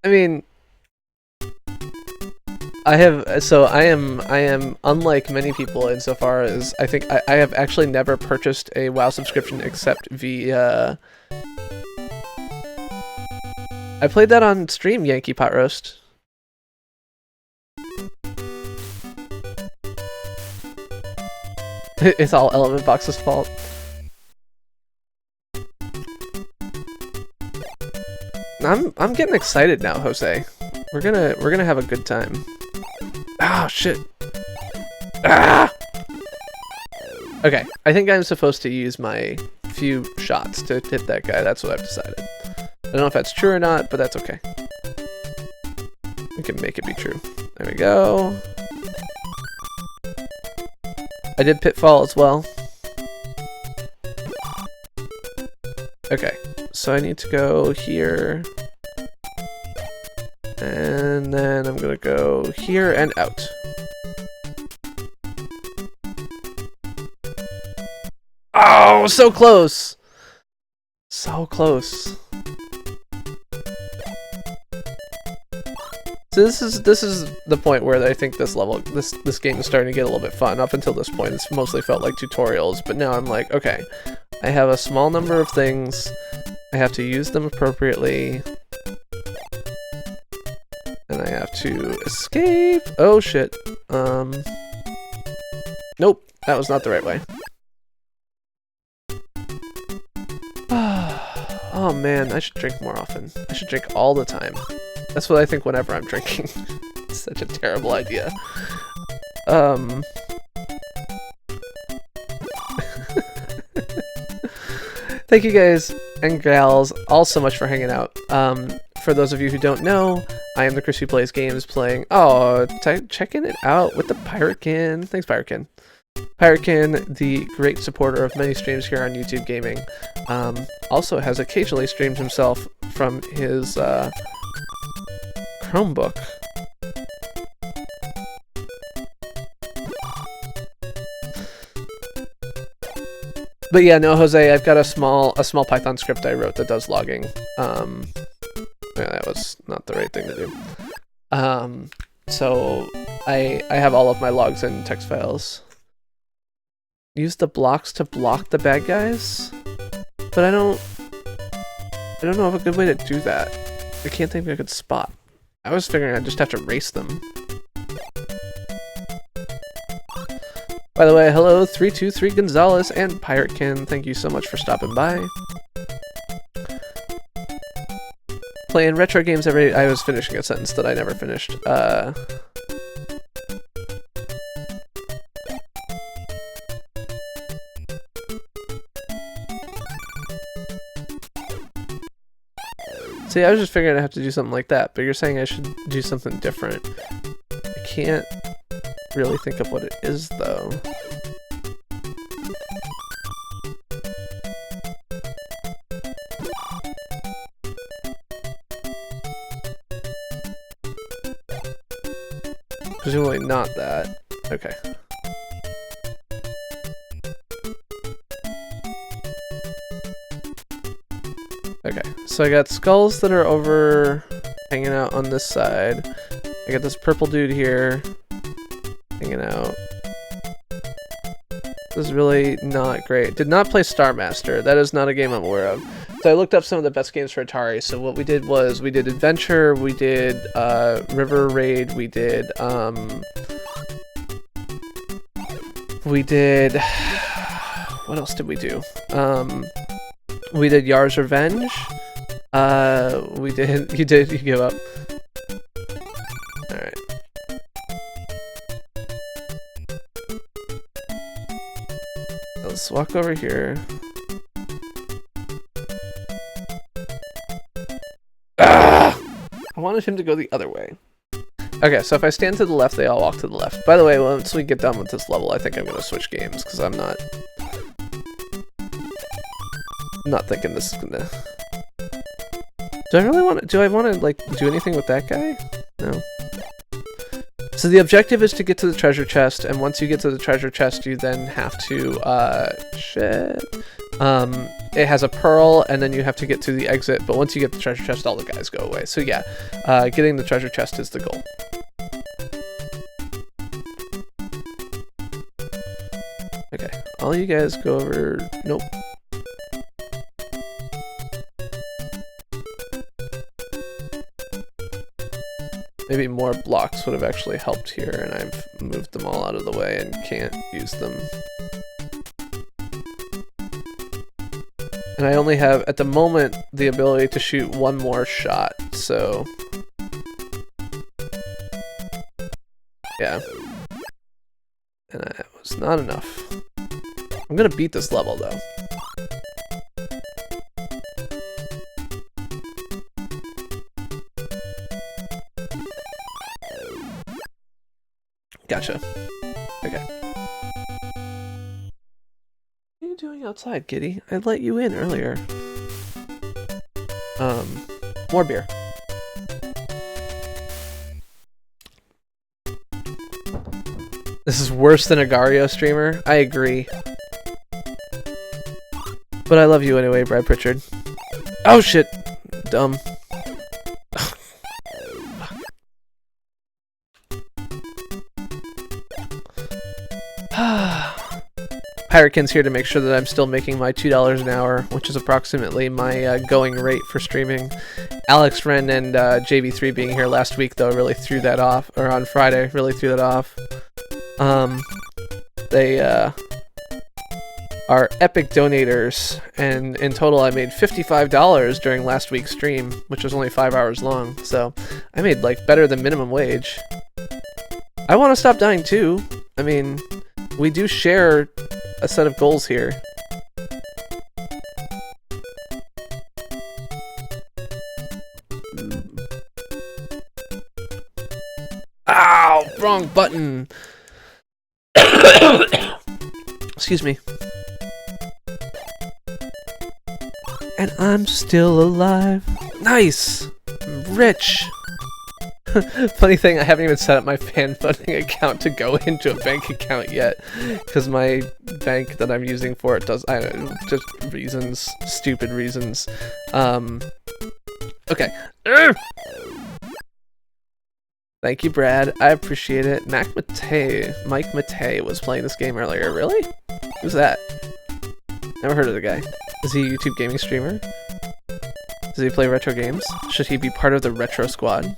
I mean, I am unlike many people insofar as I think I have actually never purchased a WoW subscription except via... I played that on stream, Yankee Pot Roast. It's all Element Box's fault. I'm getting excited now, Jose. We're gonna have a good time. Ah, shit. Ah! Okay, I think I'm supposed to use my few shots to hit that guy. That's what I've decided. I don't know if that's true or not, but that's okay. We can make it be true. There we go. I did pitfall as well. Okay, so I need to go here. And then I'm gonna go here and out. Oh, so close! So close. So this is the point where I think this game is starting to get a little bit fun. Up until this point, it's mostly felt like tutorials, but now I'm like, okay, I have a small number of things. I have to use them appropriately. And I have to escape. Oh shit. Nope, that was not the right way. Oh man, I should drink more often. I should drink all the time. That's what I think whenever I'm drinking. It's such a terrible idea. Thank you guys and gals all so much for hanging out. For those of you who don't know, I am the Chris who plays games playing... Oh, checking it out with the Piratekin. Thanks, Piratekin. Piratekin, the great supporter of many streams here on YouTube Gaming, also has occasionally streamed himself from his Chromebook. But yeah, no, Jose, I've got a small Python script I wrote that does logging. Yeah, that was not the right thing to do. So I have all of my logs in text files. Use the blocks to block the bad guys? But I don't know of a good way to do that. I can't think of a good spot. I was figuring I'd just have to race them. By the way, hello 323 Gonzalez and Piratekin. Thank you so much for stopping by. Playing retro games every... I was finishing a sentence that I never finished. See, I was just figuring I'd have to do something like that, but you're saying I should do something different. I can't really think of what it is, though. Presumably not that. Okay. Okay, so I got skulls that are over hanging out on this side. I got this purple dude here hanging out. This is really not great. Did not play Star Master. That is not a game I'm aware of. So I looked up some of the best games for Atari. So what we did was we did Adventure, we did River Raid, we did what else did we do? We did Yar's Revenge. You give up. Alright. Let's walk over here. Ah! I wanted him to go the other way. Okay, so if I stand to the left, they all walk to the left. By the way, once we get done with this level, I think I'm gonna switch games, because I'm not thinking this is gonna... Do I want to, like, do anything with that guy? No. So the objective is to get to the treasure chest, and once you get to the treasure chest, you then have to, shit. It has a pearl, and then you have to get to the exit, but once you get the treasure chest, all the guys go away. So yeah, getting the treasure chest is the goal. Okay, all you guys go over... Nope. Maybe more blocks would have actually helped here, and I've moved them all out of the way and can't use them. And I only have, at the moment, the ability to shoot one more shot, so... yeah. And that was not enough. I'm gonna beat this level, though. Gotcha. Okay. What are you doing outside, kitty? I let you in earlier. More beer. This is worse than a Gario streamer. I agree. But I love you anyway, Brad Pritchard. Oh shit! Dumb. Piratekin's here to make sure that I'm still making my $2 an hour, which is approximately my going rate for streaming. Alex Wren and JV3 being here last week, though, really threw that off, or on Friday, really threw that off. They are epic donators, and in total I made $55 during last week's stream, which was only 5 hours long, so I made, like, better than minimum wage. I want to stop dying, too. I mean, we do share a set of goals here. Ow! Wrong button! Excuse me. And I'm still alive. Nice! I'm rich! Funny thing, I haven't even set up my fan funding account to go into a bank account yet, because my bank that I'm using for it does, I don't know, just reasons, stupid reasons. Okay. Thank you, Brad. I appreciate it. Mike Matei was playing this game earlier. Really? Who's that? Never heard of the guy. Is he a YouTube gaming streamer? Does he play retro games? Should he be part of the retro squad?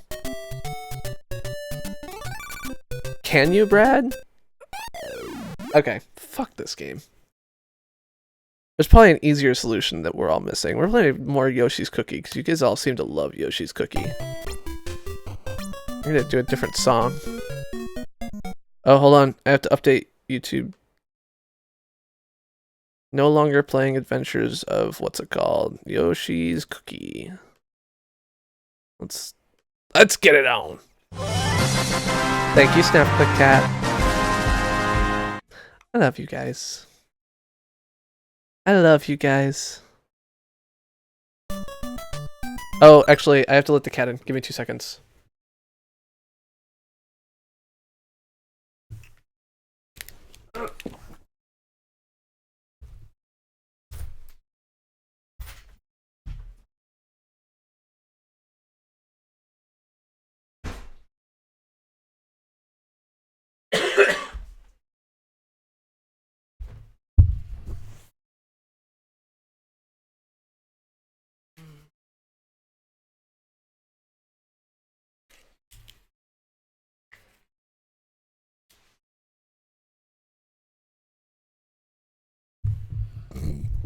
Can you, Brad? Okay, fuck this game. There's probably an easier solution that we're all missing. We're playing more Yoshi's Cookie, because you guys all seem to love Yoshi's Cookie. I'm gonna do a different song. Oh, hold on. I have to update YouTube. No longer playing Adventures of, what's it called? Yoshi's Cookie. Let's get it on. Thank you, SnapClickKat. I love you guys. I love you guys. Oh, actually, I have to let the cat in. Give me 2 seconds.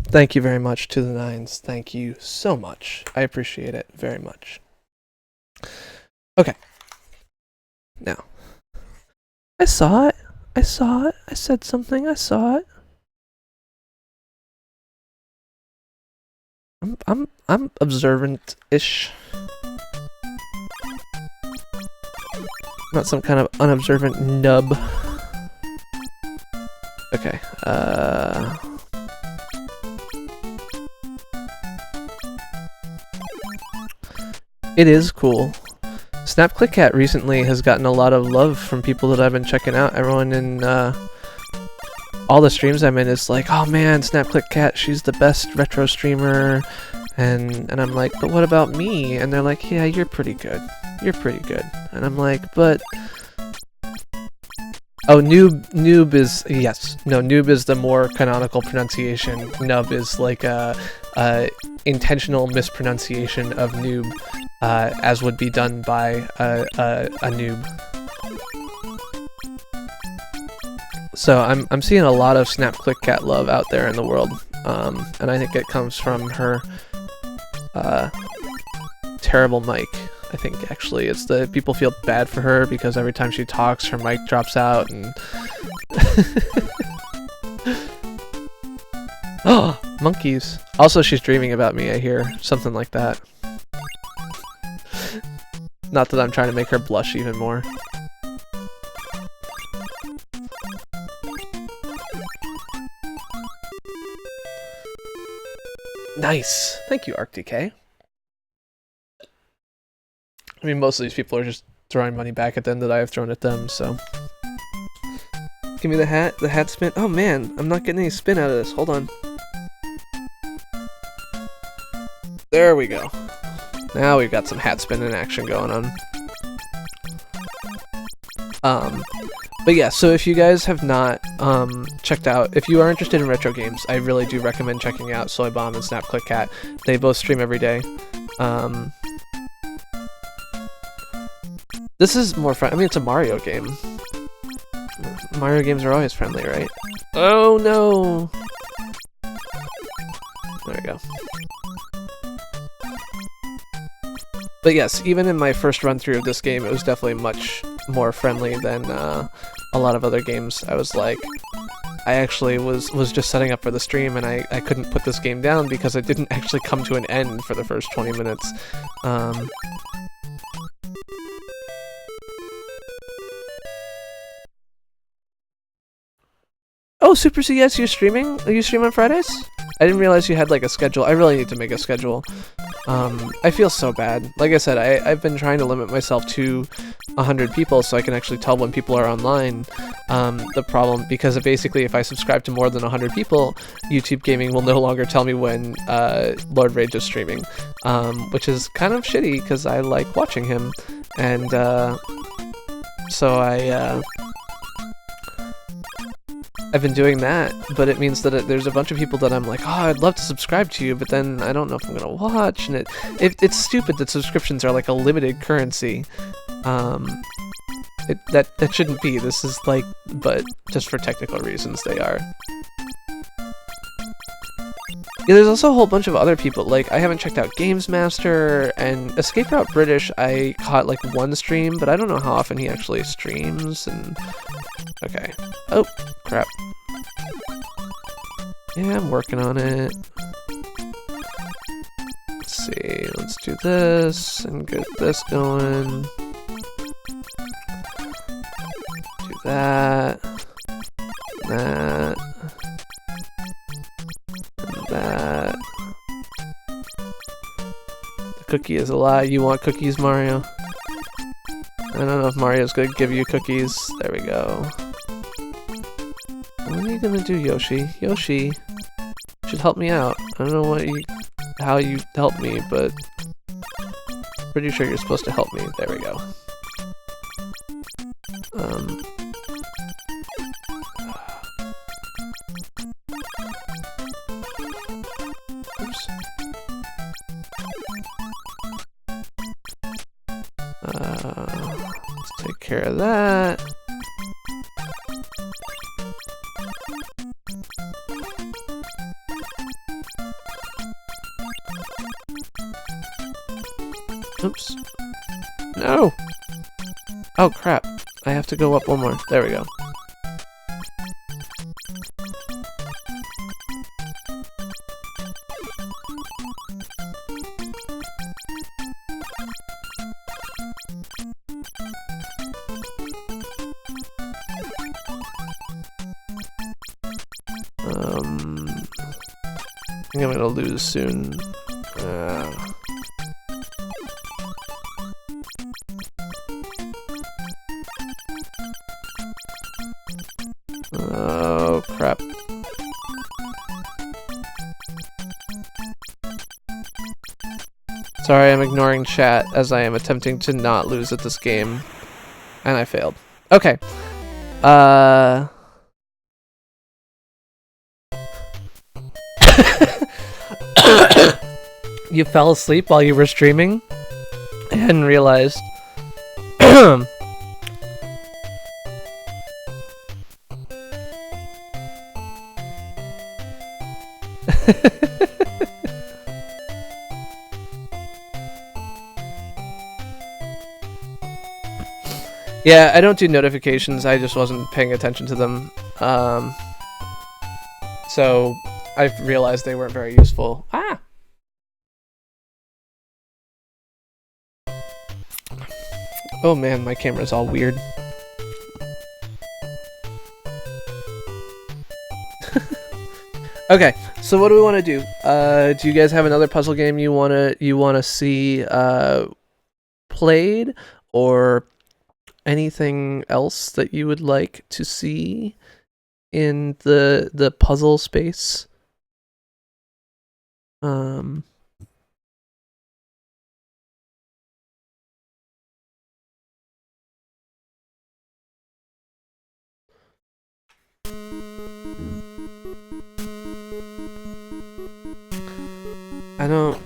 Thank you very much to the Nines. Thank you so much. I appreciate it very much. Okay. Now. I saw it. I saw it. I said something. I saw it. I'm observant-ish. Not some kind of unobservant nub. Okay. It is cool. SnapClickKat recently has gotten a lot of love from people that I've been checking out. Everyone in all the streams I'm in is like, oh man, SnapClickKat, she's the best retro streamer. And I'm like, but what about me? And they're like, yeah, you're pretty good. You're pretty good. And I'm like, but... Oh, noob is... Yes. No, noob is the more canonical pronunciation. Nub is like a intentional mispronunciation of noob. As would be done by a noob. So I'm seeing a lot of SnapClickKat love out there in the world. and I think it comes from her terrible mic. I think actually it's the people feel bad for her because every time she talks her mic drops out and oh, monkeys. Also she's dreaming about me, I hear. Something like that. Not that I'm trying to make her blush even more. Nice! Thank you, ArcDK. I mean, most of these people are just throwing money back at them that I have thrown at them, so... Give me the hat spin. Oh man, I'm not getting any spin out of this. Hold on. There we go. Now we've got some hat spinning action going on. But yeah, so if you guys have not checked out, if you are interested in retro games, I really do recommend checking out SoyBomb and SnapClickKat. They both stream every day. This is more fun. I mean, it's a Mario game. Mario games are always friendly, right? Oh no! There we go. But yes, even in my first run through of this game, it was definitely much more friendly than a lot of other games. I was like, I actually was just setting up for the stream and I couldn't put this game down because it didn't actually come to an end for the first 20 minutes. Oh, Super CS, you're streaming? You stream on Fridays? I didn't realize you had like a schedule. I really need to make a schedule. I feel so bad. Like I said, I've been trying to limit myself to 100 people so I can actually tell when people are online. The problem, because basically if I subscribe to more than 100 people, YouTube Gaming will no longer tell me when Lord Rage is streaming, which is kind of shitty because I like watching him, and so I've been doing that, but it means that there's a bunch of people that I'm like, oh, I'd love to subscribe to you, but then I don't know if I'm gonna watch, and it's stupid that subscriptions are like a limited currency. That shouldn't be. This is like, but just for technical reasons they are. Yeah, there's also a whole bunch of other people. Like, I haven't checked out Games Master, and Escape Route British, I caught like one stream, but I don't know how often he actually streams, and... Okay. Oh, crap. Yeah, I'm working on it. Let's see, let's do this, and get this going. Do that. That. And that. The cookie is a lie. You want cookies, Mario? I don't know if Mario's gonna give you cookies. There we go. What are you gonna do, Yoshi? Yoshi should help me out. I don't know how you help me, but pretty sure you're supposed to help me. There we go. Oops. Let's take care of that. Oops. No! Oh crap. I have to go up one more. There we go. I think I'm gonna lose soon. Oh crap. Sorry, I'm ignoring chat as I am attempting to not lose at this game. And I failed. Okay. You fell asleep while you were streaming? I hadn't realized. Yeah, I don't do notifications. I just wasn't paying attention to them. So I realized they weren't very useful. Ah! Oh man, my camera's all weird. Okay, so what do we want to do? Do you guys have another puzzle game you wanna see played, or anything else that you would like to see in the puzzle space? I don't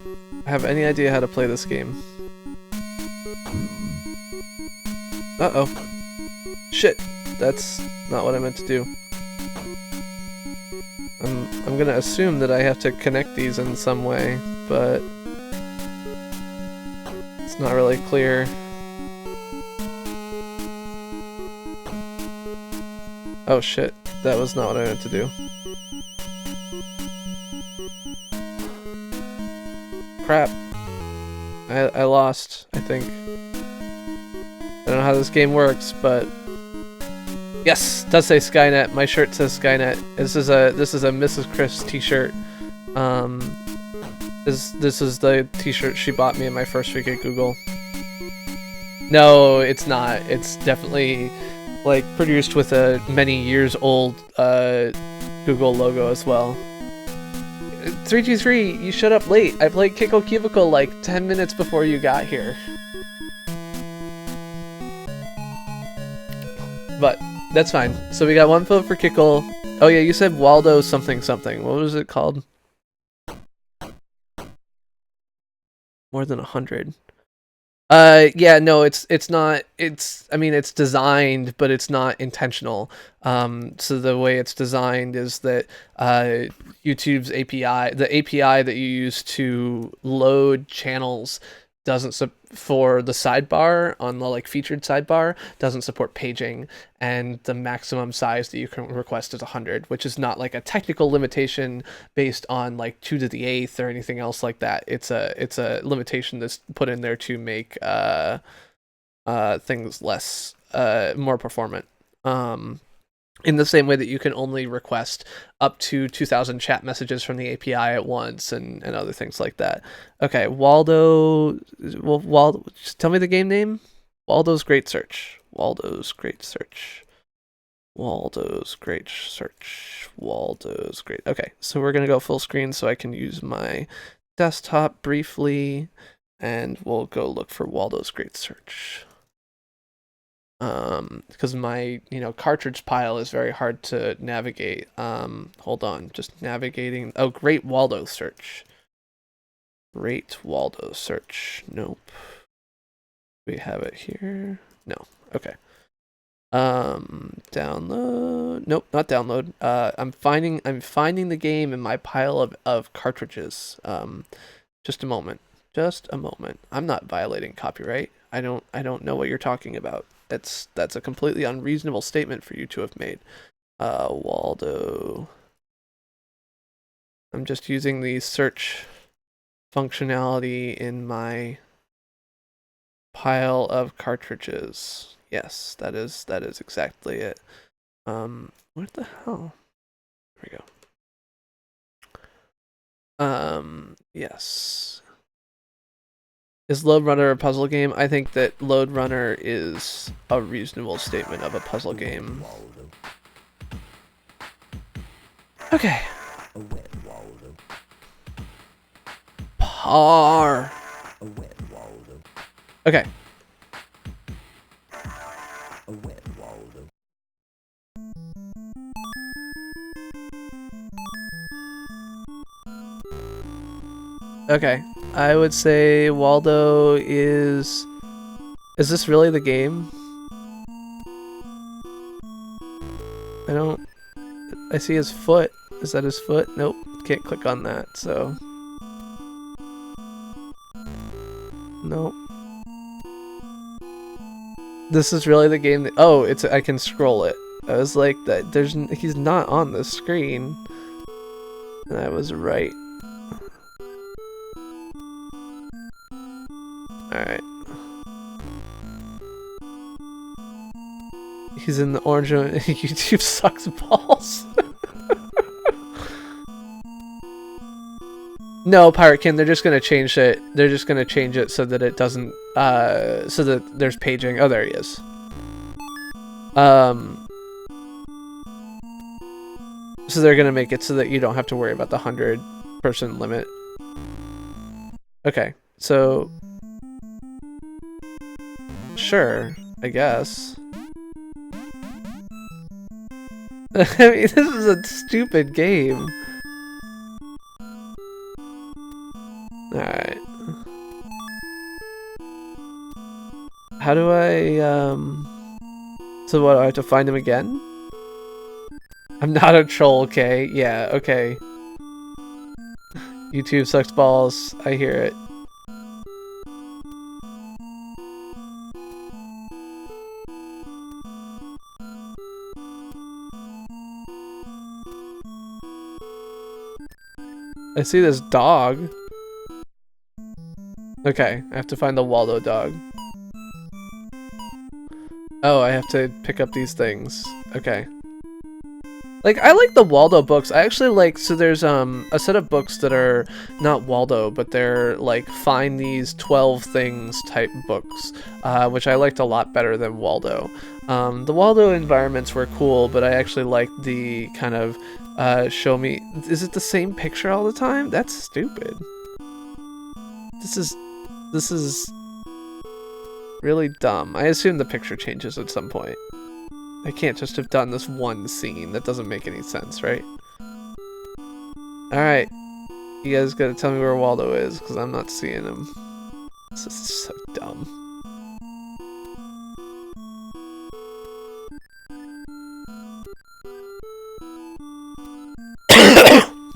have any idea how to play this game. Uh-oh. Shit, that's not what I meant to do. I'm gonna assume that I have to connect these in some way, but it's not really clear. Oh shit, that was not what I meant to do. Crap. I lost, I think. I don't know how this game works, but yes, it does say Skynet. My shirt says Skynet. This is a Mrs. Chris t-shirt. This is the t-shirt she bought me in my first week at Google. No, it's not. It's definitely like produced with a many years old Google logo as well. 323, you showed up late. I played Kickle Cubicle like 10 minutes before you got here. But that's fine. So we got one vote for Kickle. Oh yeah, you said Waldo something something. What was it called? More than 100. Yeah, no, it's not. I mean, it's designed, but it's not intentional. So the way it's designed is that YouTube's API, the API that you use to load channels, doesn't for the sidebar on the like featured sidebar doesn't support paging, and the maximum size that you can request is 100, which is not like a technical limitation based on like 2 to the 8th or anything else like that. It's a limitation that's put in there to make things less more performant. In the same way that you can only request up to 2,000 chat messages from the API at once, and other things like that. Okay, Waldo. Well, Waldo. Just tell me the game name. Waldo's Great Search. Waldo's Great Search. Waldo's Great Search. Waldo's Great. Okay, so we're gonna go full screen so I can use my desktop briefly, and we'll go look for Waldo's Great Search. Because my cartridge pile is very hard to navigate. Hold on, just navigating. Oh, Great Waldo Search. Great Waldo Search. Nope. We have it here. No. Okay. Download. Nope, not download. I'm finding the game in my pile of cartridges. Just a moment. Just a moment. I'm not violating copyright. I don't know what you're talking about. That's a completely unreasonable statement for you to have made. Waldo. I'm just using the search functionality in my pile of cartridges. Yes, that is exactly it. What the hell? There we go. Yes. Is Lode Runner a puzzle game? I think that Lode Runner is a reasonable statement of a puzzle game. Okay. Par. Okay. Okay. I would say Waldo is... Is this really the game? I see his foot. Is that his foot? Nope. can't click on that, so... Nope. This is really the game that... Oh, it's I can scroll it. I was like, that. He's not on the screen. And I was right. Alright. He's in the orange one. YouTube sucks balls. No, Pirate King, they're just gonna change it. They're just gonna change it so that it doesn't, so that there's paging. Oh, there he is. So they're gonna make it so that you don't have to worry about the 100-person limit. Okay, so... Sure, I guess. I mean, this is a stupid game. Alright. How do I, So what, do I have to find him again? I'm not a troll, okay? Yeah, okay. YouTube sucks balls. I hear it. I see this dog. Okay, I have to find the Waldo dog. Oh, I have to pick up these things. Okay. Like, I like the Waldo books. I actually like, so there's a set of books that are not Waldo, but they're like find these 12 things type books, which I liked a lot better than Waldo. The Waldo environments were cool, but I actually liked the kind of show me, is it the same picture all the time? That's stupid. This is really dumb. I assume the picture changes at some point. I can't just have done this one scene. That doesn't make any sense, right? Alright. You guys gotta tell me where Waldo is, because I'm not seeing him. This is so dumb.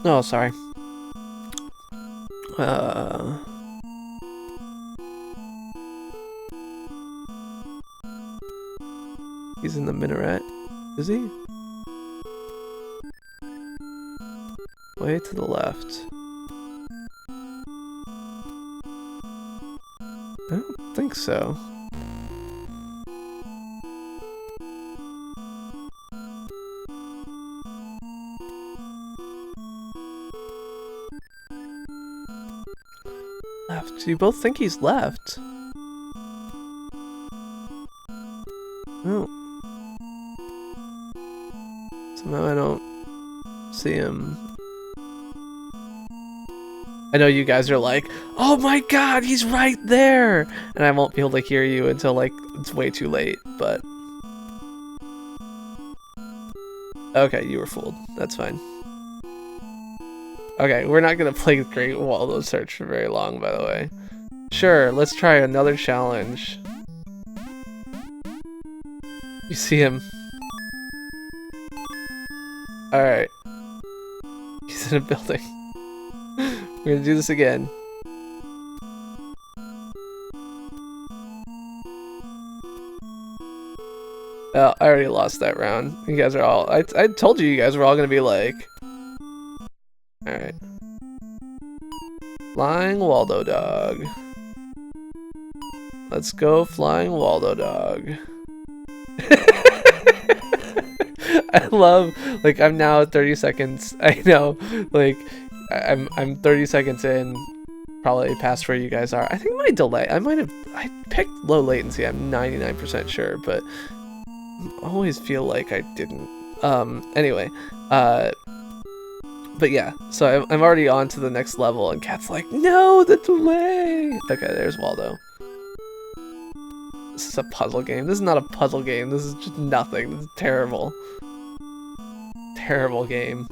Oh, sorry. He's in the minaret. Is he? Way to the left. I don't think so. Left. You both think he's left? Oh. Somehow I don't see him. I know you guys are like, oh my god, he's right there! And I won't be able to hear you until like it's way too late, but... Okay, you were fooled. That's fine. Okay, we're not gonna play Great Waldo Search for very long, by the way. Sure, let's try another challenge. You see him. Alright. He's in a building. We're gonna do this again. Oh, I already lost that round. You guys are all... I told you guys were all gonna be like... Alright. Flying Waldo Dog. Let's go Flying Waldo Dog. I love, like, I'm now at 30 seconds. I know, like, I'm 30 seconds in, probably past where you guys are. I think my delay, I picked low latency, I'm 99% sure, but I always feel like I didn't. Anyway, but yeah, so I'm already on to the next level, and Kat's like, no, the delay! Okay, there's Waldo. This is a puzzle game. This is not a puzzle game. This is just nothing. This is terrible. Terrible game.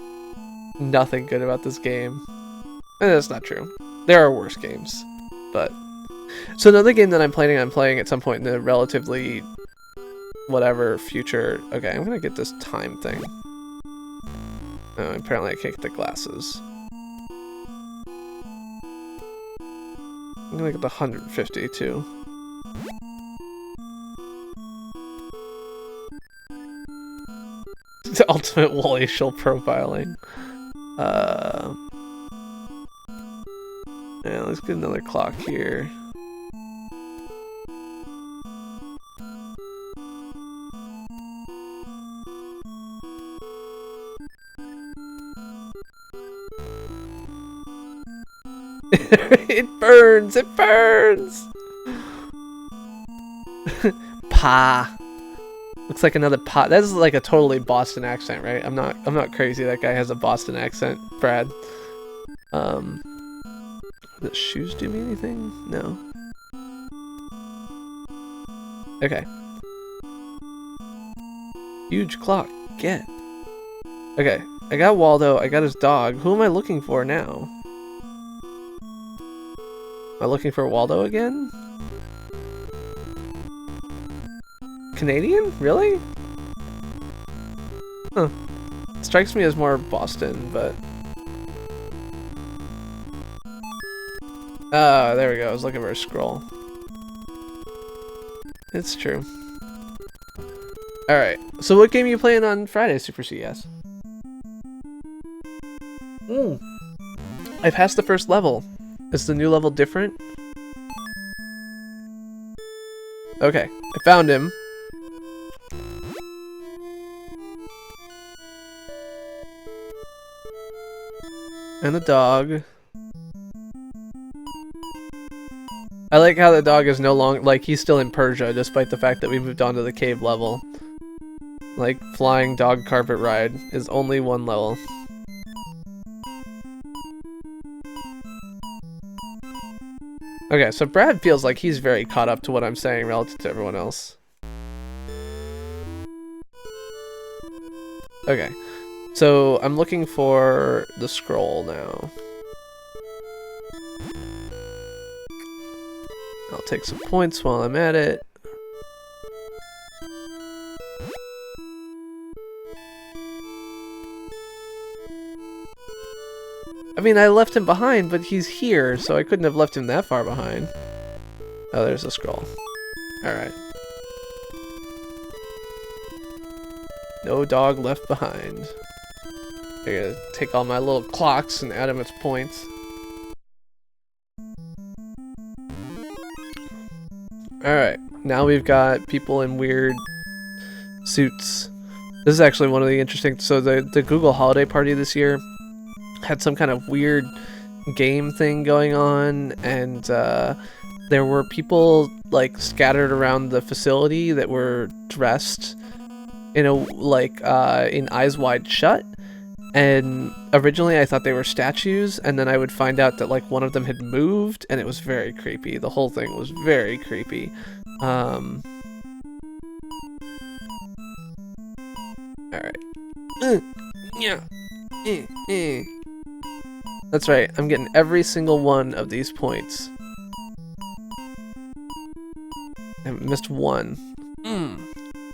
Nothing good about this game. And that's not true. There are worse games. But... So another game that I'm planning on playing at some point in the relatively... whatever future... Okay, I'm gonna get this time thing. Oh, apparently I can't get the glasses. I'm gonna get the 150 too. The ultimate racial profiling. Yeah, let's get another clock here. It burns! It burns! Pa. Looks like another pot. That's like a totally Boston accent, right? I'm not crazy. That guy has a Boston accent, Brad. Does shoes do me anything? No. Okay. Huge clock. Get. Okay. I got Waldo. I got his dog. Who am I looking for now? Am I looking for Waldo again? Canadian? Really? Huh. Strikes me as more Boston, but... Oh, there we go. I was looking for a scroll. It's true. Alright. So what game are you playing on Friday, Super CS? I passed the first level. Is the new level different? Okay. I found him. And the dog. I like how the dog is no longer, like, he's still in Persia, despite the fact that we moved on to the cave level. Like, flying dog carpet ride is only one level. Okay, so Brad feels like he's very caught up to what I'm saying relative to everyone else. Okay. So, I'm looking for the scroll now. I'll take some points while I'm at it. I mean, I left him behind, but he's here, so I couldn't have left him that far behind. Oh, there's a scroll. Alright. No dog left behind. I'm gonna take all my little clocks and add them its points. Alright, now we've got people in weird suits. This is actually one of the interesting... So the Google holiday party this year had some kind of weird game thing going on, and there were people like scattered around the facility that were dressed in a in Eyes Wide Shut. And originally I thought they were statues, and then I would find out that like one of them had moved, and it was very creepy. The whole thing was very creepy. Alright. Yeah. That's right, I'm getting every single one of these points. I missed one.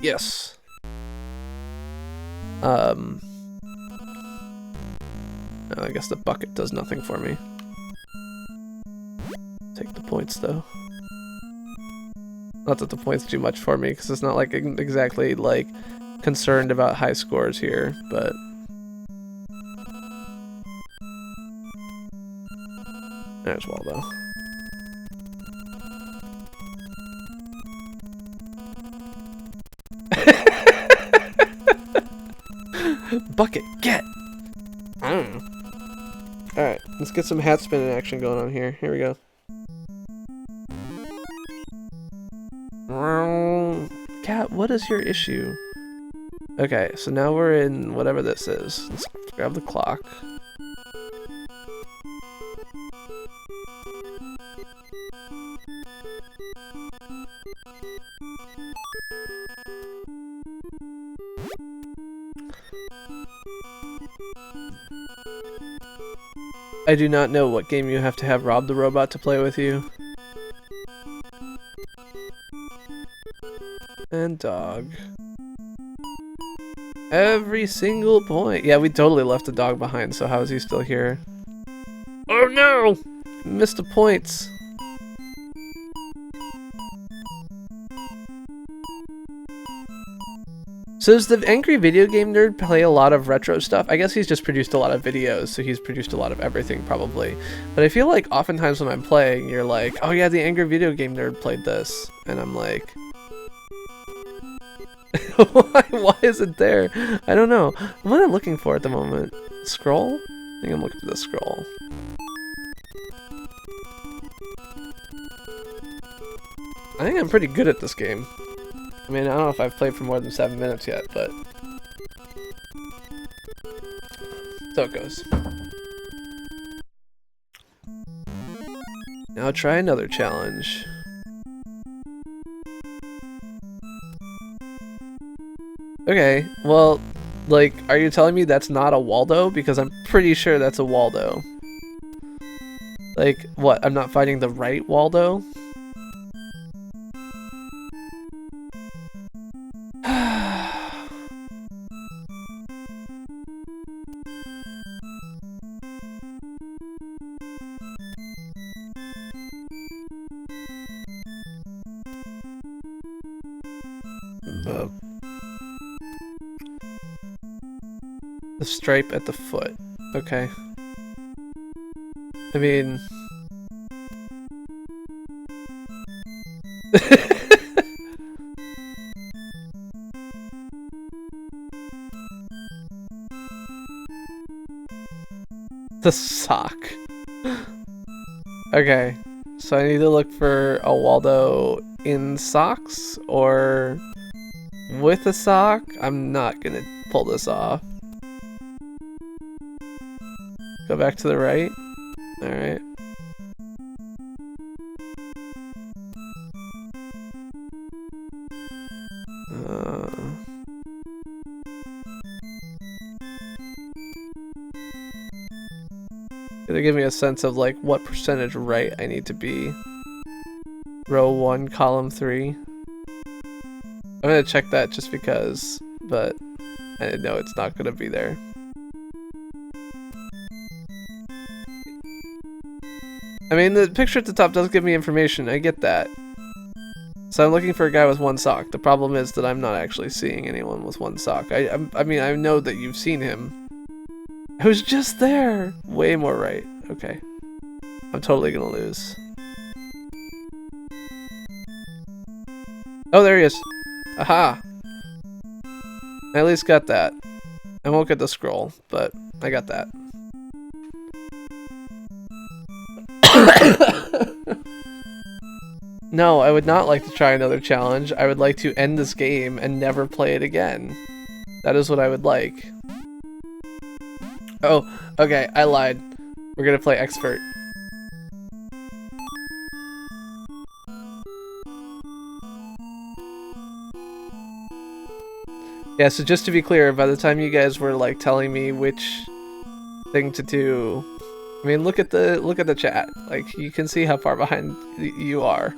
Yes. No, I guess the bucket does nothing for me. Take the points, though. Not that the points do much for me, because it's not like exactly like concerned about high scores here, but... There's Waldo. Bucket, get! I don't know. Alright, let's get some hat spinning action going on here. Here we go. Cat, what is your issue? Okay, so now we're in whatever this is. Let's grab the clock. I do not know what game you have to have Rob the Robot to play with you. And dog. Every single point. Yeah, we totally left the dog behind, so how is he still here? Oh no! Missed the points. So does the Angry Video Game Nerd play a lot of retro stuff? I guess he's just produced a lot of videos, so he's produced a lot of everything probably. But I feel like oftentimes when I'm playing, you're like, oh yeah, the Angry Video Game Nerd played this. And I'm like... why is it there? I don't know. What am I looking for at the moment? Scroll? I think I'm looking for the scroll. I think I'm pretty good at this game. I mean, I don't know if I've played for more than 7 minutes yet, but... so it goes. Now try another challenge. Okay, well, like, are you telling me that's not a Waldo? Because I'm pretty sure that's a Waldo. Like, what, I'm not finding the right Waldo? The stripe at the foot. Okay. I mean... the sock. Okay. So I need to look for a Waldo in socks or with a sock? I'm not gonna pull this off. Go back to the right. Alright. It'll give me a sense of like what percentage right I need to be. Row 1, column 3. I'm gonna check that just because, but I know it's not gonna be there. I mean, the picture at the top does give me information, I get that. So I'm looking for a guy with one sock. The problem is that I'm not actually seeing anyone with one sock. I mean, I know that you've seen him. I was just there! Way more right. Okay. I'm totally gonna lose. Oh, there he is! Aha! I at least got that. I won't get the scroll, but I got that. No, I would not like to try another challenge. I would like to end this game and never play it again. That is what I would like. Oh, okay, I lied. We're gonna play expert. Yeah, so just to be clear, by the time you guys were like telling me which thing to do, I mean, look at the chat. Like, you can see how far behind you are.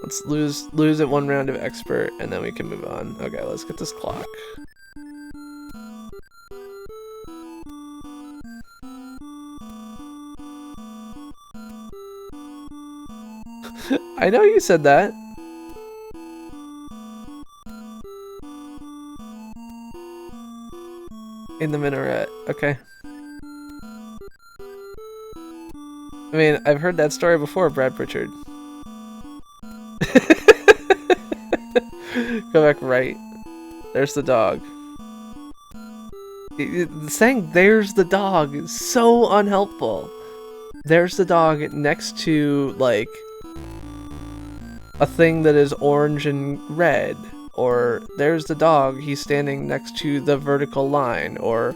Let's lose at one round of expert, and then we can move on. Okay, let's get this clock. I know you said that. In the minaret. Okay. I mean, I've heard that story before, Brad Pritchard. Go back right. There's the dog. Saying there's the dog is so unhelpful. There's the dog next to, like, a thing that is orange and red. Or there's the dog, he's standing next to the vertical line. Or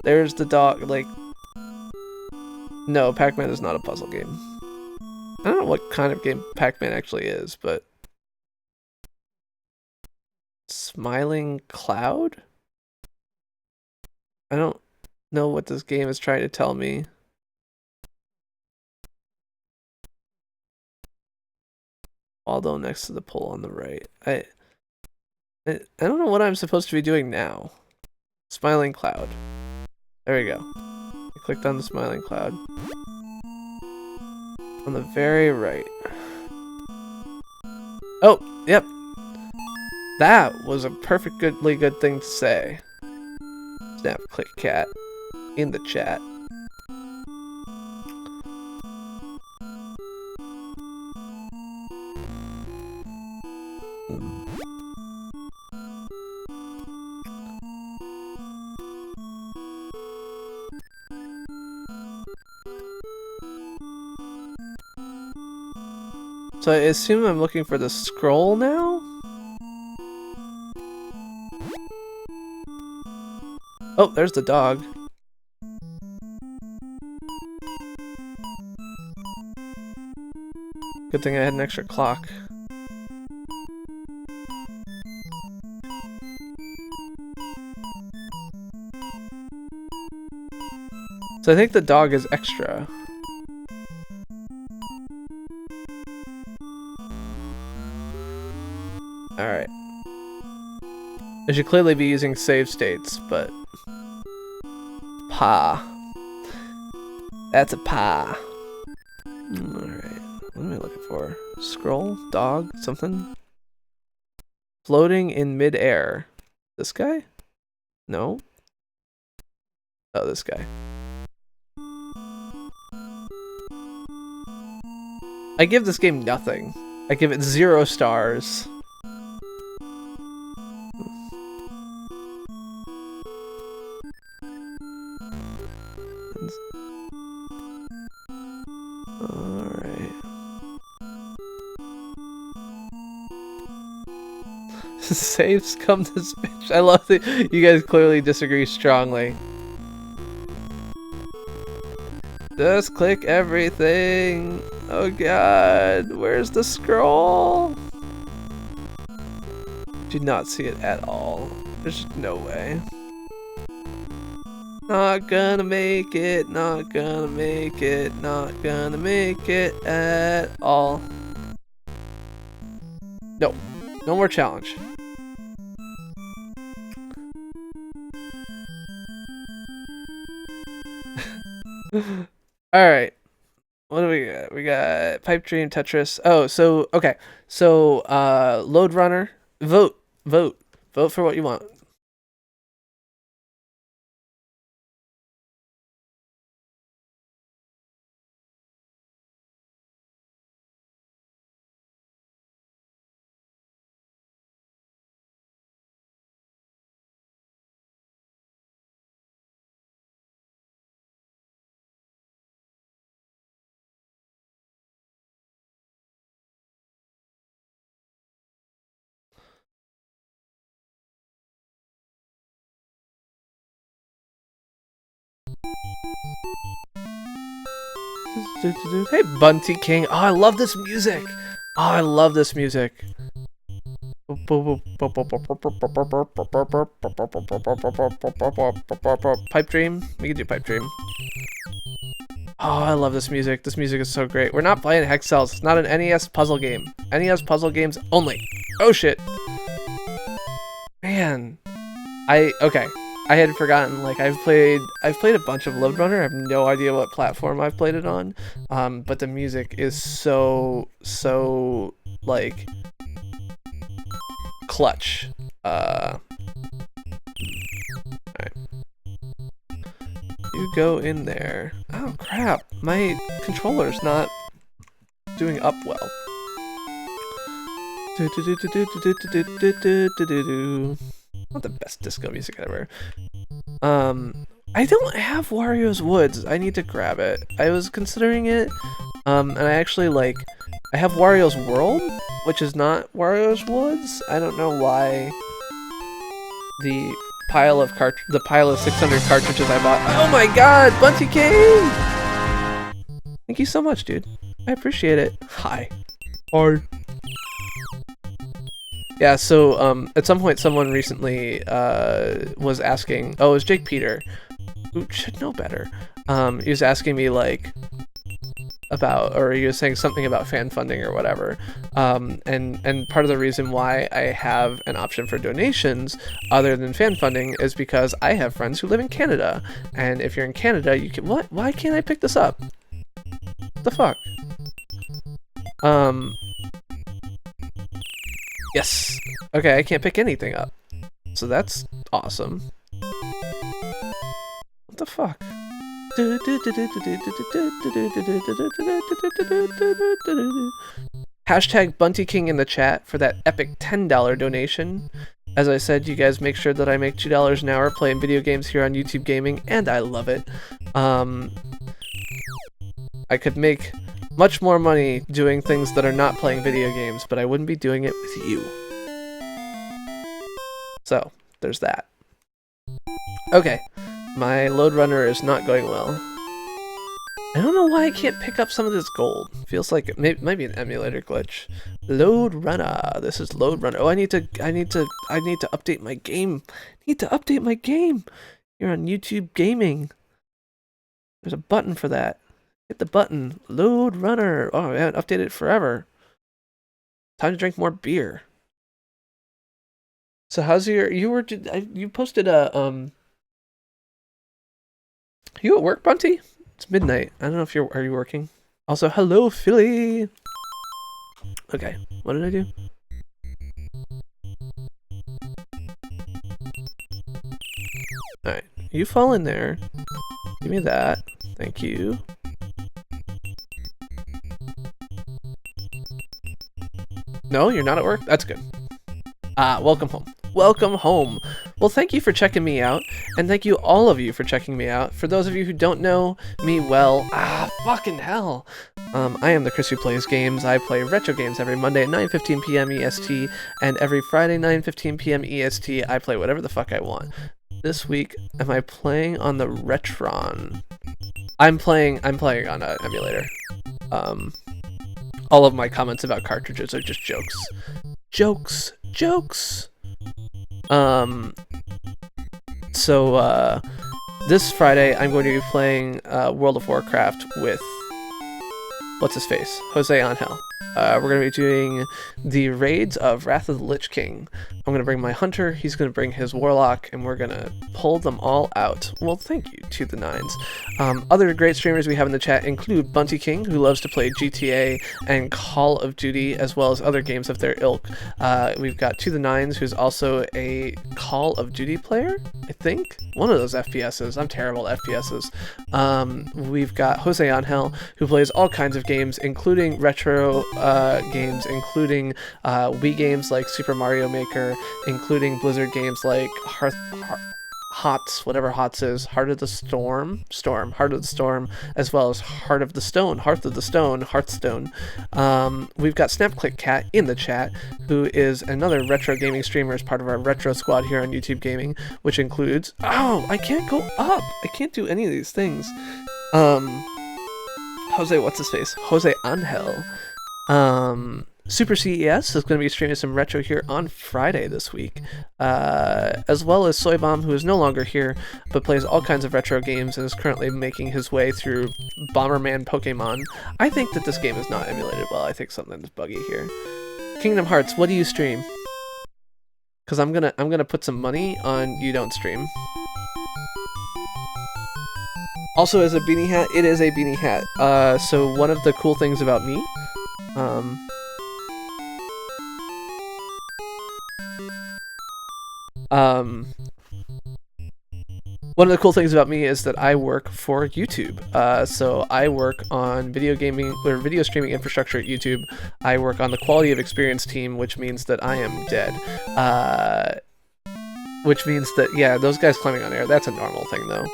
there's the dog, like... No, Pac-Man is not a puzzle game. I don't know what kind of game Pac-Man actually is, but... Smiling Cloud? I don't know what this game is trying to tell me. Waldo next to the pole on the right. I don't know what I'm supposed to be doing now. Smiling Cloud. There we go. I clicked on the Smiling Cloud. On the very right. Oh, yep. That was a perfectly good thing to say. SnapClickKat in the chat. So I assume I'm looking for the scroll now? Oh, there's the dog. Good thing I had an extra clock. So I think the dog is extra. Alright. I should clearly be using save states, but... Pa. That's a pa. Alright. What am I looking for? Scroll? Dog? Something? Floating in mid-air. This guy? No? Oh, this guy. I give this game nothing. I give it 0 stars. Alright. Saves come to bitch. I love that you guys clearly disagree strongly. Just click everything. Oh god, where's the scroll? Did not see it at all. There's no way. Not gonna make it, not gonna make it, not gonna make it at all. No, no more challenge. Alright. What do we got? We got Pipe Dream, Tetris. Oh, so, okay. So, Load Runner. Vote. Vote. Vote for what you want. Hey, Bunty King. Oh, I love this music. Oh, I love this music. Pipe Dream. We can do Pipe Dream. Oh, I love this music. This music is so great. We're not playing Hex Cells. It's not an NES puzzle game. NES puzzle games only. Oh, shit. Man. Okay. I had forgotten, like, I've played a bunch of Load Runner. I have no idea what platform I've played it on. But the music is so, like, clutch. Alright. You go in there. Oh, crap. My controller's not doing up well. Not the best disco music ever. I don't have Wario's Woods. I need to grab it. I was considering it, and I actually, like, I have Wario's World, which is not Wario's Woods. I don't know why the pile of 600 cartridges I bought. Oh my god, Bunty King! Thank you so much, dude. I appreciate it. Hi. Hi. Yeah, so, at some point someone recently, was asking, oh, it was Jake Peter, who should know better. He was asking me, like, or he was saying something about fan funding or whatever. And part of the reason why I have an option for donations other than fan funding is because I have friends who live in Canada. And if you're in Canada, you can, why can't I pick this up? What the fuck? Yes. Okay, I can't pick anything up. So that's awesome. What the fuck? Hashtag Bunty King in the chat for that epic $10 donation. As I said, you guys make sure that I make $2 an hour playing video games here on YouTube Gaming, and I love it. I could make much more money doing things that are not playing video games, but I wouldn't be doing it with you. So, there's that. Okay, my load runner is not going well. I don't know why I can't pick up some of this gold. Feels like it might be an emulator glitch. Load runner. This is load runner. Oh, I need to update my game. Need to update my game. You're on YouTube Gaming. There's a button for that. Hit the button. Load runner. Oh, I haven't updated it forever. Time to drink more beer. So how's your? You posted a You at work, Bunty? It's midnight. I don't know if are you working? Also, hello, Philly. Okay, what did I do? Alright, you fall in there. Give me that. Thank you. No, you're not at work? That's good. Welcome home. Welcome home. Well, thank you for checking me out, and thank you all of you for checking me out. For those of you who don't know me well, fucking hell. I am the Chris who plays games. I play retro games every Monday at 9:15 p.m. EST, and every Friday 9:15 p.m. EST, I play whatever the fuck I want. This week, am I playing on the Retron? I'm playing on an emulator. All of my comments about cartridges are just jokes. Jokes! So, this Friday, I'm going to be playing World of Warcraft with, what's-his-face? Jose Angel. We're going to be doing the raids of Wrath of the Lich King. I'm going to bring my hunter, he's going to bring his warlock, and we're going to pull them all out. Well, thank you to the nines. Other great streamers we have in the chat include Bunty King, who loves to play GTA and Call of Duty, as well as other games of their ilk. We've got To the Nines, who's also a Call of Duty player, I think? One of those FPSs. I'm terrible at FPSs. We've got Jose Angel, who plays all kinds of games, including retro games, including Wii games like Super Mario Maker, including Blizzard games like HOTS, whatever HOTS is, Heart of the Storm, as well as Heart of the Stone, Hearthstone. We've got SnapClickKat in the chat, who is another retro gaming streamer as part of our retro squad here on YouTube Gaming, which includes, I can't go up, I can't do any of these things. Jose, what's-his-face? Jose Angel. Super CES is going to be streaming some retro here on Friday this week, as well as SoyBomb, who is no longer here, but plays all kinds of retro games and is currently making his way through Bomberman Pokemon. I think that this game is not emulated well. I think something's buggy here. Kingdom Hearts, what do you stream? Because I'm gonna put some money on you don't stream. Also, as a beanie hat, it is a beanie hat. So one of the cool things about me, one of the cool things about me is that I work for YouTube. So I work on video streaming infrastructure at YouTube. I work on the quality of experience team, which means that I am dead. Which means that, yeah, those guys climbing on air, that's a normal thing though.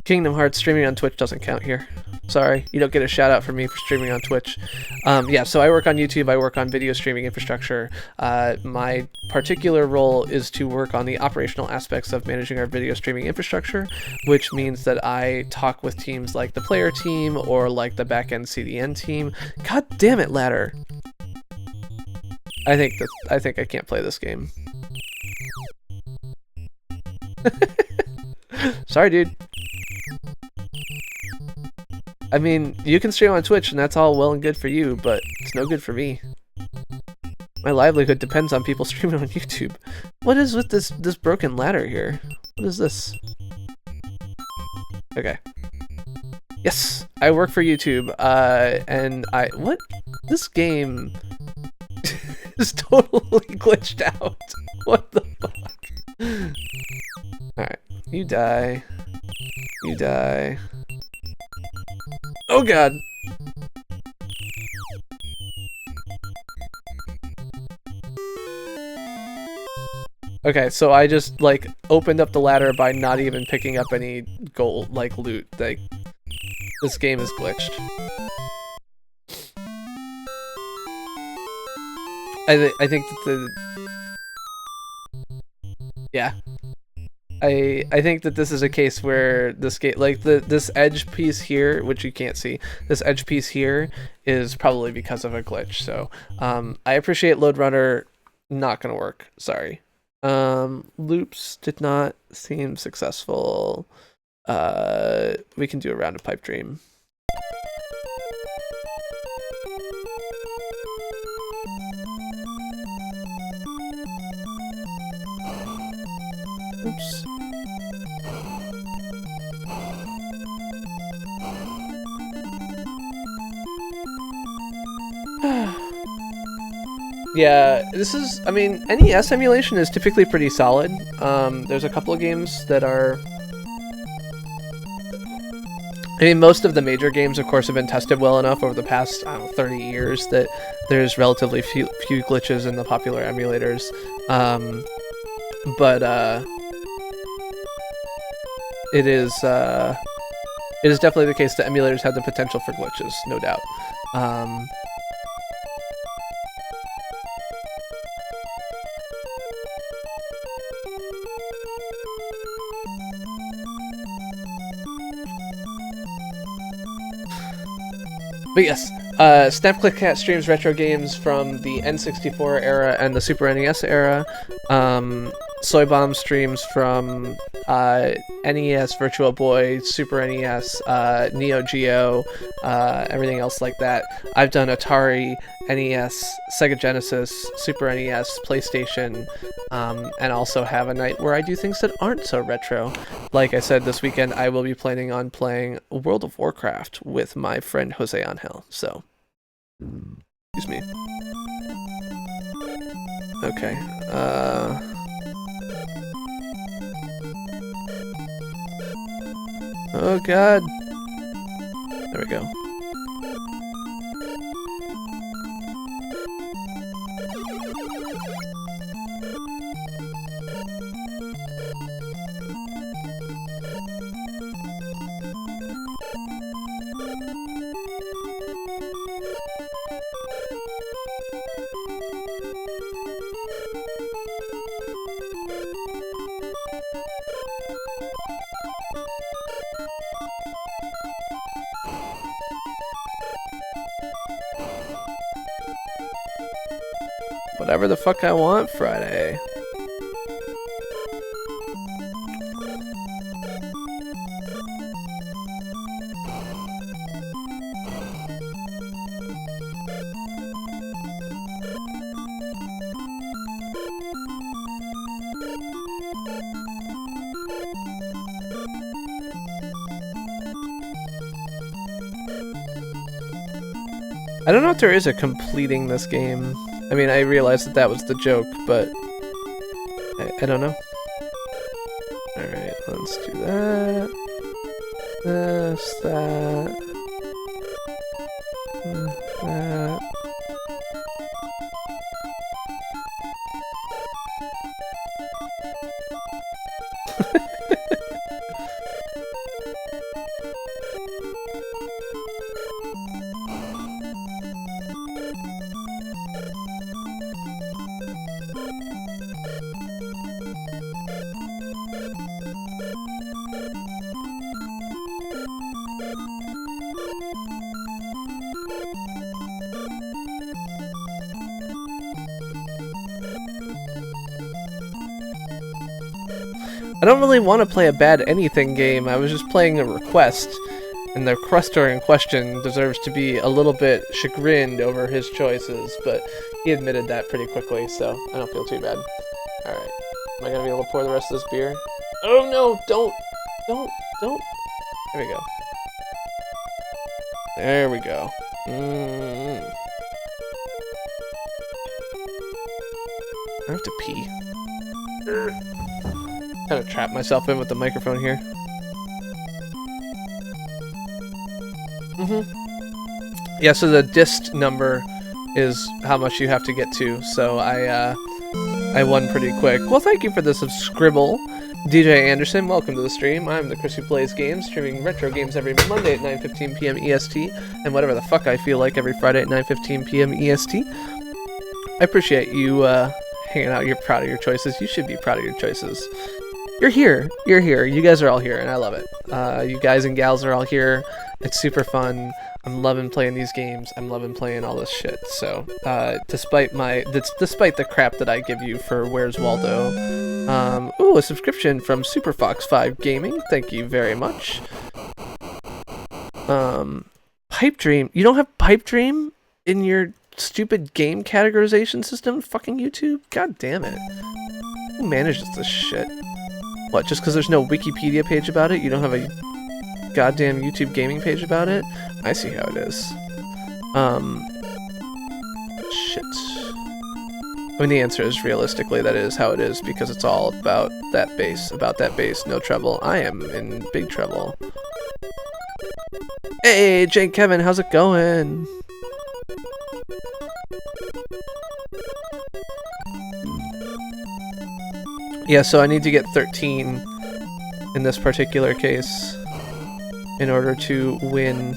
Kingdom Hearts streaming on Twitch doesn't count here. Sorry, you don't get a shout out from me for streaming on Twitch. Yeah, so I work on YouTube, I work on video streaming infrastructure. My particular role is to work on the operational aspects of managing our video streaming infrastructure, which means that I talk with teams like the player team or like the backend CDN team. God damn it, ladder. I think I can't play this game. Sorry, dude. I mean, you can stream on Twitch and that's all well and good for you, but it's no good for me. My livelihood depends on people streaming on YouTube. What is with this broken ladder here? What is this? Okay. Yes, I work for YouTube, and what? This game is totally glitched out. What the fuck? Alright, you die. You die. Oh god! Okay, so I just, like, opened up the ladder by not even picking up any gold, like, loot. Like, this game is glitched. I think that yeah. I think that this is a case where this game, like, this edge piece here, which you can't see, this edge piece here is probably because of a glitch, so, I appreciate Load Runner, not gonna work, sorry. Loops did not seem successful. We can do a round of Pipe Dream. Oops. Yeah, this is, I mean, NES emulation is typically pretty solid. There's a couple of games that are... I mean, most of the major games, of course, have been tested well enough over the past, I don't know, 30 years that there's relatively few glitches in the popular emulators. It is definitely the case that emulators have the potential for glitches, no doubt. But yes, SnapClickKat streams retro games from the N64 era and the Super NES era. SoyBomb streams from NES, Virtual Boy, Super NES, Neo Geo, everything else like that. I've done Atari, NES, Sega Genesis, Super NES, PlayStation, and also have a night where I do things that aren't so retro. Like I said, this weekend I will be planning on playing World of Warcraft with my friend Jose Angel, so... Excuse me. Okay, oh god. There we go. Whatever the fuck I want Friday. I don't know if there is a completing this game. I mean, I realized that was the joke, but I don't know. Alright, let's do that. This, that. That. I don't really want to play a bad anything game. I was just playing a request, and the requester in question deserves to be a little bit chagrined over his choices, but he admitted that pretty quickly, so I don't feel too bad. Alright. Am I gonna be able to pour the rest of this beer? Oh no! Don't! There we go. There we go. I have to pee. Kind of trap myself in with the microphone here. Yeah, so the dist number is how much you have to get to. So I won pretty quick. Well, thank you for the subscribble, DJ Anderson. Welcome to the stream. I'm the Chris who plays games, streaming retro games every Monday at 9:15 p.m. EST, and whatever the fuck I feel like every Friday at 9:15 p.m. EST. I appreciate you hanging out. You're proud of your choices. You should be proud of your choices. You're here. You're here. You guys are all here, and I love it. You guys and gals are all here. It's super fun. I'm loving playing these games. I'm loving playing all this shit. So, despite the crap that I give you for Where's Waldo, ooh, a subscription from SuperFox5 Gaming. Thank you very much. Pipe Dream. You don't have Pipe Dream in your stupid game categorization system? Fucking YouTube? God damn it. Who manages this shit? What, just because there's no Wikipedia page about it, you don't have a goddamn YouTube gaming page about it? I see how it is. Shit. I mean, the answer is realistically that is how it is, because it's all about that bass. About that bass, no trouble. I am in big trouble. Hey, Jake Kevin, how's it going? Yeah, so I need to get 13 in this particular case in order to win.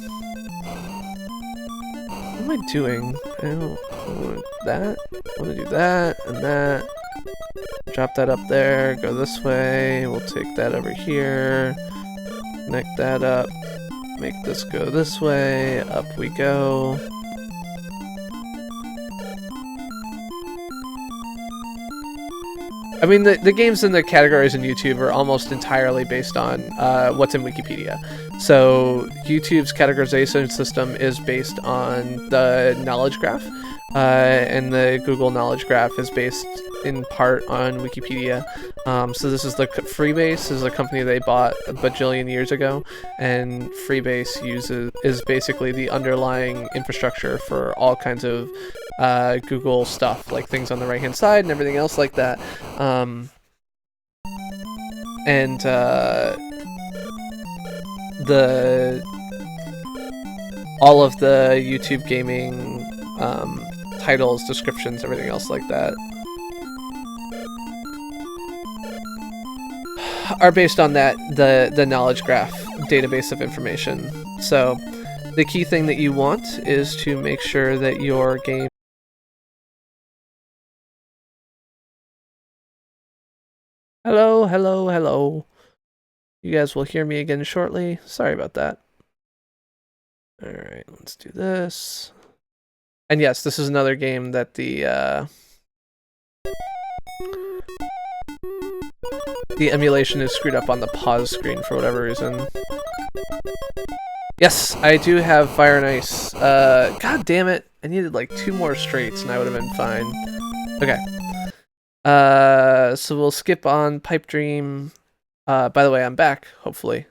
What am I doing? I don't want that. I want to do that and that. Drop that up there. Go this way. We'll take that over here. Connect that up. Make this go this way. Up we go. I mean, the games in the categories in YouTube are almost entirely based on what's in Wikipedia. So YouTube's categorization system is based on the knowledge graph, and the Google knowledge graph is based in part on Wikipedia. So this is the Freebase is a company they bought a bajillion years ago, and Freebase is basically the underlying infrastructure for all kinds of Google stuff, like things on the right hand side and everything else like that. All of the YouTube gaming titles, descriptions, everything else like that are based on the knowledge graph database of information. So the key thing that you want is to make sure that your game Hello, hello, hello. You guys will hear me again shortly. Sorry about that. Alright, let's do this. And yes, this is another game that the emulation is screwed up on the pause screen for whatever reason. Yes, I do have Fire and Ice. God damn it. I needed like 2 more straights and I would have been fine. Okay. So we'll skip on Pipe Dream. By the way, I'm back, hopefully.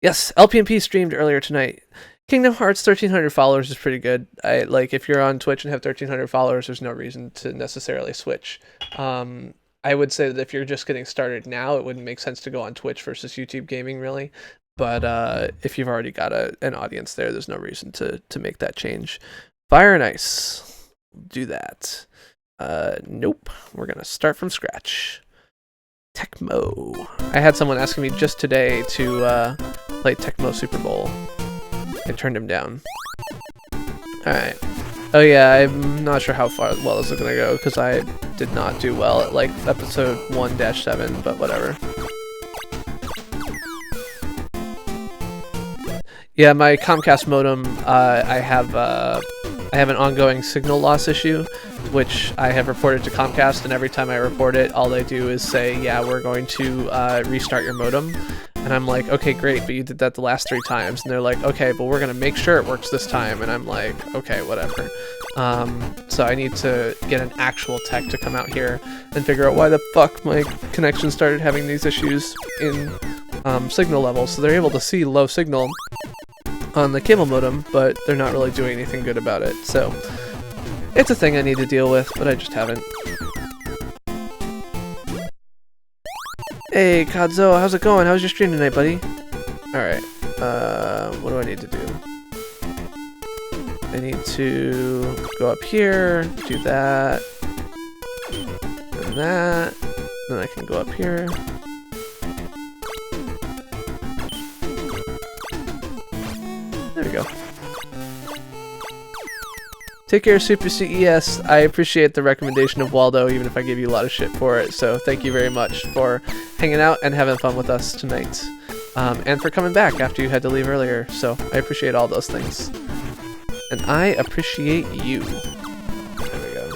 Yes, LPMP streamed earlier tonight. Kingdom Hearts 1,300 followers is pretty good. If you're on Twitch and have 1,300 followers, there's no reason to necessarily switch. I would say that if you're just getting started now, it wouldn't make sense to go on Twitch versus YouTube gaming, really. But if you've already got an audience there, there's no reason to make that change. Fire and Ice. Do that. Nope. We're gonna start from scratch. Tecmo. I had someone asking me just today to play Tecmo Super Bowl. I turned him down. Alright. Oh yeah, I'm not sure how well this is gonna go, because I did not do well at like episode 1-7, but whatever. Yeah, my Comcast modem, I have an ongoing signal loss issue, which I have reported to Comcast, and every time I report it, all they do is say, yeah, we're going to restart your modem. And I'm like, okay, great, but you did that the last 3 times. And they're like, okay, but we're going to make sure it works this time. And I'm like, okay, whatever. So I need to get an actual tech to come out here and figure out why the fuck my connection started having these issues in signal level, so they're able to see low signal on the cable modem, but they're not really doing anything good about it. So it's a thing I need to deal with, but I just haven't. Hey, Kadzo, how's it going? How's your stream tonight, buddy? Alright, what do I need to do? I need to go up here, do that, and that, then I can go up here. There we go. Take care, Super CES. I appreciate the recommendation of Waldo, even if I gave you a lot of shit for it. So thank you very much for hanging out and having fun with us tonight. And for coming back after you had to leave earlier. So I appreciate all those things. And I appreciate you. There we go.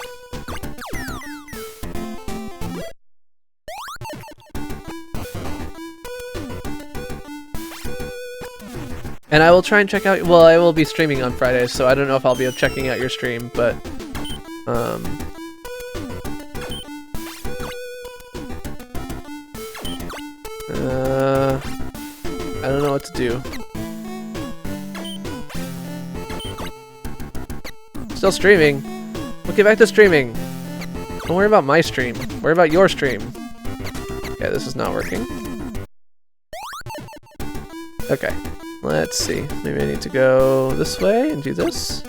And I will try and check out, well, I will be streaming on Fridays, so I don't know if I'll be checking out your stream, but, I don't know what to do. Still streaming. We'll get back to streaming. Don't worry about my stream. Worry about your stream. Yeah, this is not working. Okay. Let's see. Maybe I need to go this way and do this.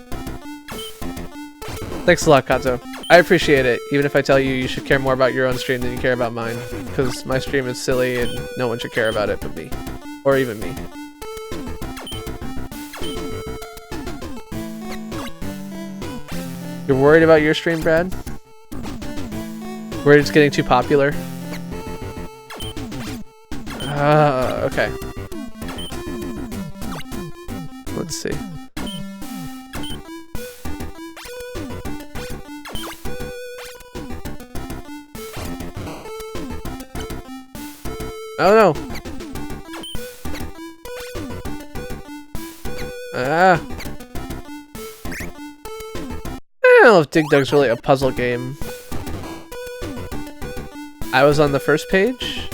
Thanks a lot, Kato. I appreciate it, even if I tell you you should care more about your own stream than you care about mine. Because my stream is silly and no one should care about it but me. Or even me. You're worried about your stream, Brad? Worried it's getting too popular? Okay. Let's see. Oh no! I don't know if Dig Dug's really a puzzle game. I was on the first page?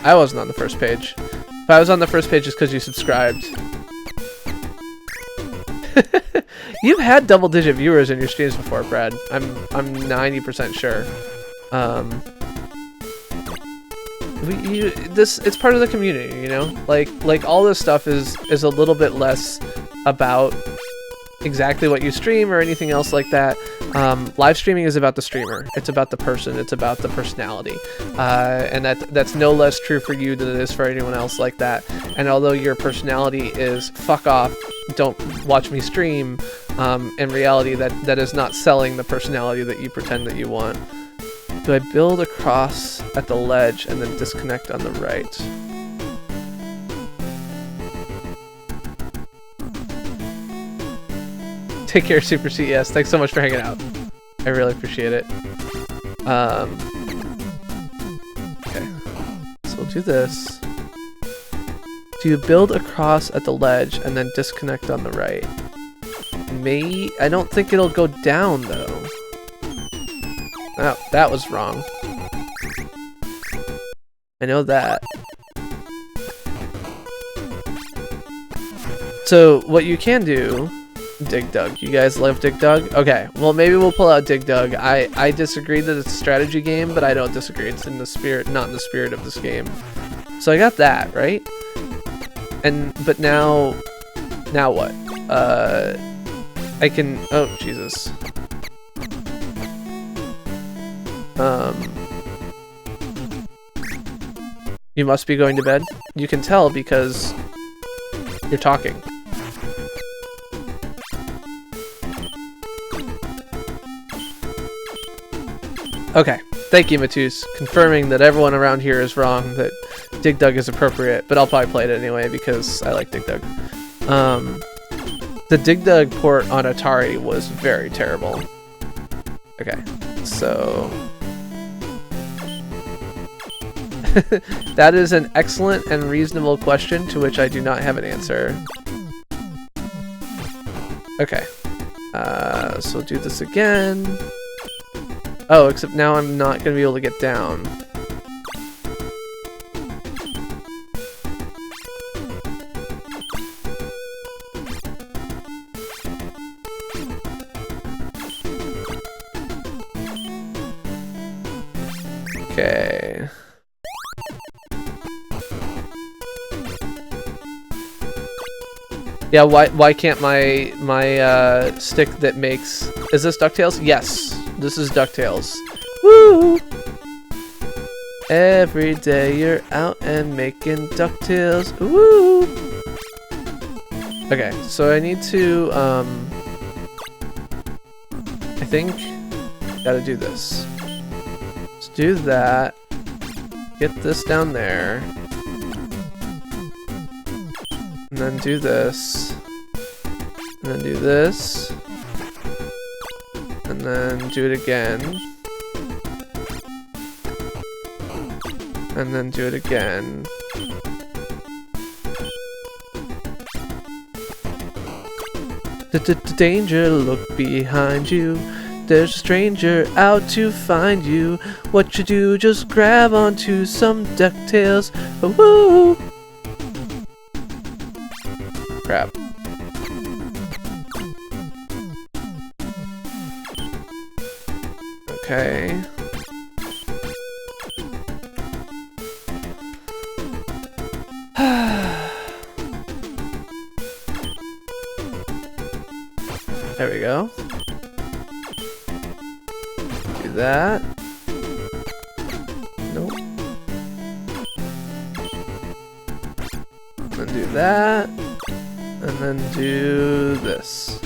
I wasn't on the first page. If I was on the first page, it's because you subscribed. You've had double-digit viewers in your streams before, Brad. I'm 90% sure. It's part of the community, you know. Like all this stuff is a little bit less about exactly what you stream or anything else like that. Live streaming is about the streamer. It's about the person. It's about the personality, and that's no less true for you than it is for anyone else like that. And although your personality is fuck off, don't watch me stream, in reality that is not selling the personality that you pretend that you want. Do I build across at the ledge and then disconnect on the right? Take care, Super CES. Thanks so much for hanging out. I really appreciate it. Okay. So we'll do this. Do you build across at the ledge and then disconnect on the right? I don't think it'll go down, though. Oh, that was wrong. I know that. So, what you can do... Dig Dug. You guys love Dig Dug? Okay, well maybe we'll pull out Dig Dug. I disagree that it's a strategy game, but I don't disagree. It's in the spirit, not in the spirit of this game. So I got that, right? But now what? I can, oh Jesus. You must be going to bed? You can tell because you're talking. Okay, thank you, Matus, confirming that everyone around here is wrong, that Dig Dug is appropriate, but I'll probably play it anyway because I like Dig Dug. The Dig Dug port on Atari was very terrible. Okay, so... that is an excellent and reasonable question to which I do not have an answer. Okay, so we'll do this again. Oh, except now I'm not going to be able to get down. Okay. Yeah, why can't my stick that makes... Is this DuckTales? Yes, this is DuckTales. Woo! Every day you're out and making DuckTales. Woo! Okay, so I need to, I think, gotta do this. Let's do that. Get this down there. And then do this. And then do this. And then do it again. And then do it again. Danger, look behind you. There's a stranger out to find you. What you do, just grab onto some DuckTales. Oh, woo! Crap. Okay. There we go. Do that. Nope. And then do that. And then do this.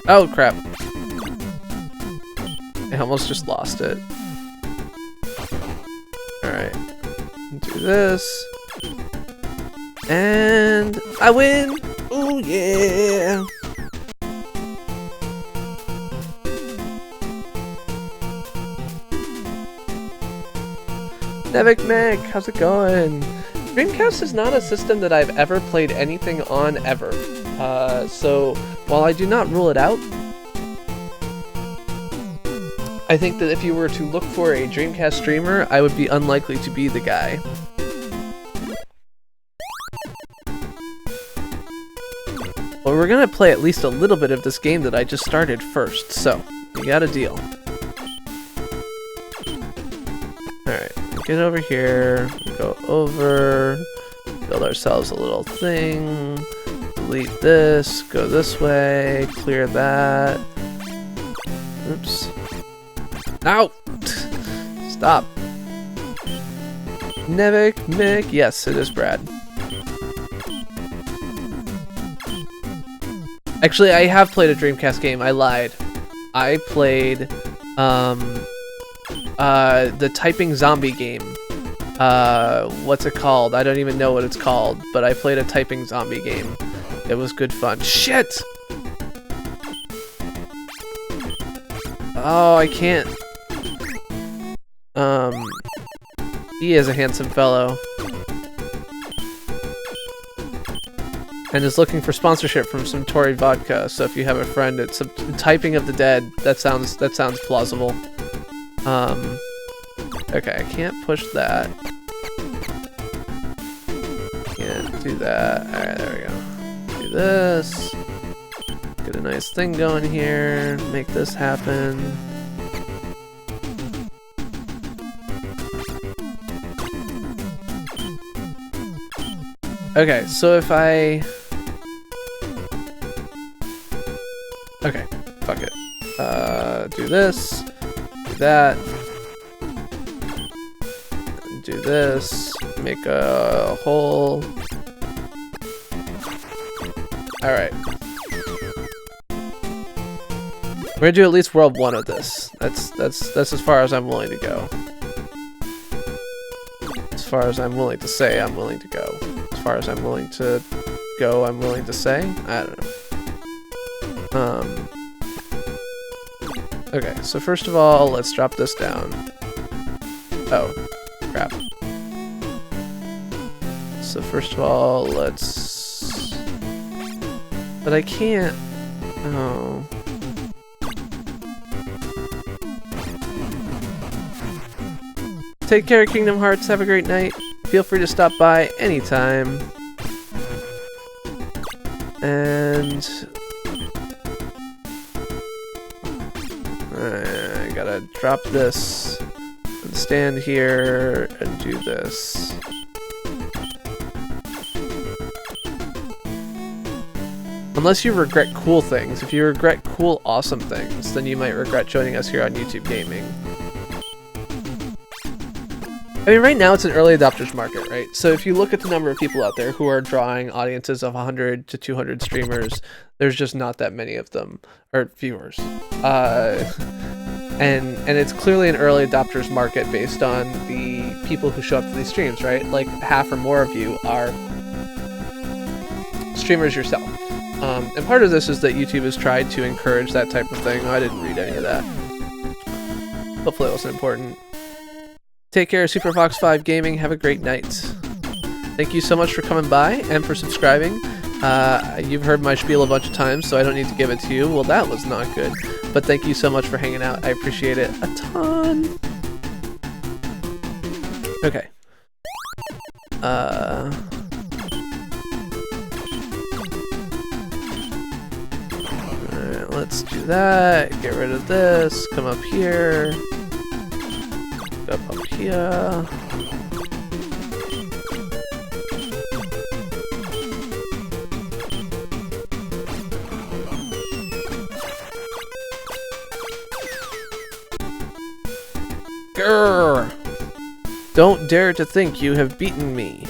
Oh crap. I almost just lost it. Alright. Do this. And I win! Ooh yeah! Nevik Meg, how's it going? Dreamcast is not a system that I've ever played anything on ever. So while I do not rule it out, I think that if you were to look for a Dreamcast streamer, I would be unlikely to be the guy. Well, we're gonna play at least a little bit of this game that I just started first, so you got a deal. Alright, get over here, go over, build ourselves a little thing, delete this, go this way, clear that. Oops. Ow! Stop. Nevik, Mick, yes, it is Brad. Actually, I have played a Dreamcast game. I lied. I played the typing zombie game. What's it called? I don't even know what it's called, but I played a typing zombie game. It was good fun. Shit! Oh, I can't. He is a handsome fellow. And is looking for sponsorship from some Tory vodka. So if you have a friend, it's a typing of the dead. That sounds plausible. Okay, I can't push that. Can't do that. Alright, there we go. Do this. Get a nice thing going here. Make this happen. Okay, so if I... Okay, fuck it. Do this, do that, do this, make a hole. Alright. We're gonna do at least World 1 of this. That's as far as I'm willing to go. As far as I'm willing to say, I'm willing to go. As far as I'm willing to go, I'm willing to say? I don't know. Okay, so first of all, let's drop this down. Oh, crap. So first of all, let's... But I can't... Oh... Take care, Kingdom Hearts. Have a great night. Feel free to stop by anytime. And... I gotta drop this and stand here and do this. Unless you regret cool things. If you regret cool, awesome things, then you might regret joining us here on YouTube Gaming. I mean, right now it's an early adopters market, right? So if you look at the number of people out there who are drawing audiences of 100 to 200 streamers, there's just not that many of them, or viewers. And it's clearly an early adopters market based on the people who show up to these streams, right? Like half or more of you are streamers yourself. And part of this is that YouTube has tried to encourage that type of thing. Oh, I didn't read any of that. Hopefully it wasn't important. Take care, Super Fox 5 Gaming. Have a great night. Thank you so much for coming by and for subscribing. You've heard my spiel a bunch of times, so I don't need to give it to you. Well, that was not good. But thank you so much for hanging out. I appreciate it a ton. Okay. Alright, let's do that. Get rid of this. Come up here. Up here. Grrr! Don't dare to think you have beaten me.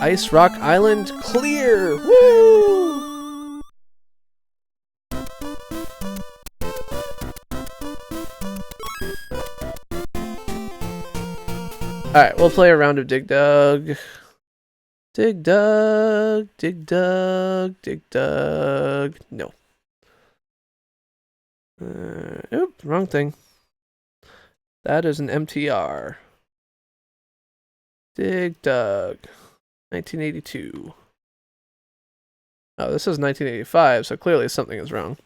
Ice Rock Island clear! Woo! Alright, we'll play a round of Dig Dug. Dig Dug, Dig Dug, Dig Dug. No. Oop, wrong thing. That is an MTR. Dig Dug. 1982. Oh, this is 1985, so clearly something is wrong.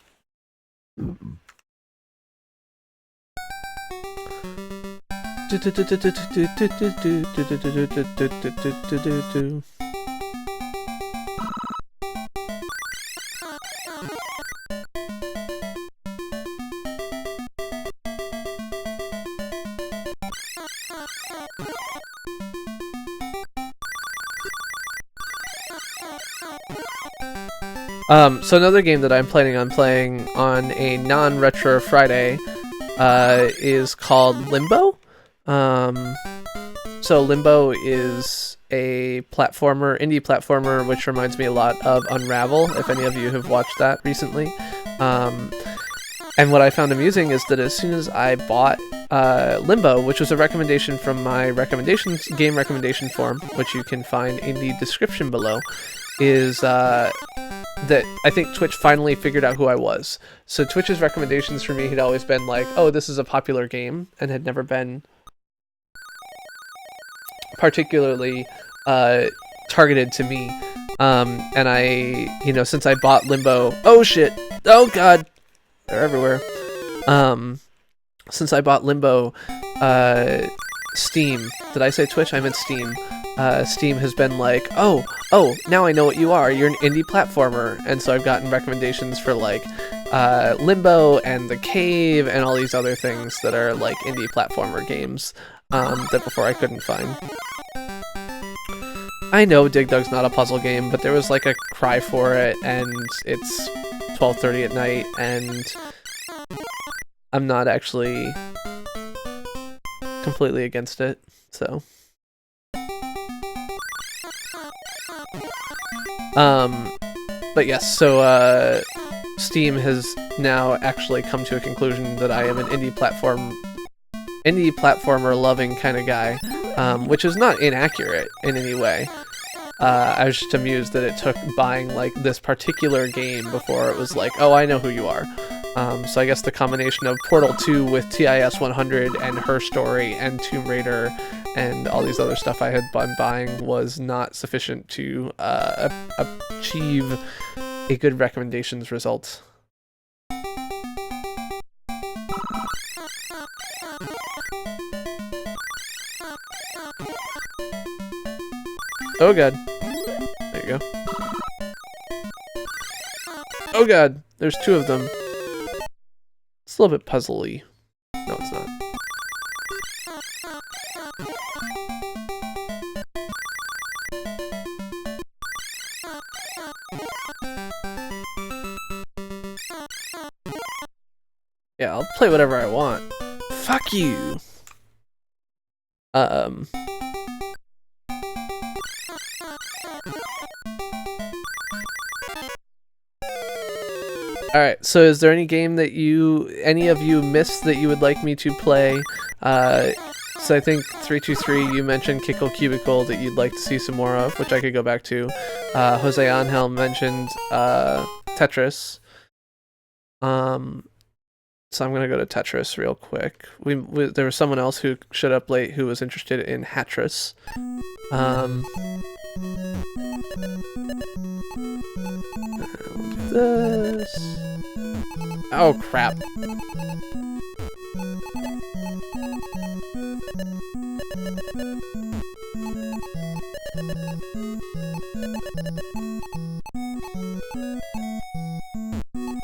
So another game that I'm planning on playing on a non-retro Friday is called Limbo. So Limbo is a platformer, indie platformer, which reminds me a lot of Unravel, if any of you have watched that recently. And what I found amusing is that as soon as I bought Limbo, which was a recommendation from my game recommendation form, which you can find in the description below, is that I think Twitch finally figured out who I was. So Twitch's recommendations for me had always been like, oh, this is a popular game, and had never been particularly targeted to me. And I, since I bought Limbo, oh shit, oh god, they're everywhere. Since I bought Limbo, Steam, did I say Twitch? I meant Steam. Steam has been like, oh, now I know what you are. You're an indie platformer. And so I've gotten recommendations for like Limbo and The Cave and all these other things that are like indie platformer games that before I couldn't find. I know Dig Dug's not a puzzle game, but there was like a cry for it, and it's 12:30 at night, and I'm not actually completely against it, so. But yes, so Steam has now actually come to a conclusion that I am an indie platformer loving kind of guy, which is not inaccurate in any way. I was just amused that it took buying like this particular game before it was like, oh, I know who you are. So I guess the combination of Portal 2 with TIS 100 and Her Story and Tomb Raider and all these other stuff I had been buying was not sufficient to achieve a good recommendations result. Oh god. There you go. Oh god, there's two of them. It's a little bit puzzly. No, it's not. Yeah, I'll play whatever I want. Fuck you! Alright, so is there any game that any of you missed that you would like me to play? So I think 323, you mentioned Kickle Cubicle that you'd like to see some more of, which I could go back to. Jose Angel mentioned Tetris. So I'm gonna go to Tetris real quick. There was someone else who showed up late who was interested in Hatris. We'll do this. Oh crap.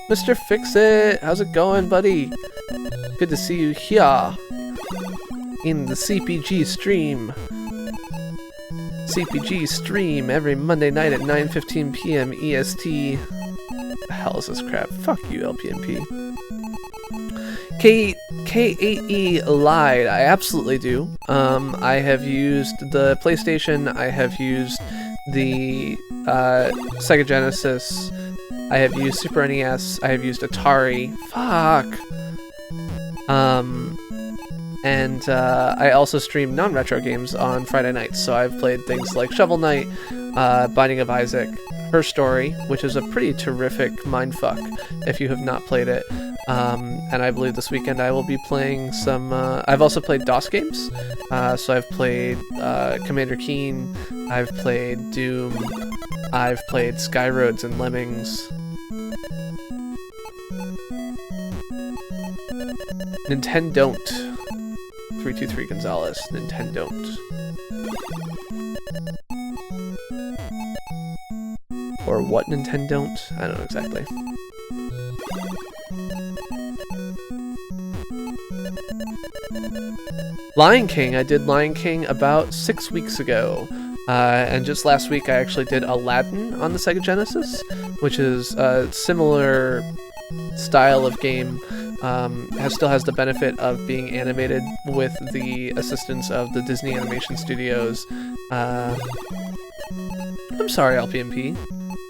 Mr. Fix-It, how's it going, buddy? Good to see you here in the CPG stream. CPG stream every Monday night at 9:15 p.m. EST. What the hell is this crap? Fuck you, LPNP. K8E lied. I absolutely do. I have used the PlayStation. I have used the Sega Genesis. I have used Super NES, I have used Atari, fuck! And I also stream non-retro games on Friday nights, so I've played things like Shovel Knight, Binding of Isaac, Her Story, which is a pretty terrific mindfuck if you have not played it, and I believe this weekend I will be playing some, I've also played DOS games, so I've played Commander Keen, I've played Doom, I've played Skyroads and Lemmings. Nintendon't. 323 Gonzalez. Nintendon't. Or what Nintendon't? I don't know exactly. Lion King. I did Lion King about 6 weeks ago. And just last week I actually did Aladdin on the Sega Genesis, which is a similar style of game. Still has the benefit of being animated with the assistance of the Disney Animation Studios. I'm sorry, LPMP.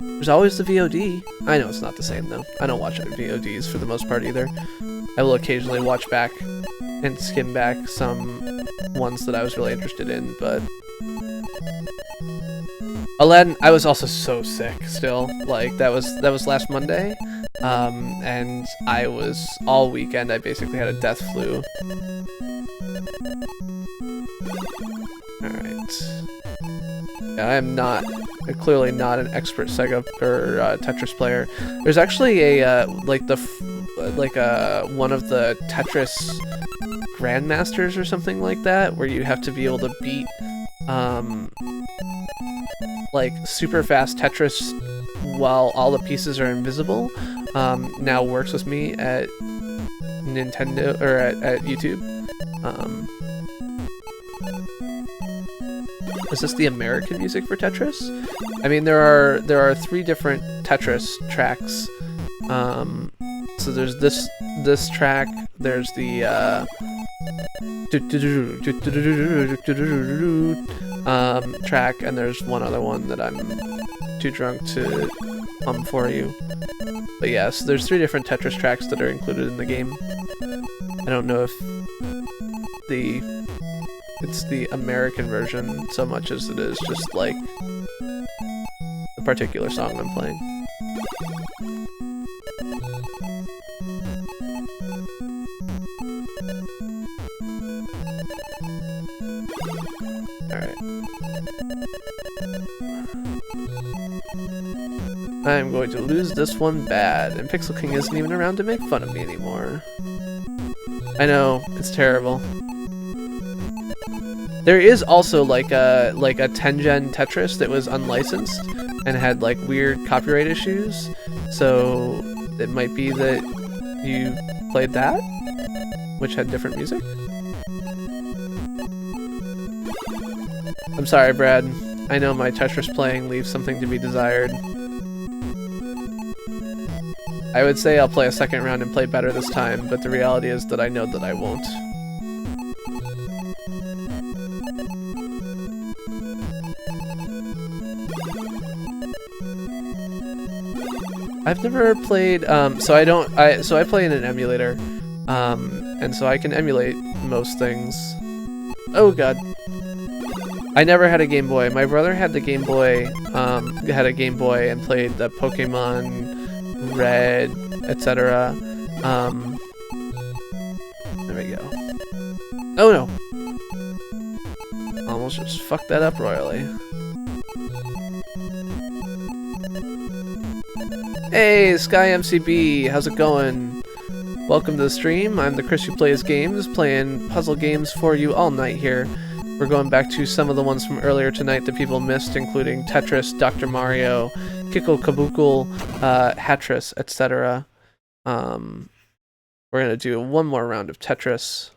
There's always the VOD. I know it's not the same though. I don't watch VODs for the most part either. I will occasionally watch back and skim back some ones that I was really interested in, but Aladdin, I was also so sick still. Like that was last Monday. And I was all weekend I basically had a death flu. Alright. Yeah, I am clearly not an expert Sega or Tetris player. There's actually a one of the Tetris Grandmasters or something like that, where you have to be able to beat like super fast Tetris while all the pieces are invisible. Now works with me at Nintendo or at YouTube. Is this the American music for Tetris? I mean, there are 3 different Tetris tracks. So there's this track. There's the track, and there's one other one that I'm too drunk to hum for you. But yes, there's 3 different Tetris tracks that are included in the game. I don't know if it's the American version so much as it is just like the particular song I'm playing. Alright. I'm going to lose this one bad, and Pixel King isn't even around to make fun of me anymore. I know, it's terrible. There is also like a 10-gen Tetris that was unlicensed and had like weird copyright issues, So it might be that you played that, which had different music. I'm sorry, Brad. I know my Tetris playing leaves something to be desired. I would say I'll play a second round and play better this time, but the reality is that I know that I won't. I've never played, so I play in an emulator, and so I can emulate most things. Oh god. I never had a Game Boy. My brother had the Game Boy, had a Game Boy and played the Pokemon Red, etc. There we go. Oh no! Almost just fucked that up royally. Hey, Sky MCB, how's it going? Welcome to the stream. I'm the Chris who plays games, playing puzzle games for you all night here. We're going back to some of the ones from earlier tonight that people missed, including Tetris, Dr. Mario, Kickle Cubicle, Tetris, etc. We're gonna do one more round of Tetris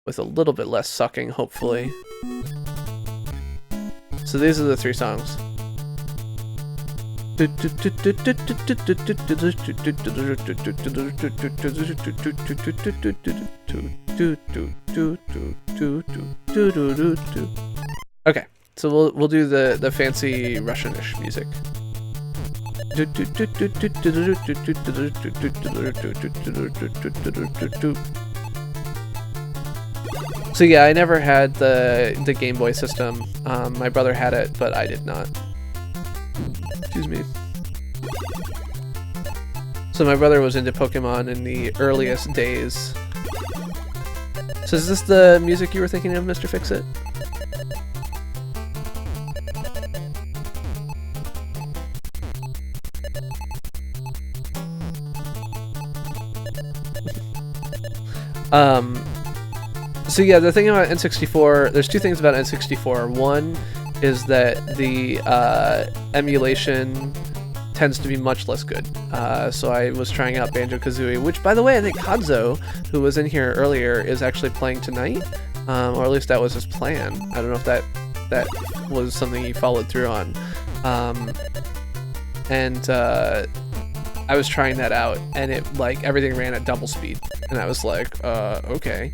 with a little bit less sucking, hopefully. So these are the three songs. Okay, so we'll do the fancy Russianish music. So yeah, I never had the Game Boy system. My brother had it, but I did not. Excuse me. So my brother was into Pokemon in the earliest days. So is this the music you were thinking of, Mr. Fix-It? So yeah, the thing about N64, there's two things about N64. One is that the emulation tends to be much less good. So I was trying out Banjo-Kazooie, which, by the way, I think Kadzo, who was in here earlier, is actually playing tonight, or at least that was his plan. I don't know if that was something he followed through on. I was trying that out, and it, like, everything ran at double speed, and I was like, okay.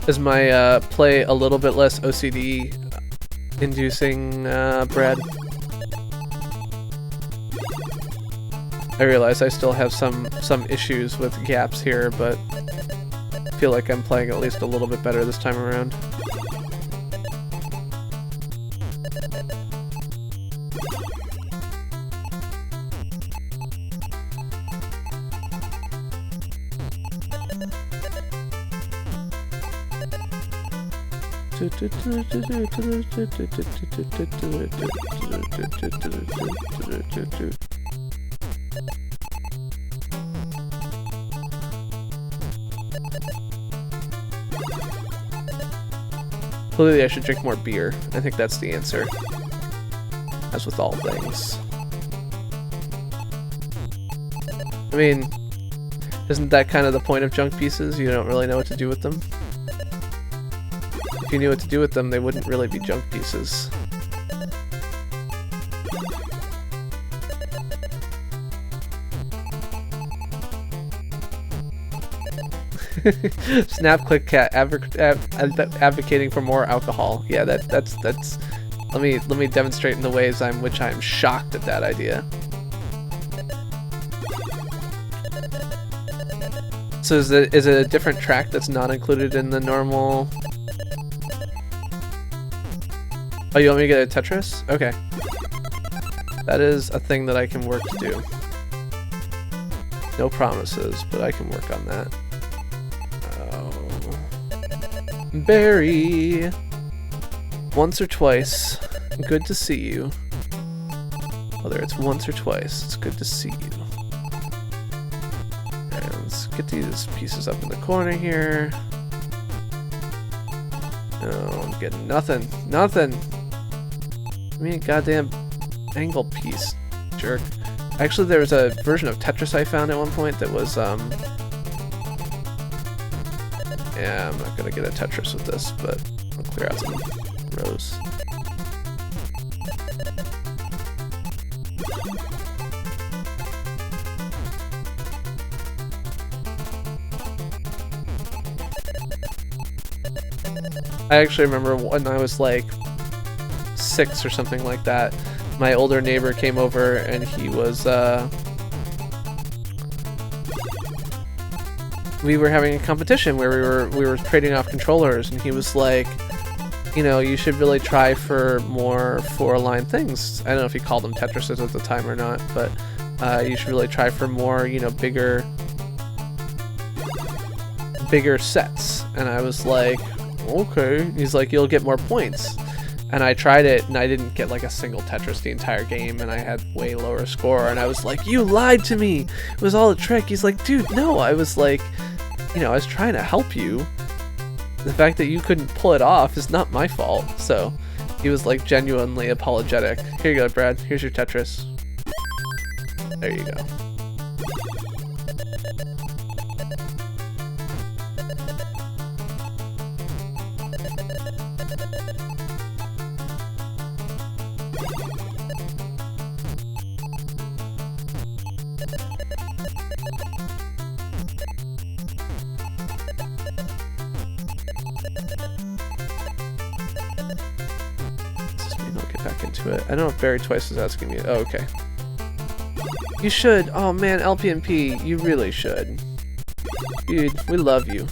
Is my play a little bit less OCD inducing, Brad? I realize I still have some issues with gaps here, but I feel like I'm playing at least a little bit better this time around. Clearly I should drink more beer. I think that's the answer. As with all things. I mean, isn't that kind of the point of junk pieces? You don't really know what to do with them? If you knew what to do with them, they wouldn't really be junk pieces. SnapClickKat advocating for more alcohol. Yeah, that's. Let me demonstrate in the ways which I'm shocked at that idea. So is it a different track that's not included in the normal? Oh, you want me to get a Tetris? Okay. That is a thing that I can work to do. No promises, but I can work on that. Barry! Once or twice. Good to see you. Whether it's once or twice, it's good to see you. And let's get these pieces up in the corner here. No, I'm getting nothing. Nothing! Give me a goddamn angle piece, jerk. Actually, there was a version of Tetris I found at one point that was, yeah, I'm not gonna get a Tetris with this, but I'll clear out some rows. I actually remember when I was like 6 or something like that, my older neighbor came over and he was, we were having a competition where we were trading off controllers, and he was like, you know, you should really try for more 4-line things. I don't know if he called them Tetrises at the time or not, but you should really try for more, you know, bigger sets. And I was like, okay. He's like, you'll get more points. And I tried it, and I didn't get like a single Tetris the entire game, and I had way lower score. And I was like, you lied to me. It was all a trick. He's like, dude, no. I was like, you know, I was trying to help you. The fact that you couldn't pull it off is not my fault. So he was like genuinely apologetic. Here you go, Brad. Here's your Tetris. There you go. Back into it. I don't know if Barry Twice is asking me. Oh, okay. You should. Oh man, LPNP, you really should. Dude, we love you.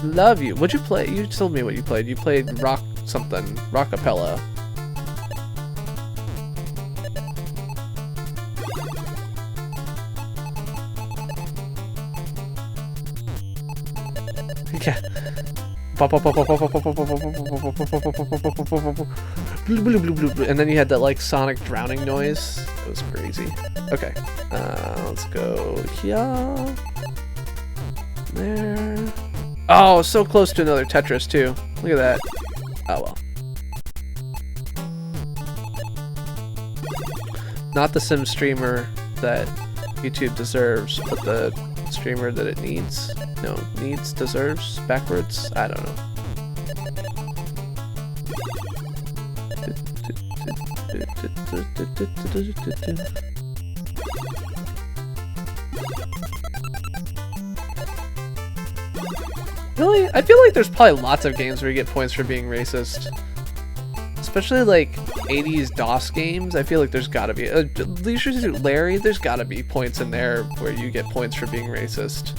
Love you. What'd you play? You told me what you played. You played rock something. Rockapella. Yeah. And then you had that like sonic drowning noise. It was crazy. Okay, let's go here. There. Oh, so close to another Tetris too. Look at that. Oh well. Not the sim streamer that YouTube deserves, but the streamer that it needs. No, needs, deserves, backwards. I don't know. Really? I feel like there's probably lots of games where you get points for being racist. Especially like 80s DOS games. I feel like there's gotta be. Leisure Suit Larry, there's gotta be points in there where you get points for being racist.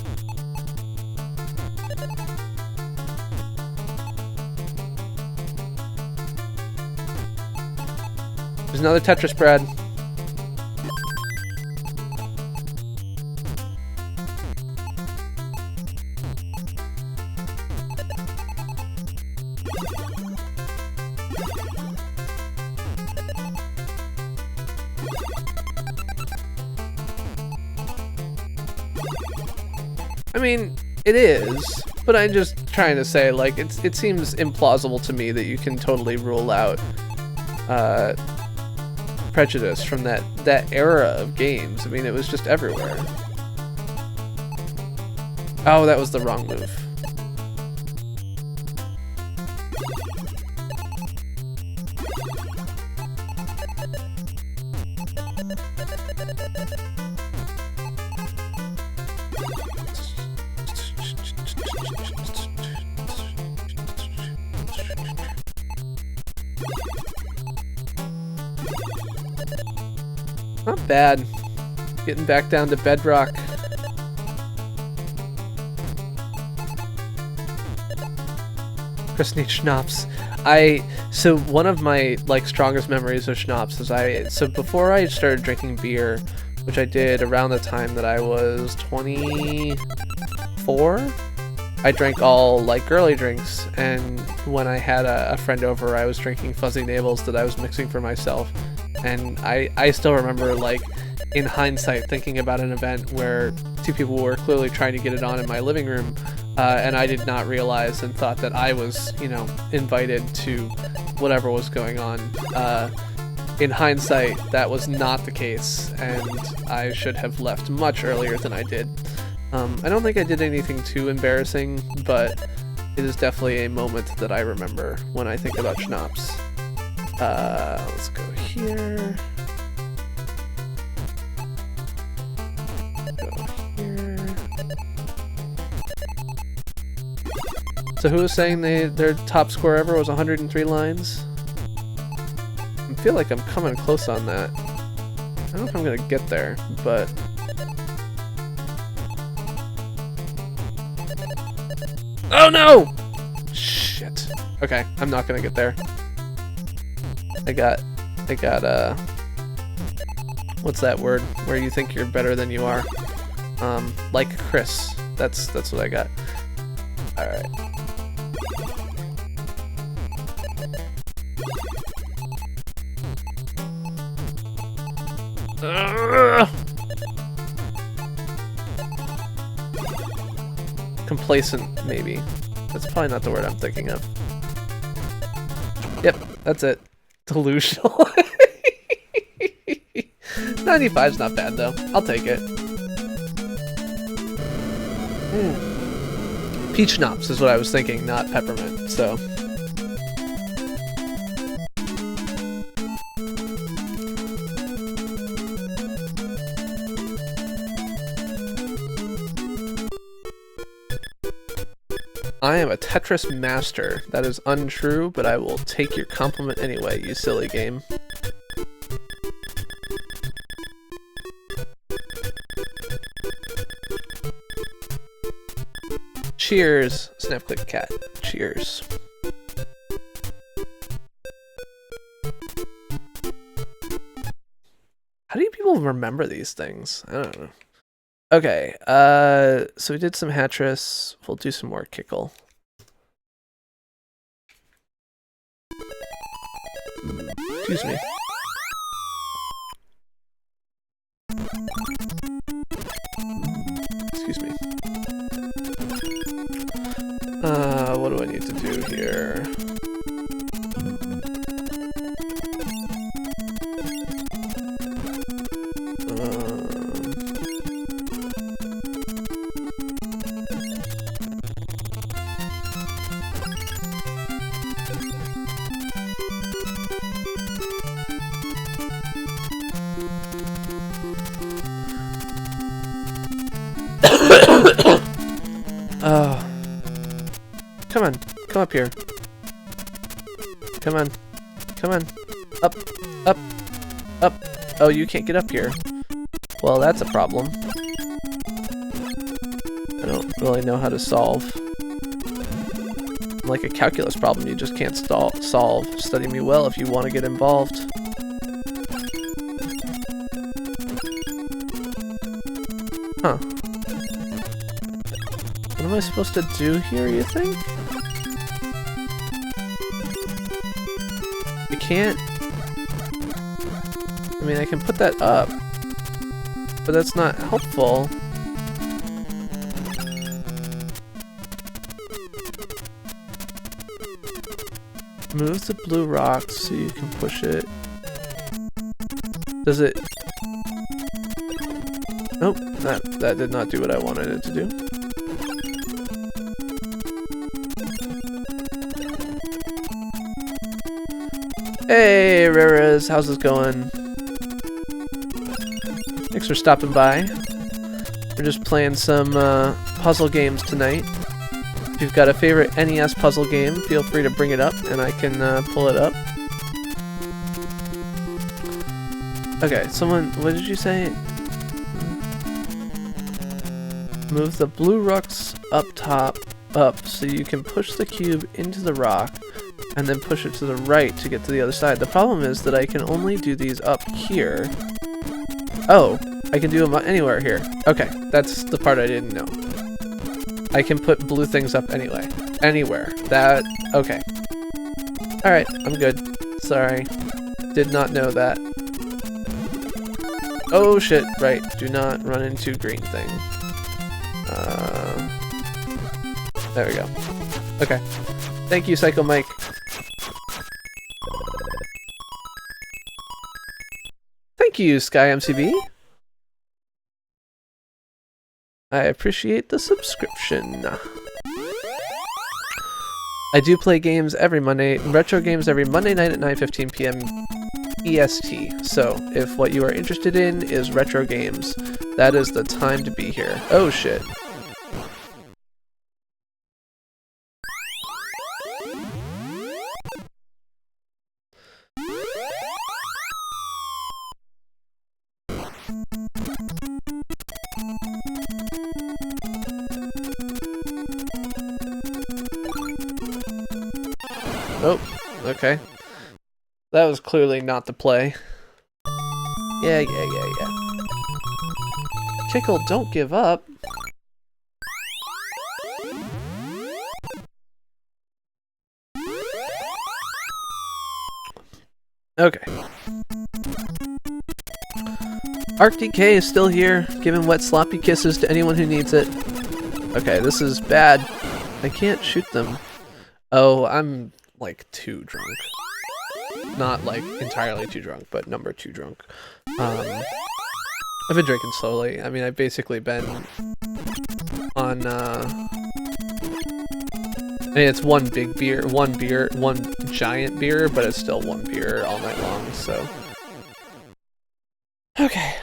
There's another Tetris, Brad. I mean, it is, but I'm just trying to say, like, it seems implausible to me that you can totally rule out prejudice from that era of games. I mean, it was just everywhere. Oh, that was the wrong move. Not bad. Getting back down to bedrock. Chris needs schnapps. So one of my like strongest memories of schnapps is so before I started drinking beer, which I did around the time that I was 24. I drank all like girly drinks, and when I had a friend over, I was drinking fuzzy navels that I was mixing for myself. And I still remember, like, in hindsight, thinking about an event where two people were clearly trying to get it on in my living room, and I did not realize and thought that I was, you know, invited to whatever was going on. In hindsight, that was not the case, and I should have left much earlier than I did. I don't think I did anything too embarrassing, but it is definitely a moment that I remember when I think about schnapps. Let's go here. Go here. So who was saying their top score ever was 103 lines? I feel like I'm coming close on that. I don't know if I'm gonna get there, but... Oh no! Shit. Okay, I'm not gonna get there. I got, what's that word? Where you think you're better than you are. Like Chris. That's what I got. Alright. Complacent, maybe. That's probably not the word I'm thinking of. Yep, that's it. Delusional. 95's not bad though. I'll take it. Peach schnapps is what I was thinking, not peppermint, so. I am a Tetris master. That is untrue, but I will take your compliment anyway, you silly game. Cheers, SnapClickKat. Cheers. How do people remember these things? I don't know. Okay, so we did some Tetris. We'll do some more Kickle. Excuse me. Excuse me. What do I need to do here? Come on, come up here. Come on, come on. Up, up, up. Oh, you can't get up here. Well, that's a problem. I don't really know how to solve. Like a calculus problem you just can't solve. Study me well if you want to get involved. Huh. What am I supposed to do here, you think? I can't... I mean, I can put that up, but that's not helpful. Move the blue rock so you can push it. Does it... Nope, that did not do what I wanted it to do. Hey, Raras, how's this going? Thanks for stopping by. We're just playing some puzzle games tonight. If you've got a favorite NES puzzle game, feel free to bring it up and I can pull it up. Okay, what did you say? Move the blue rocks up so you can push the cube into the rock and then push it to the right to get to the other side. The problem is that I can only do these up here. Oh, I can do them anywhere here. Okay, that's the part I didn't know. I can put blue things up anyway. Anywhere. That... okay. Alright, I'm good. Sorry. Did not know that. Oh shit, right. Do not run into green thing. There we go. Okay. Thank you, Psycho Mike. Thank you, SkyMCB. I appreciate the subscription. I do play games every Monday, retro games every Monday night at 9:15 p.m. EST. So, if what you are interested in is retro games, that is the time to be here. Oh shit. Oh, okay. That was clearly not the play. Yeah. Kickle, don't give up. Okay. ArcDK is still here, giving wet sloppy kisses to anyone who needs it. Okay, this is bad. I can't shoot them. Oh, I'm like too drunk. Not like entirely too drunk, but number 2 drunk. I've been drinking slowly. I mean, I've basically been on, I mean, it's one big beer, one giant beer, but it's still one beer all night long, so. Okay.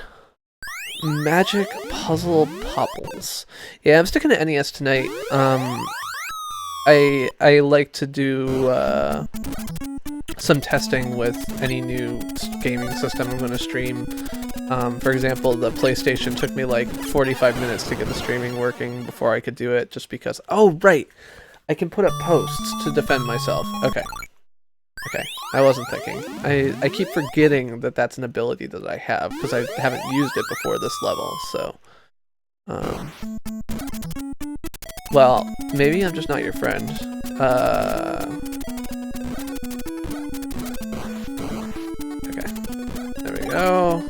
Magic Puzzle Popbles. Yeah, I'm sticking to NES tonight. I like to do some testing with any new gaming system I'm going to stream. For example, the PlayStation took me like 45 minutes to get the streaming working before I could do it, just because... oh, right! I can put up posts to defend myself. Okay. Okay, I wasn't thinking. I keep forgetting that that's an ability that I have, because I haven't used it before this level, so... well, maybe I'm just not your friend. Okay. There we go.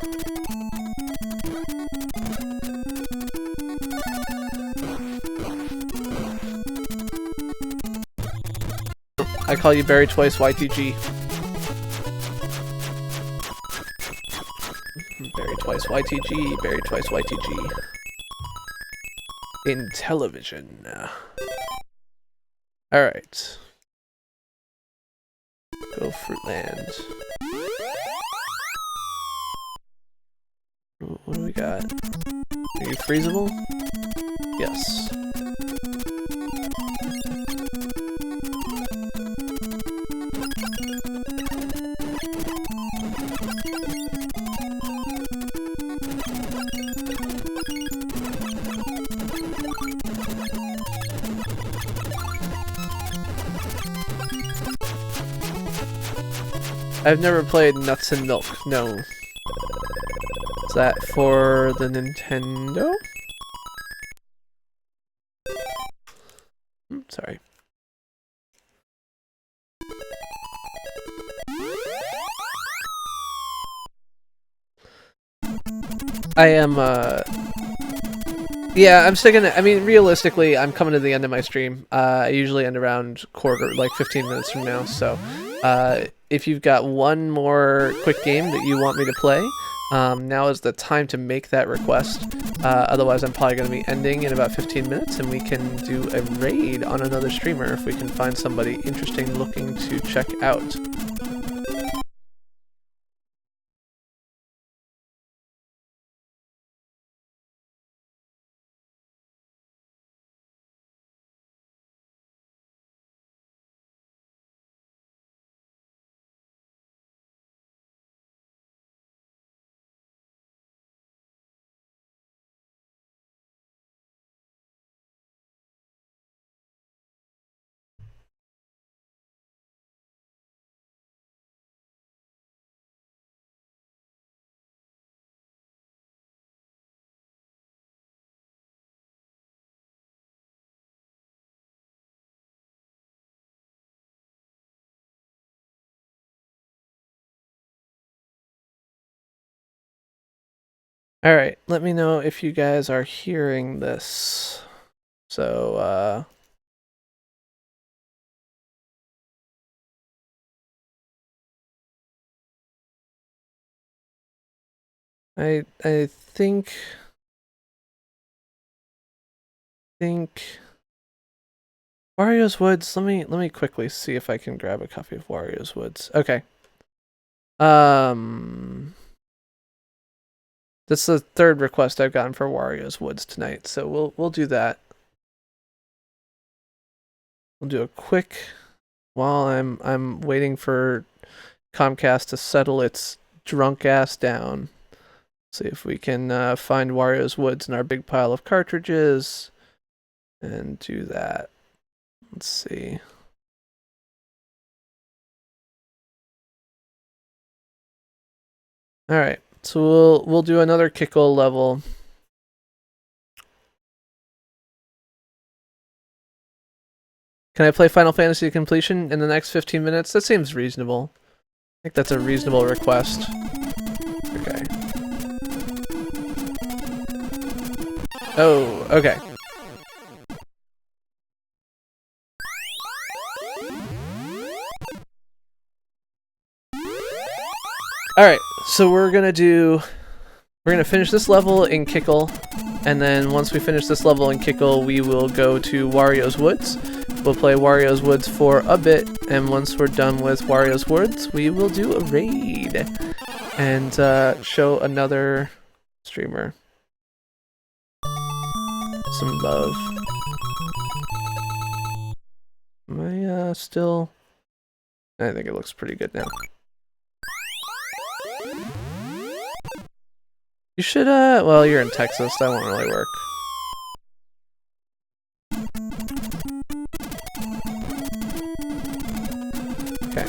I call you Barry Twice YTG. Barry Twice YTG, Barry Twice YTG. In television. Alright. Go Fruitland. What do we got? Are you freezable? Yes. I've never played Nuts and Milk, no. Is that for the Nintendo? Sorry. I am, yeah, I'm sticking to, I mean, realistically, I'm coming to the end of my stream. I usually end around 15 minutes from now, so, if you've got one more quick game that you want me to play, now is the time to make that request. Otherwise, I'm probably going to be ending in about 15 minutes, and we can do a raid on another streamer if we can find somebody interesting looking to check out. Alright, let me know if you guys are hearing this. So, I think Wario's Woods. Let me quickly see if I can grab a copy of Wario's Woods. Okay. That's the third request I've gotten for Wario's Woods tonight, so we'll do that. We'll do a quick while I'm waiting for Comcast to settle its drunk ass down. See if we can find Wario's Woods in our big pile of cartridges and do that. Let's see. All right, so we'll do another Kickle level. Can I play Final Fantasy to completion in the next 15 minutes? That seems reasonable. I think that's a reasonable request. Okay. Oh, okay. Alright, so we're gonna finish this level in Kickle, and then once we finish this level in Kickle, we will go to Wario's Woods. We'll play Wario's Woods for a bit, and once we're done with Wario's Woods, we will do a raid and show another streamer some love. Am I still? I think it looks pretty good now. You should, well, you're in Texas, that won't really work. Okay,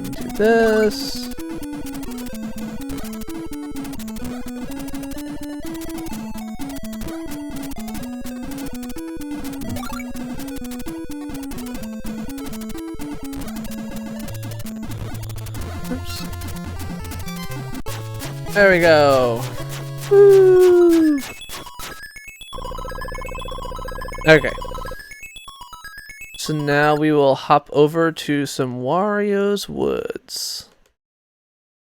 do this. Oops. There we go. Woo. Okay. So now we will hop over to some Wario's Woods.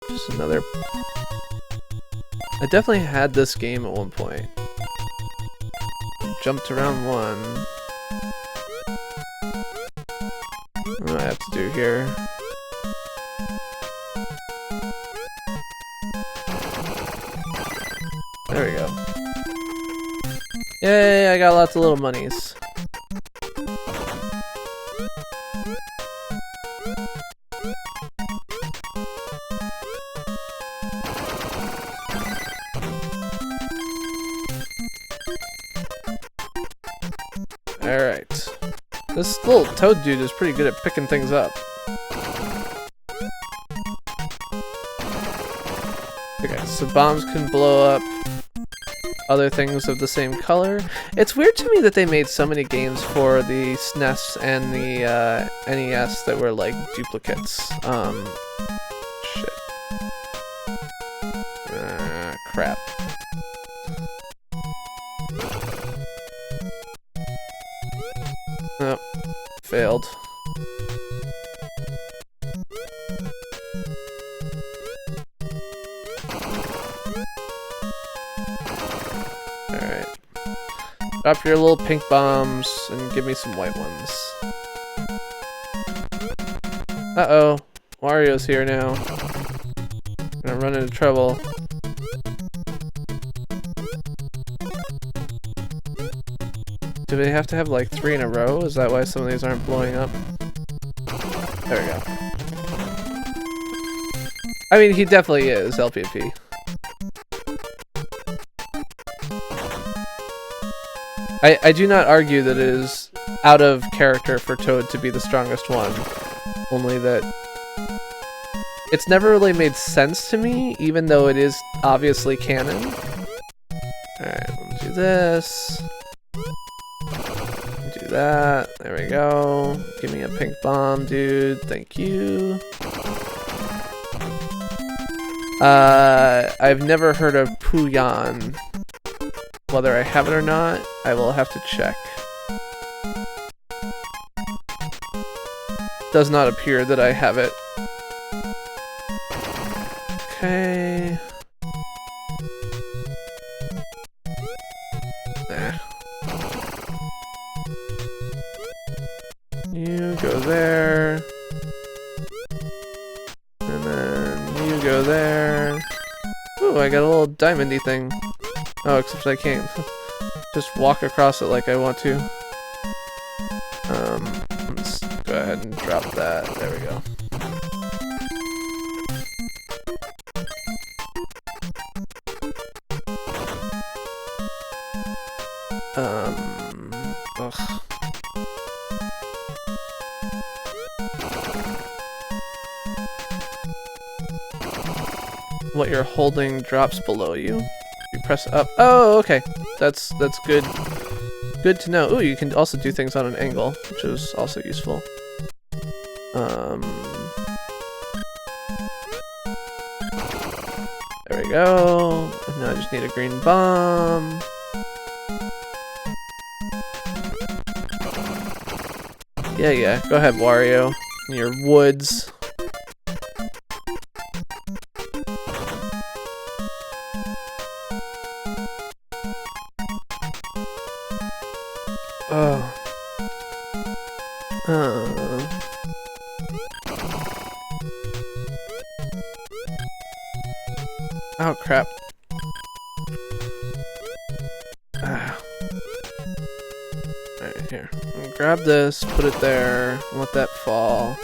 Just another... I definitely had this game at one point. Jumped around one. What do I have to do here? There we go. Yay, I got lots of little monies. Alright. This little toad dude is pretty good at picking things up. Okay, so bombs can blow up other things of the same color. It's weird to me that they made so many games for the SNES and the NES that were like duplicates. Shit. Crap. Oh, failed. Alright. Drop your little pink bombs and give me some white ones. Uh-oh. Wario's here now. Gonna run into trouble. Do they have to have like 3 in a row? Is that why some of these aren't blowing up? There we go. I mean, he definitely is LPP. I do not argue that it is out of character for Toad to be the strongest one. Only that it's never really made sense to me, even though it is obviously canon. Alright, let's do this. Do that. There we go. Give me a pink bomb, dude. Thank you. I've never heard of Puyan. Whether I have it or not, I will have to check. Does not appear that I have it. Okay. You go there. And then you go there. Ooh, I got a little diamondy thing. Oh, except I can't just walk across it like I want to. Let's go ahead and drop that. There we go. Ugh. What you're holding drops below you. You press up. Oh, okay. That's good. Good to know. Ooh, you can also do things on an angle, which is also useful. There we go. And now I just need a green bomb. Yeah. Go ahead, Wario. In your woods. Oh crap. Alright, here. I'm gonna grab this, put it there, and let that fall.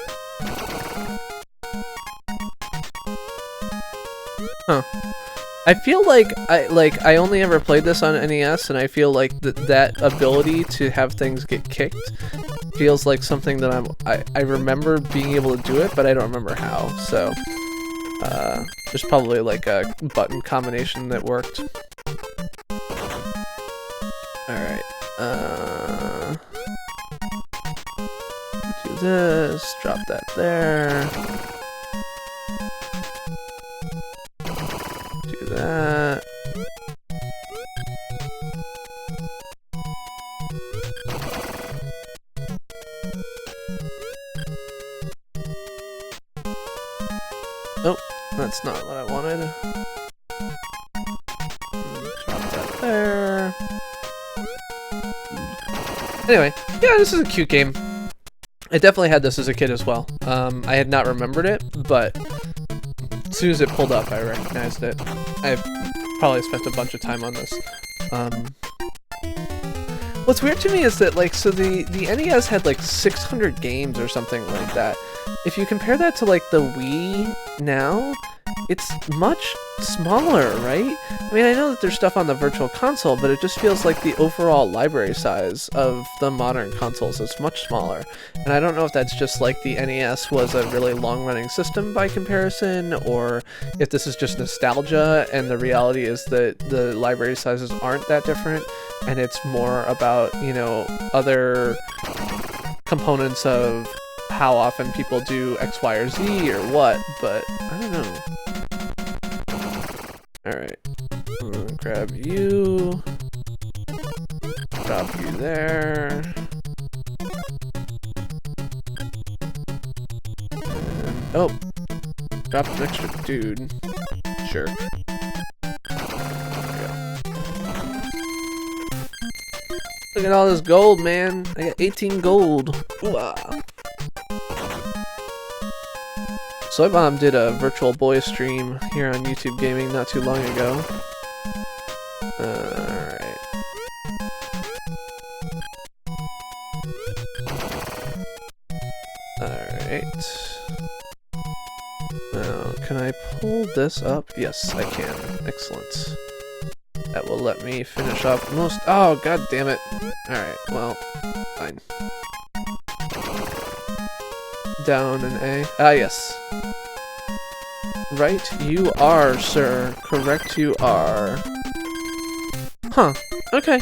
Huh. I feel like I only ever played this on NES, and I feel like that ability to have things get kicked feels like something that I remember being able to do it, but I don't remember how. So there's probably like a button combination that worked. Alright. Do this, drop that there. Do that. Nope, that's not what I wanted. Drop that there. Anyway, yeah, this is a cute game. I definitely had this as a kid as well. I had not remembered it, but as soon as it pulled up, I recognized it. I've probably spent a bunch of time on this. What's weird to me is that, like, so the NES had like 600 games or something like that. If you compare that to like the Wii now, it's much smaller, right? I mean, I know that there's stuff on the Virtual Console, but it just feels like the overall library size of the modern consoles is much smaller. And I don't know if that's just like the NES was a really long-running system by comparison, or if this is just nostalgia and the reality is that the library sizes aren't that different, and it's more about, you know, other components of how often people do X, Y, or Z or what, but I don't know. Alright, I'm gonna grab you, drop you there, and, oh, dropped an extra dude, jerk. There we go. Look at all this gold, man, I got 18 gold. Ooh-ah. SoyBomb did a Virtual Boy stream here on YouTube Gaming not too long ago. Alright. Alright. Now, can I pull this up? Yes, I can. Excellent. That will let me finish off most— oh, god damn it. Alright, well, fine. Down an A. Ah, yes. Right, you are, sir. Correct, you are. Huh. Okay.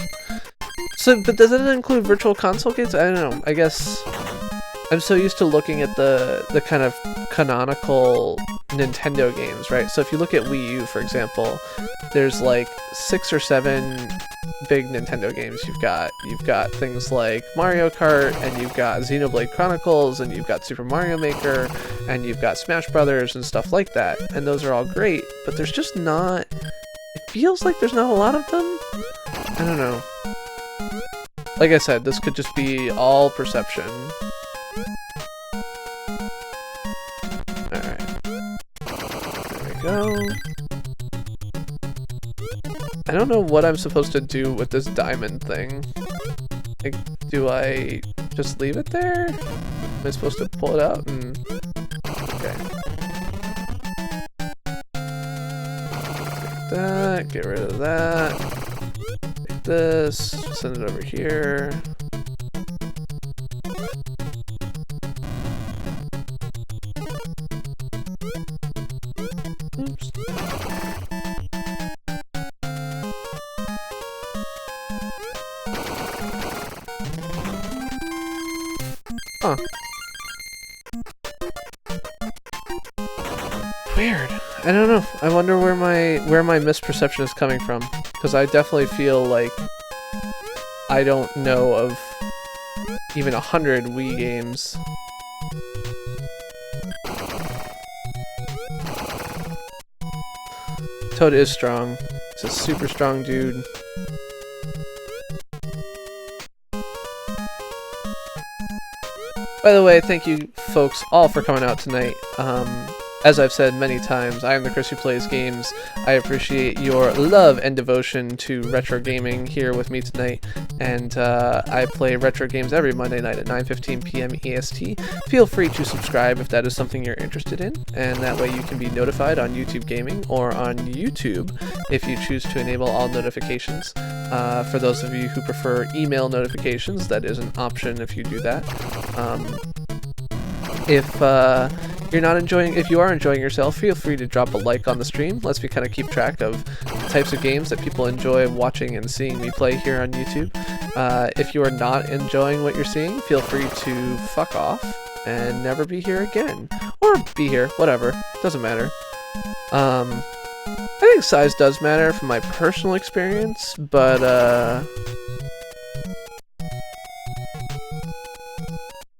So, but does it include Virtual Console games? I don't know. I guess I'm so used to looking at the kind of canonical Nintendo games, right? So if you look at Wii U, for example, there's like 6 or 7 big Nintendo games. You've got things like Mario Kart, and you've got Xenoblade Chronicles, and you've got Super Mario Maker, and you've got Smash Brothers and stuff like that. And those are all great, but there's just not... It feels like there's not a lot of them. I don't know. Like I said, this could just be all perception. Alright. There we go. I don't know what I'm supposed to do with this diamond thing. Like, do I just leave it there? Am I supposed to pull it out and... Okay. Take that, get rid of that. Take this, send it over here. Oops. Huh. Weird. I don't know. I wonder where my misperception is coming from, because I definitely feel like I don't know of even 100 Wii games. Toad is strong. He's a super strong dude. By the way, thank you folks all for coming out tonight. As I've said many times, I am the Chris who plays games. I appreciate your love and devotion to retro gaming here with me tonight. And I play retro games every Monday night at 9:15 p.m. EST. Feel free to subscribe if that is something you're interested in, and that way you can be notified on YouTube Gaming or on YouTube if you choose to enable all notifications. For those of you who prefer email notifications, that is an option if you do that. If you are enjoying yourself, feel free to drop a like on the stream. Lets me kind of keep track of the types of games that people enjoy watching and seeing me play here on YouTube. If you are not enjoying what you're seeing, feel free to fuck off and never be here again. Or be here, whatever. Doesn't matter. I think size does matter from my personal experience, but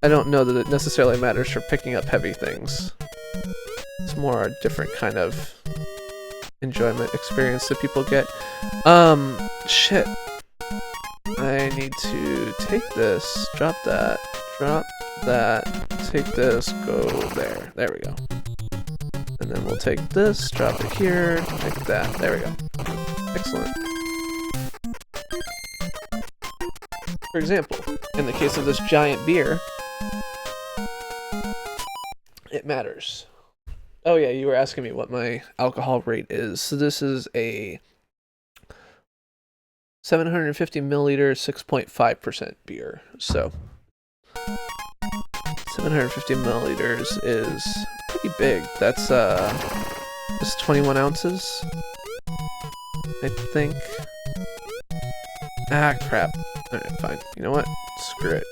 I don't know that it necessarily matters for picking up heavy things. It's more a different kind of enjoyment experience that people get. Shit. I need to take this, drop that, take this, go there. There we go. And then we'll take this, drop it here, take that. There we go. Excellent. For example, in the case of this giant beer, it matters. Oh yeah, you were asking me what my alcohol rate is. So this is a 750 milliliter, 6.5% beer. So 750 milliliters is pretty big. That's just 21 ounces, I think. Ah, crap. Alright, fine. You know what? Screw it.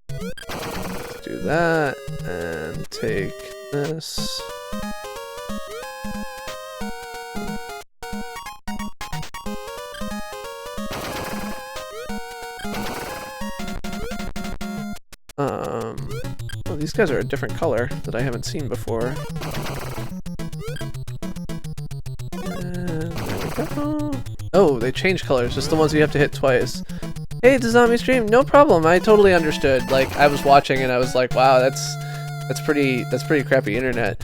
Let's do that, and take this. Oh, these guys are a different color that I haven't seen before. And there we go. Oh, they change colors, just the ones you have to hit twice. Hey, it's a zombie stream. No problem. I totally understood. Like, I was watching and I was like, wow, that's pretty crappy internet.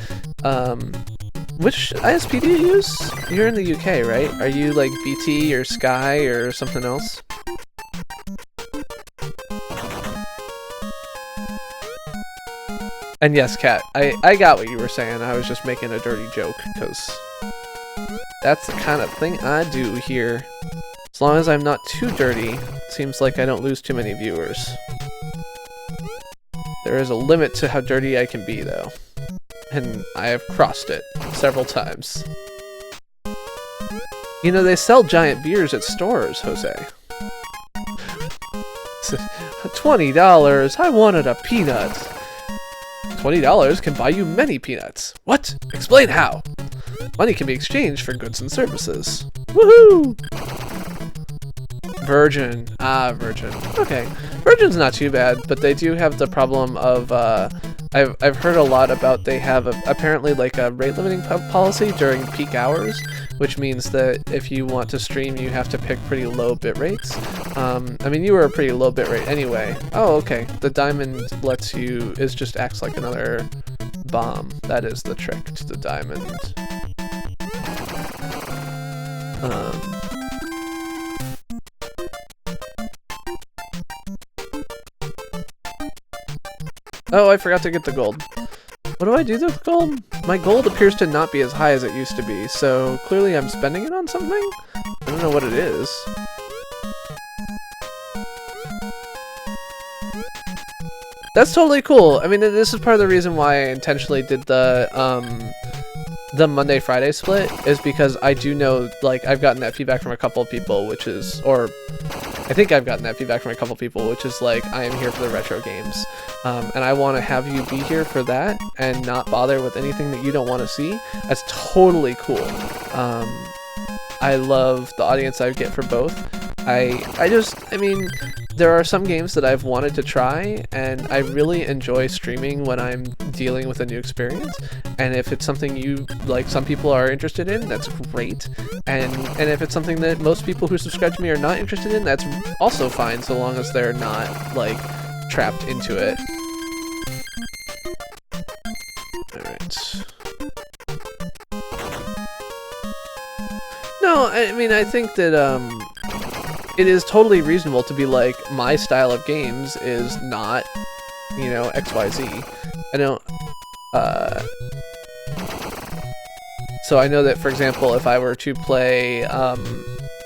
Which ISP do you use? You're in the UK, right? Are you like BT or Sky or something else? And yes, Kat, I got what you were saying. I was just making a dirty joke, because that's the kind of thing I do here. As long as I'm not too dirty, it seems like I don't lose too many viewers. There is a limit to how dirty I can be, though. And I have crossed it several times. You know, they sell giant beers at stores, Jose. $20, I wanted a peanut. $20 can buy you many peanuts. What? Explain how. Money can be exchanged for goods and services. Woohoo! Virgin. Ah, Virgin. Okay. Virgin's not too bad, but they do have the problem of, I've heard a lot about they have apparently like a rate limiting policy during peak hours, which means that if you want to stream, you have to pick pretty low bit rates. I mean, you were a pretty low bit rate anyway. Oh, okay. The diamond lets you, just acts like another bomb. That is the trick to the diamond. Oh, I forgot to get the gold. What do I do with gold? My gold appears to not be as high as it used to be, so clearly I'm spending it on something? I don't know what it is. That's totally cool. I mean, this is part of the reason why I intentionally did the Monday Friday split, is because I do know, like, I've gotten that feedback from a couple of people, which is, or I think I've gotten that feedback from a couple of people, which is like, I am here for the retro games. And I want to have you be here for that and not bother with anything that you don't want to see. That's totally cool. I love the audience I get for both. I mean, there are some games that I've wanted to try, and I really enjoy streaming when I'm dealing with a new experience. And if it's something you, like, some people are interested in, that's great. And if it's something that most people who subscribe to me are not interested in, that's also fine, so long as they're not, like, trapped into it. Alright. No, I mean, I think that, it is totally reasonable to be like, my style of games is not, you know, XYZ. I don't, so I know that, for example, if I were to play,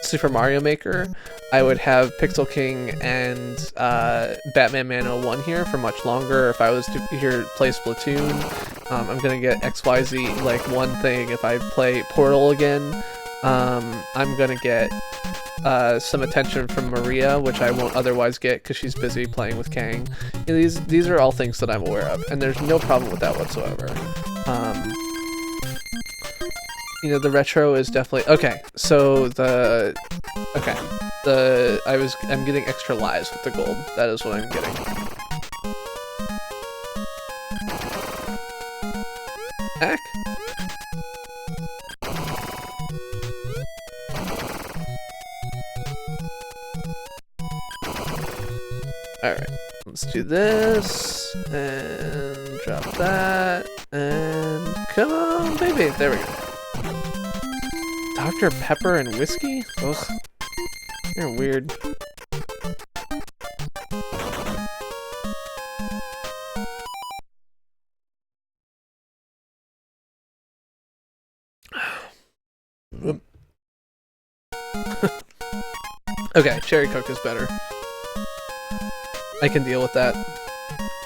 Super Mario Maker, I would have Pixel King and Batman Man 01 here for much longer. If I was to play Splatoon, I'm gonna get XYZ, like, one thing. If I play Portal again, I'm gonna get some attention from Maria, which I won't otherwise get because she's busy playing with Kang. You know, these are all things that I'm aware of, and there's no problem with that whatsoever. You know, the retro is definitely okay. So I'm getting extra lives with the gold. That is what I'm getting. Heck. Alright, let's do this, and drop that, and come on, baby, there we go. Dr. Pepper and whiskey? Ugh, you're weird. Okay, Cherry Coke is better. I can deal with that.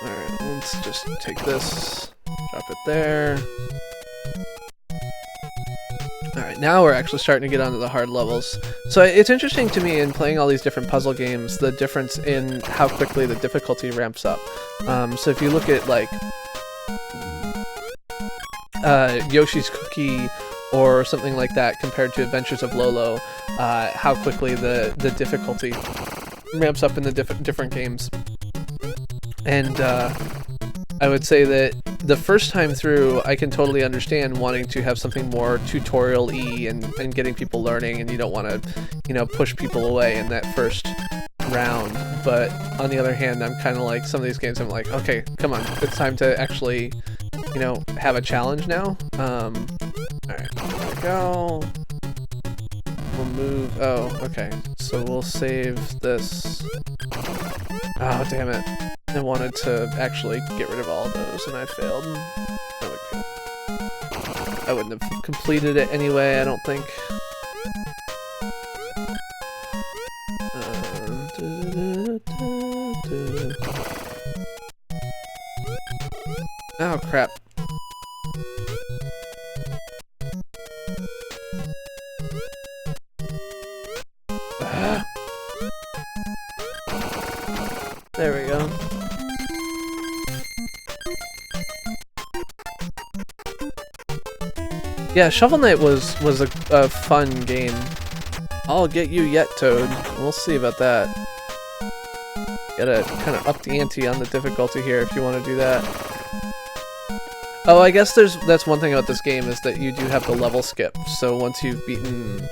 Alright, let's just take this, drop it there. Alright, now we're actually starting to get onto the hard levels. So it's interesting to me in playing all these different puzzle games, the difference in how quickly the difficulty ramps up. So if you look at, like, Yoshi's Cookie or something like that compared to Adventures of Lolo, how quickly the difficulty ramps up in the different games. And I would say that the first time through, I can totally understand wanting to have something more tutorial-y and getting people learning, and you don't want to, you know, push people away in that first round. But on the other hand, I'm kind of like, some of these games I'm like, okay, come on, it's time to actually, you know, have a challenge now. Alright, there we go. We'll move, oh, okay, so we'll save this. Oh, damn it. I wanted to actually get rid of all of those, and I failed. There we go. I wouldn't have completed it anyway, I don't think. Oh, crap. There we go. Yeah, Shovel Knight was a fun game. I'll get you yet, Toad. We'll see about that. Gotta kind of up the ante on the difficulty here if you want to do that. Oh, I guess that's one thing about this game is that you do have the level skip. So once you've beaten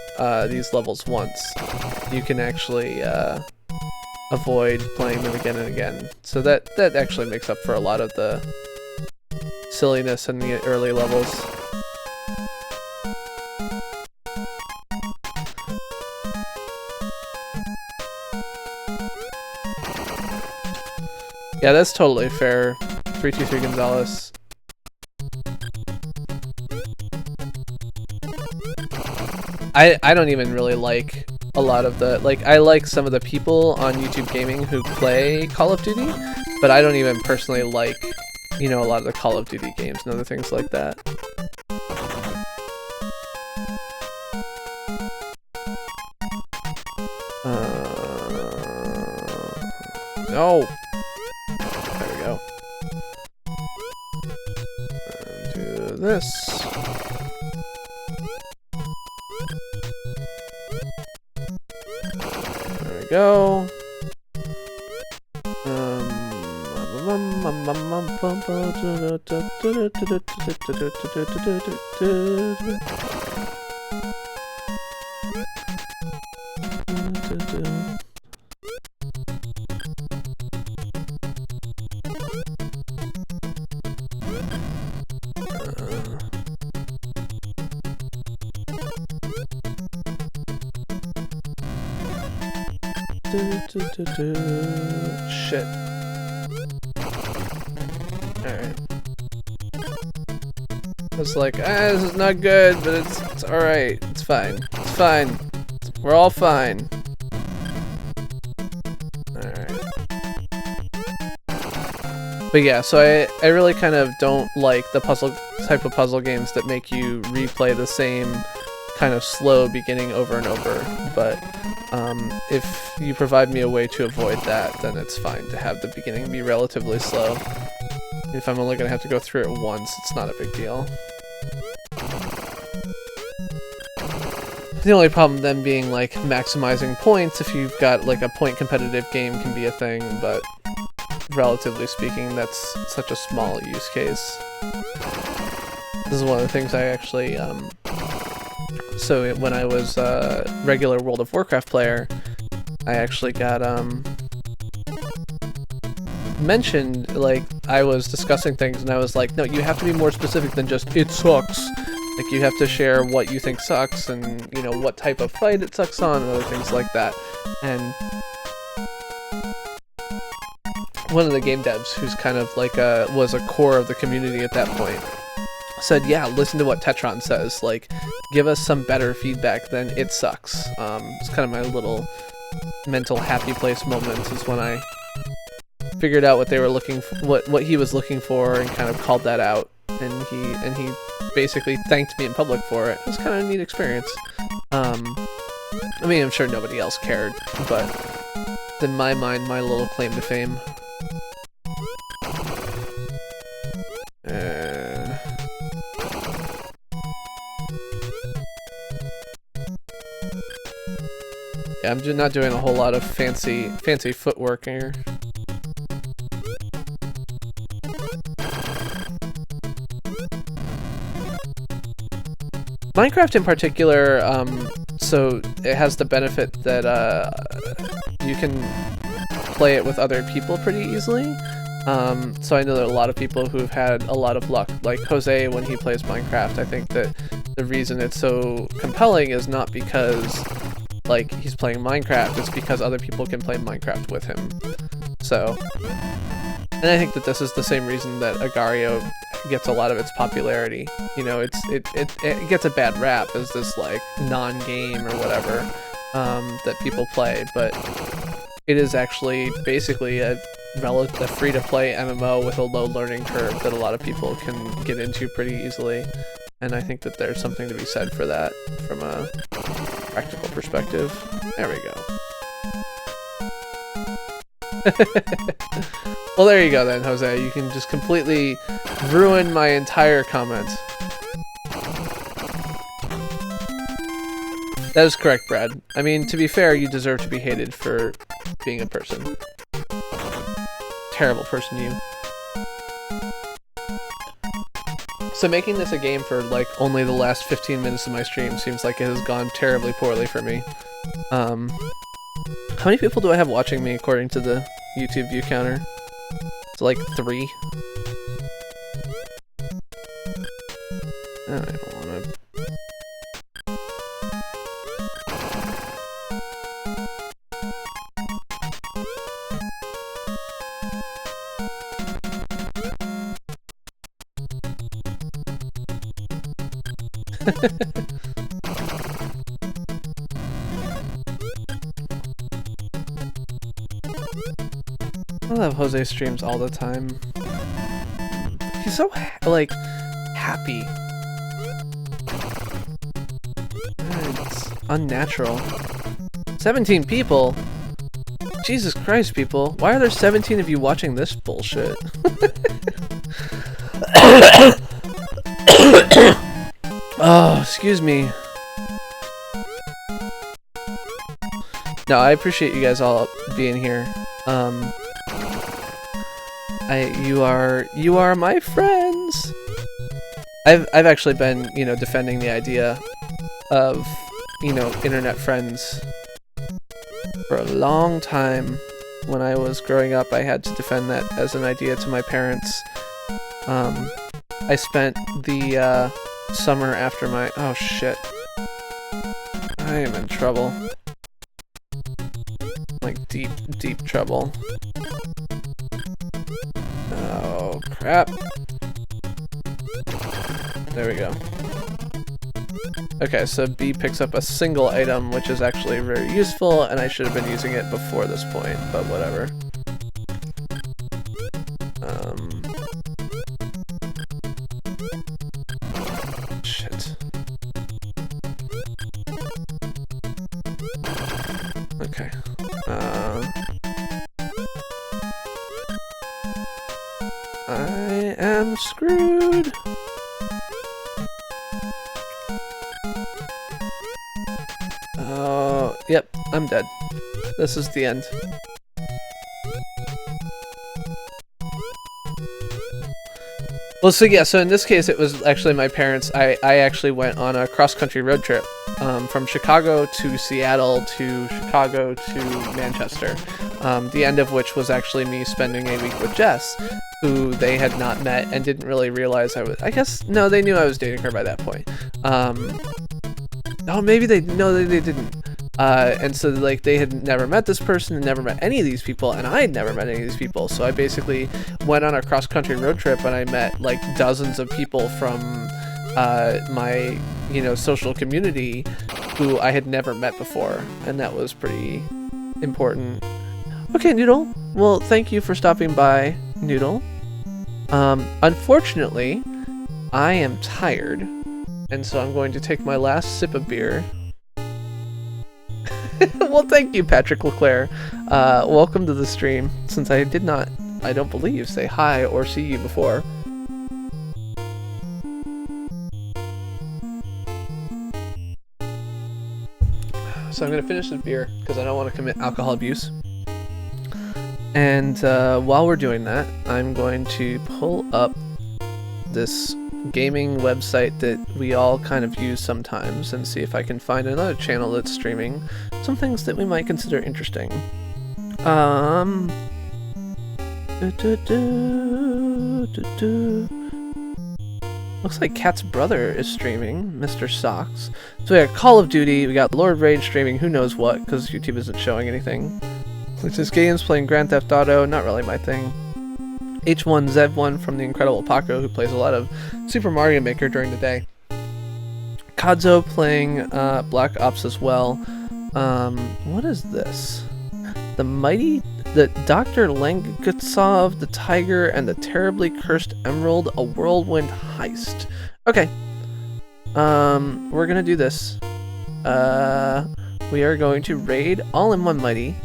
these levels once, you can actually avoid playing them again and again. So that actually makes up for a lot of the silliness in the early levels. Yeah, that's totally fair. 323 Gonzalez. I don't even really like a lot of the, like, I like some of the people on YouTube Gaming who play Call of Duty, but I don't even personally like, you know, a lot of the Call of Duty games and other things like that. No! There we go. And do this. There we go. Shit. Alright. It's like, this is not good, but it's alright. It's fine. It's fine. We're all fine. Alright. But yeah, so I really kind of don't like the type of puzzle games that make you replay the same kind of slow beginning over and over, but if you provide me a way to avoid that, then it's fine to have the beginning be relatively slow. If I'm only going to have to go through it once, it's not a big deal. The only problem then being like maximizing points if you've got like a point competitive game can be a thing, but relatively speaking, that's such a small use case. This is one of the things I actually so when I was a regular World of Warcraft player, I actually got mentioned, like, I was discussing things and I was like, no, you have to be more specific than just, it sucks. Like, you have to share what you think sucks and, you know, what type of fight it sucks on and other things like that. And one of the game devs, who's kind of like was a core of the community at that point, said, yeah, listen to what Tetron says, like, give us some better feedback than it sucks. It's kind of my little mental happy place moment is when I figured out what they were looking for, what he was looking for, and kind of called that out, and he basically thanked me in public for it. It was kind of a neat experience. I mean, I'm sure nobody else cared, but in my mind, my little claim to fame. Yeah, I'm just not doing a whole lot of fancy footwork here. Minecraft in particular, so it has the benefit that you can play it with other people pretty easily. So I know that a lot of people who've had a lot of luck, like Jose when he plays Minecraft, I think that the reason it's so compelling is not because like he's playing Minecraft, it's because other people can play Minecraft with him. So, and I think that this is the same reason that Agar.io gets a lot of its popularity. You know, it gets a bad rap as this like non-game or whatever that people play, but it is actually basically a free-to-play MMO with a low learning curve that a lot of people can get into pretty easily. And I think that there's something to be said for that from a practical perspective. There we go. Well, there you go then, Jose. You can just completely ruin my entire comment. That is correct, Brad. I mean, to be fair, you deserve to be hated for being a person. Terrible person, you. So making this a game for, like, only the last 15 minutes of my stream seems like it has gone terribly poorly for me. How many people do I have watching me according to the YouTube view counter? It's like 3. I don't wanna... I love Jose streams all the time. He's so, like, happy. It's unnatural. 17 people? Jesus Christ, people. Why are there 17 of you watching this bullshit? Oh, excuse me. No, I appreciate you guys all being here. You are my friends. I've actually been, you know, defending the idea of, you know, internet friends for a long time. When I was growing up, I had to defend that as an idea to my parents. I spent the summer after my... Oh shit. I am in trouble. Like deep, deep trouble. Oh crap. There we go. Okay, so B picks up a single item, which is actually very useful, and I should have been using it before this point, but whatever. Shit. Okay. I am screwed. Oh, yep, I'm dead. This is the end. Well, so yeah, so in this case, it was actually my parents. I actually went on a cross-country road trip from Chicago to Seattle to Chicago to Manchester, the end of which was actually me spending a week with Jess, who they had not met and didn't really realize I was... I guess, no, they knew I was dating her by that point. Oh, maybe they... No, they didn't. And so, like, they had never met this person and never met any of these people, and I had never met any of these people, so I basically went on a cross-country road trip, and I met, like, dozens of people from my, you know, social community who I had never met before, and that was pretty important. Okay, Noodle. Well, thank you for stopping by, Noodle. Unfortunately, I am tired, and so I'm going to take my last sip of beer. Well, thank you, Patrick Leclerc. Welcome to the stream, since I did not, I don't believe, say hi or see you before. So I'm going to finish this beer, because I don't want to commit alcohol abuse. And while we're doing that, I'm going to pull up this gaming website that we all kind of use sometimes and see if I can find another channel that's streaming some things that we might consider interesting. Looks like Kat's brother is streaming, Mr. Socks. So we got Call of Duty, we got Lord Rage streaming who knows what, because YouTube isn't showing anything. Which is games, playing Grand Theft Auto, not really my thing. H1Z1 from the Incredible Paco, who plays a lot of Super Mario Maker during the day. Kadzo playing Black Ops as well. What is this? The Dr. Langutsov, the Tiger, and the Terribly Cursed Emerald, a Whirlwind Heist. Okay. We're gonna do this. We are going to raid All in One Mighty.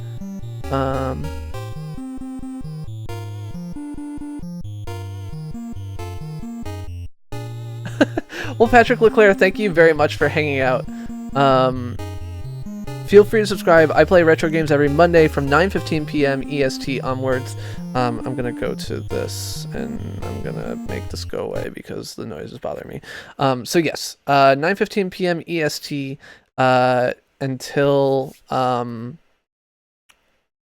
Well, Patrick Leclerc, thank you very much for hanging out. feel free to subscribe. I play retro games every Monday from 9:15 p.m. EST onwards. I'm going to go to this, and I'm going to make this go away because the noise is bothering me. So yes, 9:15 p.m. EST until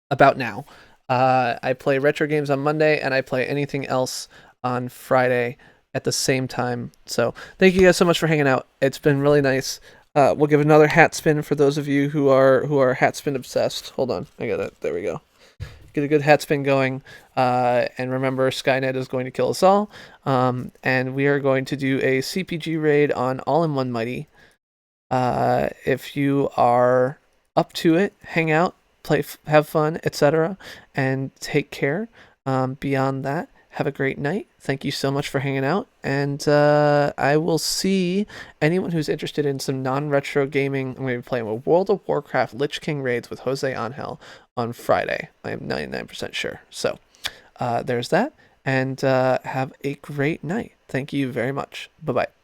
about now. I play retro games on Monday, and I play anything else on Friday at the same time. So thank you guys so much for hanging out. It's been really nice. We'll give another hat spin for those of you who are hat spin obsessed. Hold on, I got it. There we go. Get a good hat spin going. And remember, Skynet is going to kill us all. And we are going to do a CPG raid on All-in-One Mighty. If you are up to it, hang out, play, have fun, etc., and take care. Beyond that, have a great night. Thank you so much for hanging out, and I will see anyone who's interested in some non-retro gaming. I'm going to be playing with World of Warcraft Lich King raids with Jose Angel on Friday. I am 99% sure. So there's that, and have a great night. Thank you very much. Bye-bye.